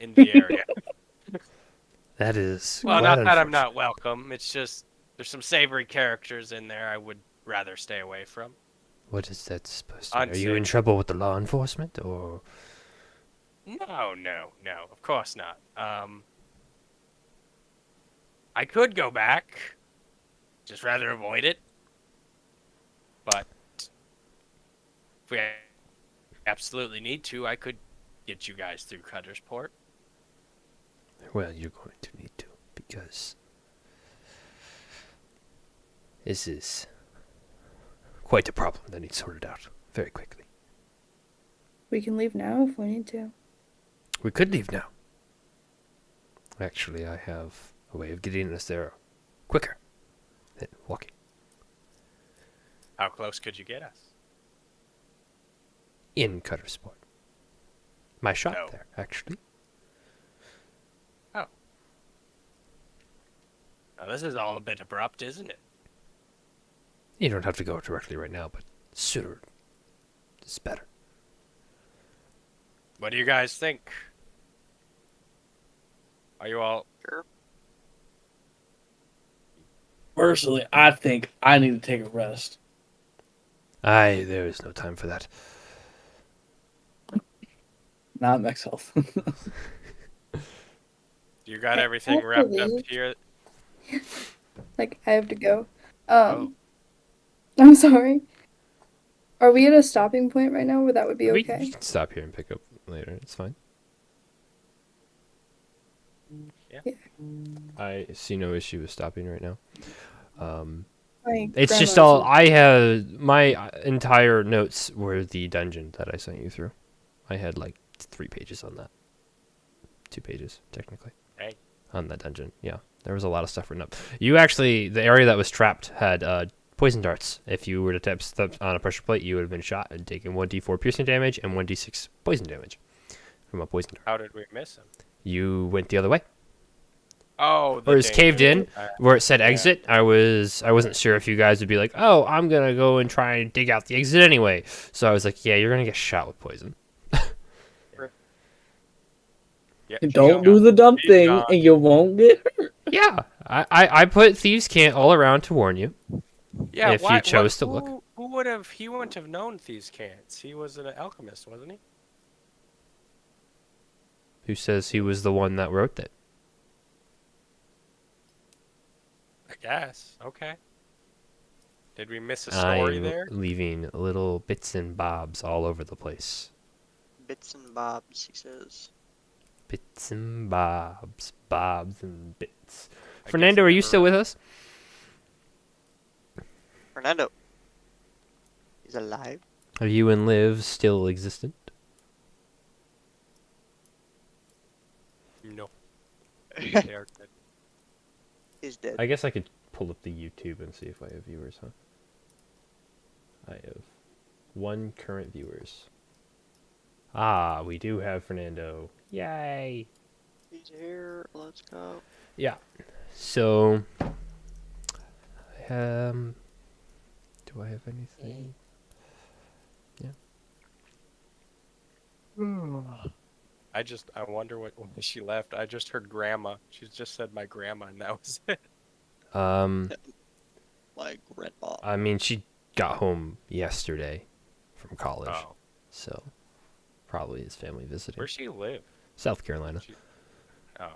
in the area. That is. Well, quite not that I'm unfortunate. not welcome. It's just there's some savory characters in there I would rather stay away from. What is that supposed to mean? Are you in Unsavory. trouble with the law enforcement, or No, of course not. I could go back, just rather avoid it. But if we absolutely need to, I could get you guys through Cuttersport. well, you're going to need to, because this is quite a problem that needs sorted out very quickly. We can leave now if we need to. We could leave now. Actually, I have a way of getting us there quicker than walking. How close could you get us? In Cuttersport. My shop No. there, actually. Now, this is all a bit abrupt, isn't it? You don't have to go directly right now, but sooner is better. What do you guys think? Are you all... Sure. Personally, I think I need to take a rest. There is no time for that. Not max health. You got I everything have to wrapped up leave. here? Like, I have to go. Oh. I'm sorry. Are we at a stopping point right now where that would be We okay? can stop here and pick up later. It's fine. Yeah. Yeah. I see no issue with stopping right now. My It's just grandma's- all I had. My entire notes were the dungeon that I sent you through. I had like 3 pages on that. 2 pages technically. Hey. On that dungeon, yeah. There was a lot of stuff written up. You actually, the area that was trapped had poison darts. If you were to step on a pressure plate, you would have been shot and taken 1d4 piercing damage and 1d6 poison damage from a poison dart. How did we miss him? You went the other way. Oh, Or it's caved in, Uh, where it said yeah. exit. I wasn't sure if you guys would be like, oh, I'm gonna go and try and dig out the exit anyway. So I was like, yeah, you're gonna get shot with poison. Yeah, Don't do the dumb He's thing gone. and you won't get hurt. Yeah, I put thieves' cant all around to warn you. Yeah, if you chose to look. Who would have? He wouldn't have known these cants. He was an alchemist, wasn't he? Who says he was the one that wrote it? I guess. Okay. Did we miss a story I'm there? leaving little bits and bobs all over the place. Bits and bobs, he says. Bits and bobs, bobs and bits. guess Fernando, I are you never still really- with us? Fernando. He's alive. Are you and Liv still existent? No. They are dead. He's dead. I guess I could pull up the YouTube and see if I have viewers, huh? I have 1 current viewers. Ah, we do have Fernando. Yay! He's here. Let's go. Yeah. So, do I have anything? I wonder what when she left. I just heard grandma. She just said my grandma, and that was it. Like grandpa. I mean, she got home yesterday from college, Oh, so probably his family visiting. where she live? South Carolina. Oh,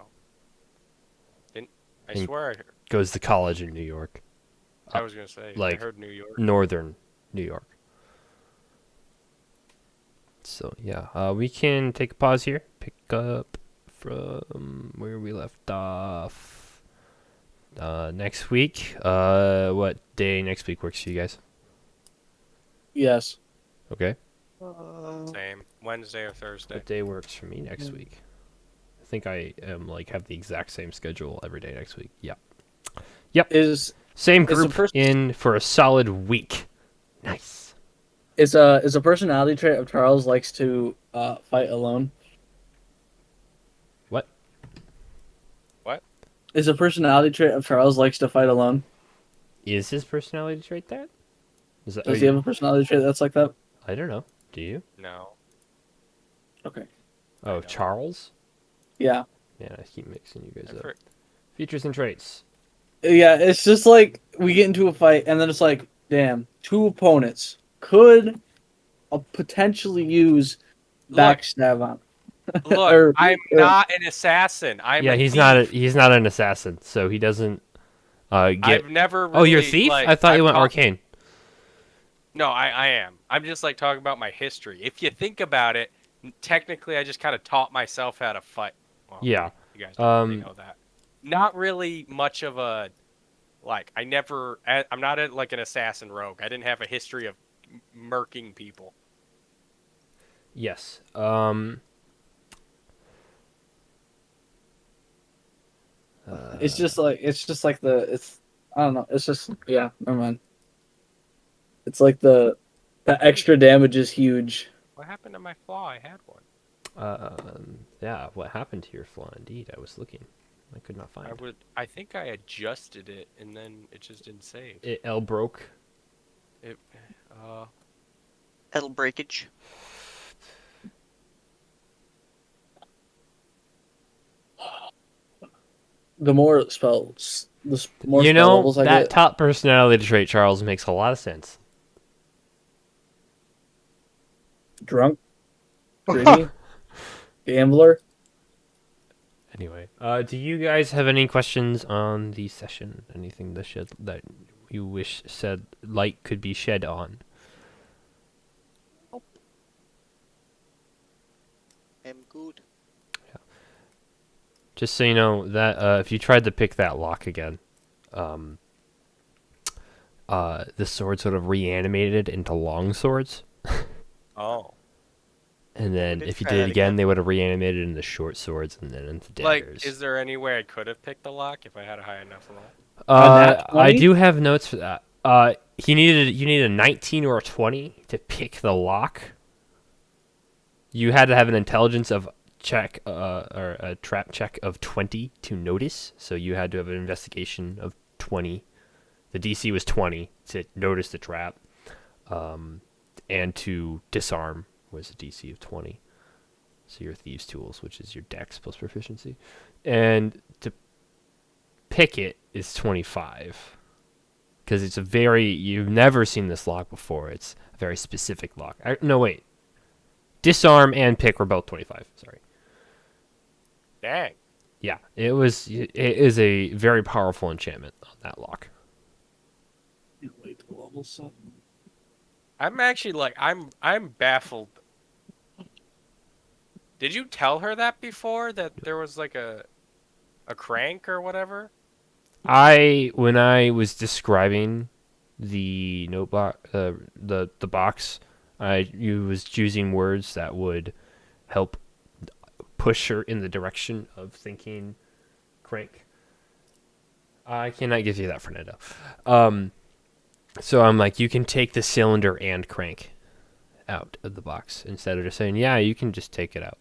didn't I In- swear I heard. Goes to college in New York, I was gonna say like, I heard New York. northern New York. So yeah, we can take a pause here. Pick up from where we left off. Next week. What day next week works for you guys? Yes. Okay. Same Wednesday or Thursday. What day works for me next week? I think I am have the exact same schedule every day next week. Yeah. Is Same Is the group person- in for a solid week. Nice. is a personality trait of Charles likes to fight alone? What? What? Is a personality trait of Charles likes to fight alone? Is his personality trait that? Is that Does he have a personality trait that's like that? I don't know. Do you? No. Okay. Oh, don't. Charles? Yeah. Yeah, I keep mixing you guys I've up. heard- Features and traits. Yeah, it's just like we get into a fight and then it's like, damn, 2 opponents could potentially use Look. backstab on. Look, Or- I'm or- not an assassin. I'm Yeah, a he's thief. not an assassin, so he doesn't get. I've never. Really, Oh, you're a thief? Like, I thought you I've went talked- arcane. No, I am. I'm just like talking about my history. If you think about it, technically, I just kind of taught myself how to fight. Well, Yeah. you guys don't really Um, know that. Not really much of a like. I'm not like an assassin rogue. I didn't have a history of murking people. Yes. It's just like I don't know. It's just never mind. It's like the extra damage is huge. What happened to my flaw? I had one. Yeah. What happened to your flaw? Indeed, I was looking. I could not find it. I think I adjusted it and then it just didn't save. It L broke. It. Pedal breakage. The more spells, more You spell know, levels I that get. top personality trait, Charles, makes a lot of sense. Drunk, greedy, gambler. Anyway, do you guys have any questions on the session? Anything that you wish light could be shed on? I'm good. Just so you know that if you tried to pick that lock again, the sword sort of reanimated into long swords, Oh. and then did if you try did it that again, again. they would have reanimated into short swords and then into Like, daggers. is there any way I could have picked the lock if I had a high enough roll? nat I 20? do have notes for that. You needed a 19 or a 20 to pick the lock. You had to have an intelligence of check or a trap check of 20 to notice. So you had to have an investigation of 20. The DC was 20 to notice the trap, and to disarm was a DC of 20. So your thieves' tools, which is your dex plus proficiency, and to pick it is 25. Because it's you've never seen this lock before. It's a very specific lock. No, wait. Disarm and pick were both 25. Sorry. Dang. Yeah, it is a very powerful enchantment on that lock. Can't wait to level 7. I'm actually like I'm baffled. Did you tell her that before that there was like a crank or whatever? When I was describing the notebook, the box, I was choosing words that would help push her in the direction of thinking crank. I cannot give you that, Fernando. So I'm like, you can take the cylinder and crank out of the box instead of just saying, yeah, you can just take it out.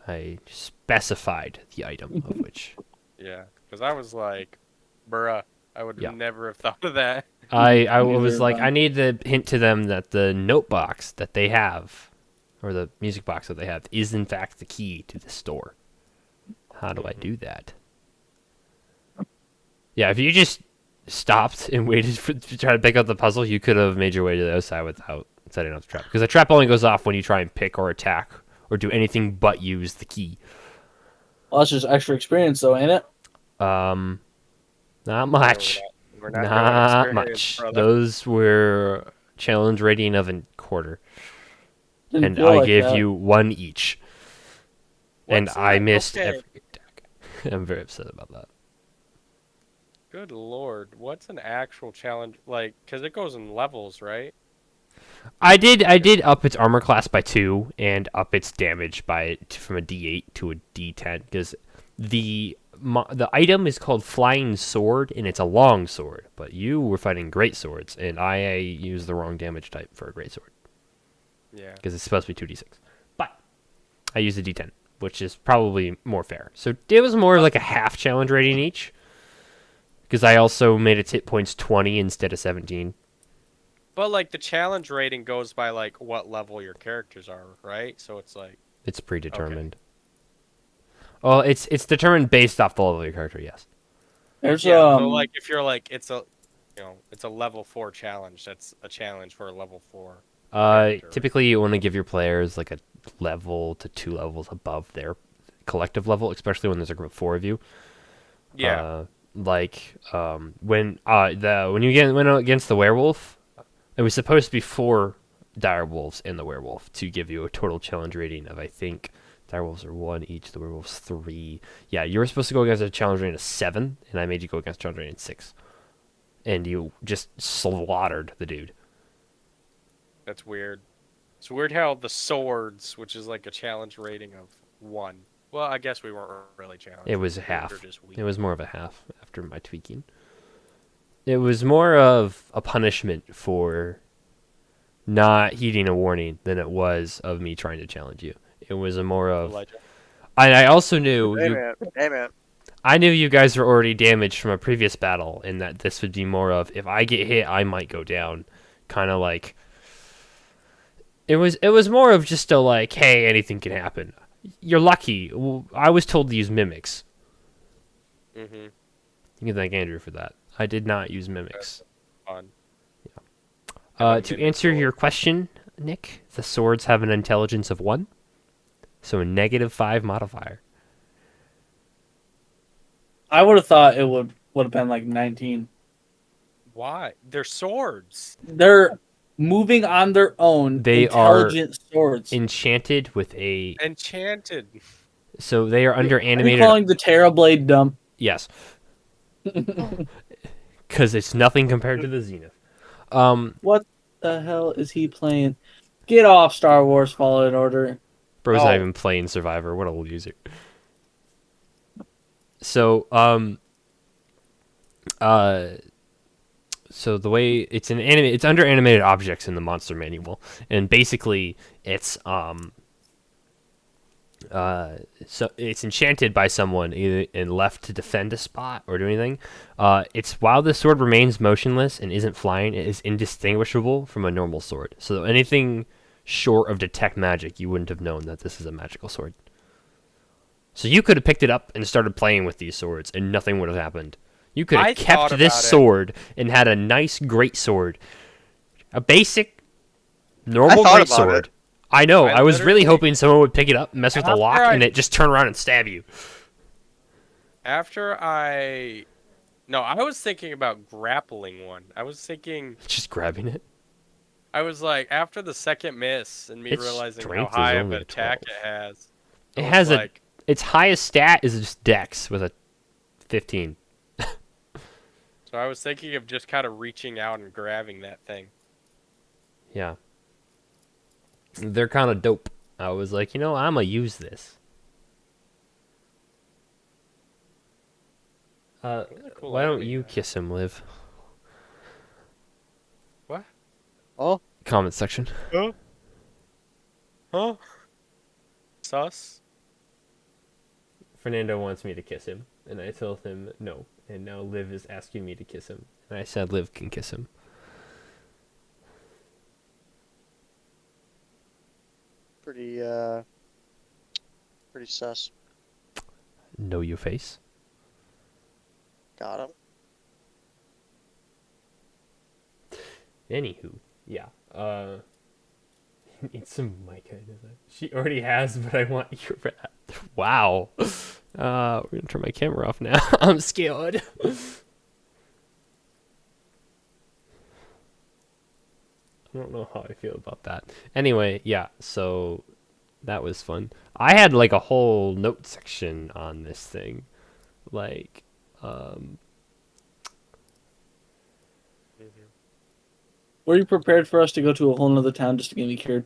I specified the item of which. Yeah, because I was like, bruh, I would Yeah. never have thought of that. I Neither was have like, I. I need to hint to them that the note box that they have, or the music box that they have, is in fact the key to the store. How do I do that? Yeah, if you just stopped and waited to try to pick up the puzzle, you could have made your way to the other side without setting off the trap. Because the trap only goes off when you try and pick or attack or do anything but use the key. Well, that's just extra experience, though, ain't it? Not much. We're not Not doing much. experience, brother. Those were challenge rating of a quarter. Didn't And feel I like gave that. you one each. And What's I that? missed Okay. every attack. I'm very upset about that. Good lord, what's an actual challenge like? Because it goes in levels, right? I did up its armor class by 2 and up its damage from a D8 to a D10 because the item is called Flying Sword and it's a long sword, but you were fighting great swords and I used the wrong damage type for a great sword Yeah. because it's supposed to be 2d6. But I used a D10, which is probably more fair. So it was more like a half challenge rating each because I also made its hit points 20 instead of 17. But like the challenge rating goes by like what level your characters are, right? So it's like It's predetermined. Well, it's determined based off the level of your character, yes. There's yeah. So like if you're like it's a level 4 challenge. That's a challenge for a level 4. character. Typically you want to give your players like a level to 2 levels above their collective level, especially when there's a group of 4 of you. Yeah. When you went against the werewolf, it was supposed to be 4 direwolves in the werewolf to give you a total challenge rating of, I think, direwolves are 1 each, the werewolves 3. Yeah, you were supposed to go against a challenge rating of 7, and I made you go against a challenge rating of 6. And you just slaughtered the dude. That's weird. It's weird how the swords, which is like a challenge rating of 1. Well, I guess we weren't really challenged. It was We were half. just weak. It was more of a half after my tweaking. It was more of a punishment for not heeding a warning than it was of me trying to challenge you. It was a more of... Elijah. And I also knew... Hey man. I knew you guys were already damaged from a previous battle, and that this would be more of, if I get hit, I might go down. Kind of like... It was more of just a like, hey, anything can happen. You're lucky. I was told to use mimics. Mm-hmm. You can thank Andrew for that. I did not use mimics. Fun. To answer your question, Nick, the swords have an intelligence of 1, so a -5 modifier. I would have thought it would have been like 19. Why? They're swords. They're moving on their own. They are intelligent swords. Enchanted with a... Enchanted. So they are under Are you animated... calling the Terrorblade dumb? Yes. Because it's nothing compared to the Zenith. What the hell is he playing? Get off Star Wars Fallen Order. Bro's Oh. not even playing Survivor. What a loser. So, so the way it's it's under animated objects in the monster manual, and basically it's so it's enchanted by someone either and left to defend a spot or do anything. It's while the sword remains motionless and isn't flying, it is indistinguishable from a normal sword. So anything short of detect magic, you wouldn't have known that this is a magical sword. So you could have picked it up and started playing with these swords, and nothing would have happened. You could I have kept thought this about it. sword and had a nice great sword, a basic normal thought great about sword. it. I know. I I was really literally- hoping someone would pick it up, mess with the lock, After I- and it just turn around and stab you. No, I was thinking about grappling one. I was thinking, Just grabbing it. I was like, after the second miss and me Its realizing how strength is high of only an a attack 12. it has. It I has was a like, its highest stat is just Dex with a 15. So I was thinking of just kind of reaching out and grabbing that thing. Yeah. They're kind of dope. I was like, I'm going to use this. Cool Why don't enemy you guy. kiss him, Liv? What? Oh, Comment section. Huh? Sus? Fernando wants me to kiss him, and I told him no. And now Liv is asking me to kiss him. And I said Liv can kiss him. pretty sus. Know your face. Got him. Anywho, yeah. Need some mica. She already has, but I want your rat. Wow. We're gonna turn my camera off now. I'm scared. I don't know how I feel about that. Anyway, yeah, so that was fun. I had like a whole note section on this thing. Like, Were you prepared for us to go to a whole nother town just to get me cured?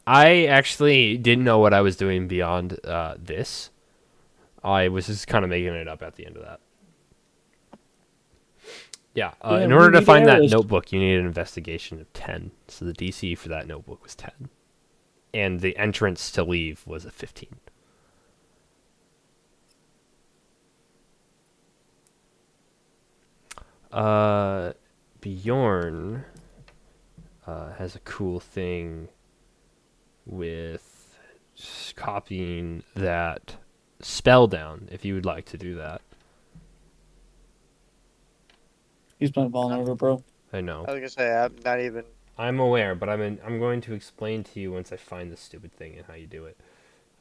I actually didn't know what I was doing beyond this. I was just kind of making it up at the end of that. Yeah, Yeah, in we order to need find that arrows. notebook, you need an investigation of 10. So the DC for that notebook was 10. And the entrance to leave was a 15. Bjorn has a cool thing with copying that spell down, if you would like to do that. He's been vulnerable, bro. I know. I was gonna say I'm not even. I'm aware, but I'm going to explain to you once I find this stupid thing and how you do it.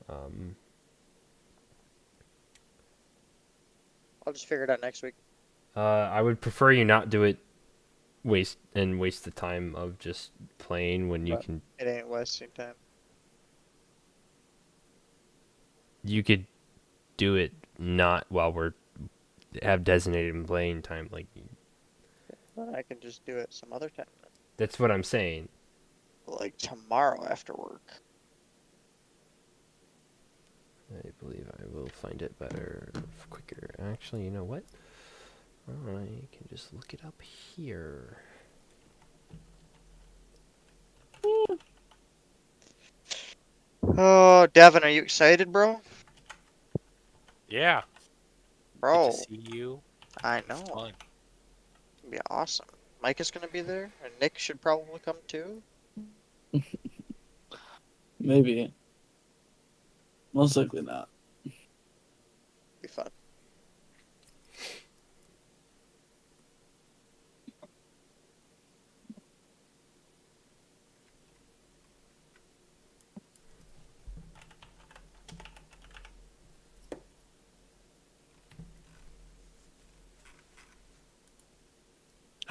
I'll just figure it out next week. I would prefer you not do it waste the time of just playing when you Right. can. It ain't wasting time. You could do it not while we're have designated playing time. Like, But I can just do it some other time. that's what I'm saying. Like tomorrow after work. I believe I will find it better, quicker. Actually, you know what? I can just look it up here. Oh, Devin, are you excited, bro? Yeah. Good Bro, to see you. I know. It's fun. It's gonna be awesome. Mike is gonna be there, and Nick should probably come too. Maybe. Most likely not. Be fun.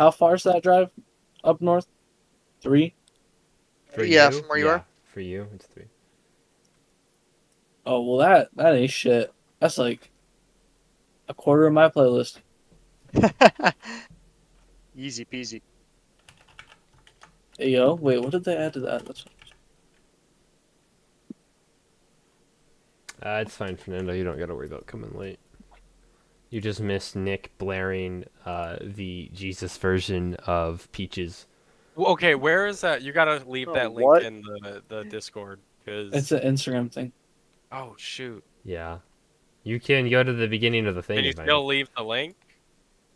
How far is that drive up north? 3? For Yeah, you? from where you Yeah, are. for you, it's 3. Oh, well, that ain't shit. That's like a quarter of my playlist. Easy peasy. Hey, yo, wait, what did they add to that? That's... It's fine, Fernando. You don't got to worry about coming late. You just missed Nick blaring the Jesus version of Peaches. Well, okay, where is that? You gotta leave Oh, that link what? in the Discord, It's because... an Instagram thing. Oh, shoot. Yeah. You can go to the beginning of the thing. Can you if I- still leave the link?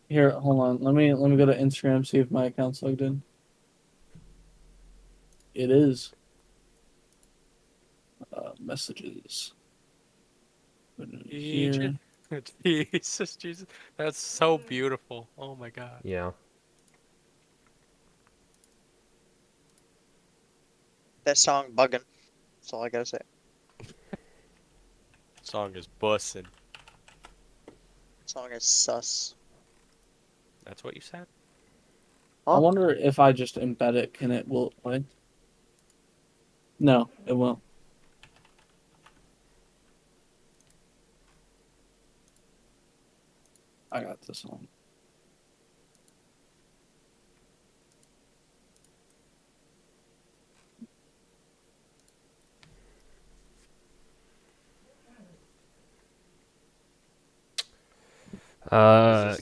Here, hold on. Let me go to Instagram, see if my account's logged in. It is. Messages. Put it here. Jesus, Jesus. That's so beautiful. Oh my god. Yeah. That song bugging. That's all I gotta say. Song is bussin'. That song is sus. That's what you said? I Huh? wonder if I just embed it, can it will it play? No, it won't. I got this one.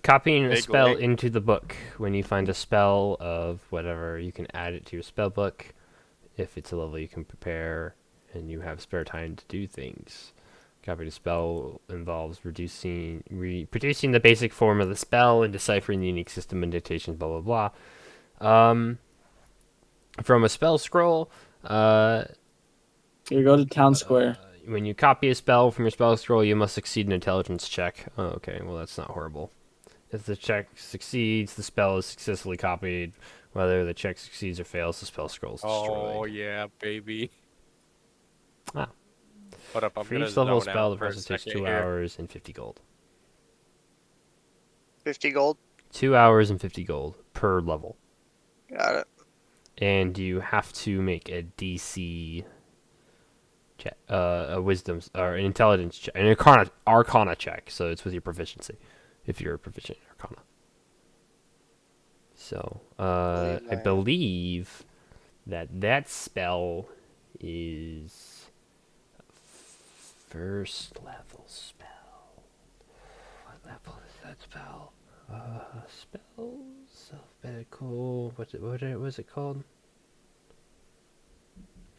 Copying a big spell link. into the book. When you find a spell of whatever, you can add it to your spell book. If it's a level you can prepare and you have spare time to do things. Copying a spell involves producing the basic form of the spell and deciphering the unique system and dictations, blah, blah, blah. From a spell scroll, Here, go to town square. when you copy a spell from your spell scroll, you must succeed an intelligence check. Oh, okay, well, that's not horrible. If the check succeeds, the spell is successfully copied. Whether the check succeeds or fails, the spell scroll is destroyed. Oh yeah, baby. Ah. Hold up, I'm For gonna each level zone spell, out the for a person takes second 2 here. hours and 50 gold. 50 gold. 2 hours and 50 gold per level. Got it. And you have to make a DC check, a wisdom or an intelligence check, an arcana check. So it's with your proficiency, if you're proficient in arcana. So I believe that spell is a first level spell. What level is that spell? Spells alphabetical. What was it called?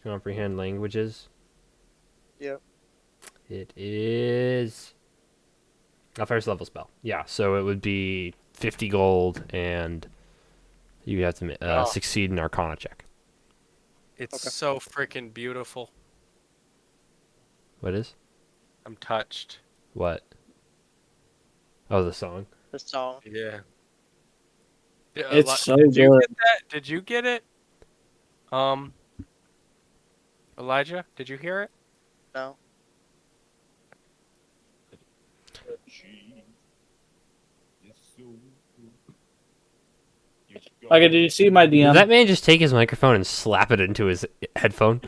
Comprehend languages. Yep. It is a first level spell. Yeah, so it would be 50 gold, and you have to succeed an Arcana check. It's Okay. so freaking beautiful. What is? I'm touched. What? Oh, the song. The song. Yeah. It's so Did you good. get that? Did you get it? Elijah, did you hear it? No. Okay, did you see my Did DM? that man just take his microphone and slap it into his headphone?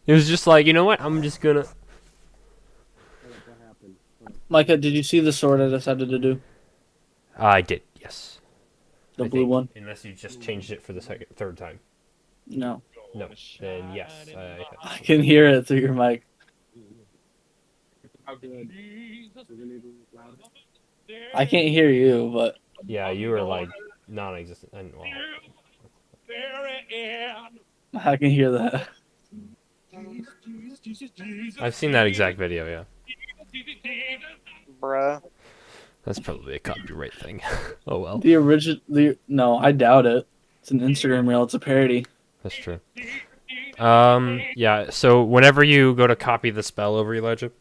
It was just like, you know what? I'm just gonna. Micah, did you see the sword I decided to do? I did, yes. The I blue think, one? Unless you just changed it for the third time. No. No, then yes. I can hear it through your mic. I can't hear you, but Yeah, you were like non-existent. And, well, I can hear that. I've seen that exact video. Yeah, Bruh. that's probably a copyright thing. Oh well, The original, no, I doubt it. It's an Instagram reel. It's a parody. that's true. Yeah. So whenever you go to copy the spell over Elijah,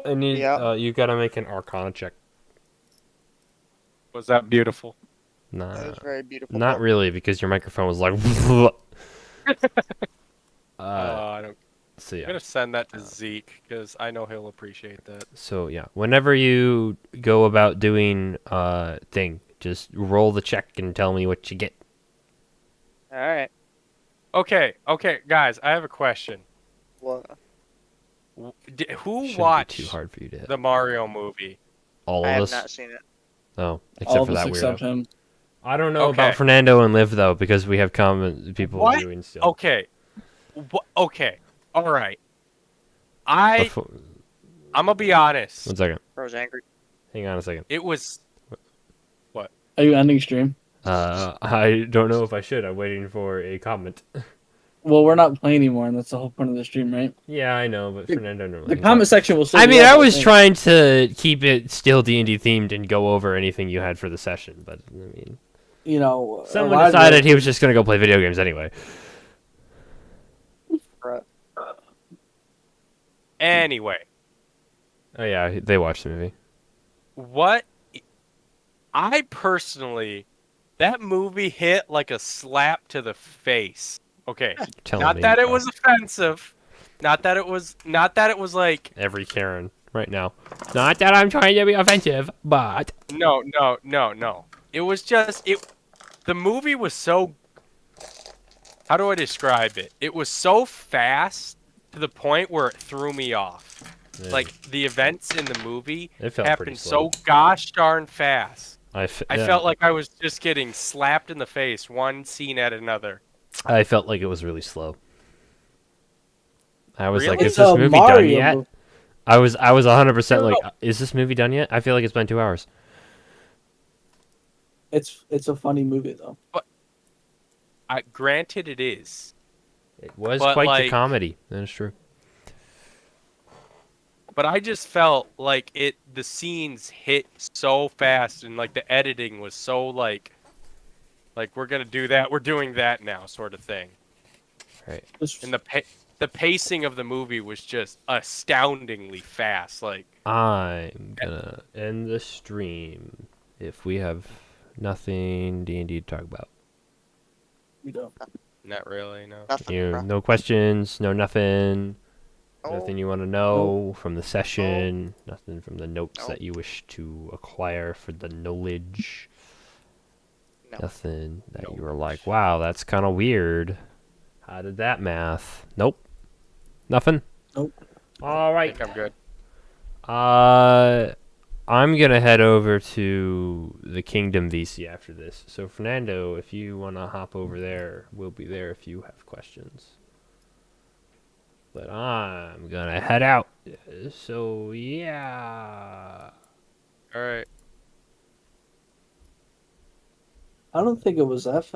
I need you gotta make an Arcana check. Was that beautiful? That was Nah, very beautiful. not really, because your microphone was like. I don't. So I'm yeah. gonna send that to Zeke because I know he'll appreciate that. So yeah, whenever you go about doing thing, just roll the check and tell me what you get. Alright. Okay, guys, I have a question. What? Who Shouldn't be watched too hard for you to hit. the Mario movie? All I of have us. not seen it. Oh, except All of for us that except weirdo. him. I don't know Okay. about Fernando and Liv though, because we have common people What? viewing still. Okay, okay, all right. I'm gonna be honest. 1 second. Bro's angry. Hang on a second. It was Are you ending stream? I don't know if I should. I'm waiting for a comment. Well, we're not playing anymore, and that's the whole point of the stream, right? Yeah, I know, but Fernando normally. The comment section will still I be mean, up, I was think. trying to keep it still D&D themed and go over anything you had for the session, but I mean, You know, someone Elijah- decided he was just gonna go play video games anyway. Bruh. anyway. Oh yeah, they watched the movie. What I personally, that movie hit like a slap to the face. Okay, Telling not me, that it bro. was offensive, not that it was like Every Karen right now. Not that I'm trying to be offensive, but no. It was just it. The movie was so. How do I describe it? It was so fast to the point where it threw me off. Yeah. Like the events in the movie It felt pretty happened slow. so gosh darn fast. I yeah, felt like I was just getting slapped in the face, one scene at another. I felt like it was really slow. I was like, Really? is this movie done Mario yet? movie. I was 100% No. like, is this movie done yet? I feel like it's been 2 hours. It's a funny movie though. Granted, it is, It was But, quite the like- comedy. That is true. but I just felt like the scenes hit so fast, and like the editing was so like we're gonna do that, we're doing that now, sort of thing. Right. And the pacing of the movie was just astoundingly fast. Like, I'm gonna end the stream if we have nothing D&D to talk about. You know. not really, no. Nothing. You bro. no questions, no nothing. Oh, Nothing you want to know from the session. Nothing from the notes No. that you wish to acquire for the knowledge. No. Nothing that you were like, wow, that's kind of weird. How did that math? Nope. Nothing. Nope. All I right. think I'm good. I'm gonna head over to the Kingdom VC after this. So Fernando, if you wanna hop over there, we'll be there if you have questions. But I'm gonna head out. So yeah. All right. I don't think it was that fast.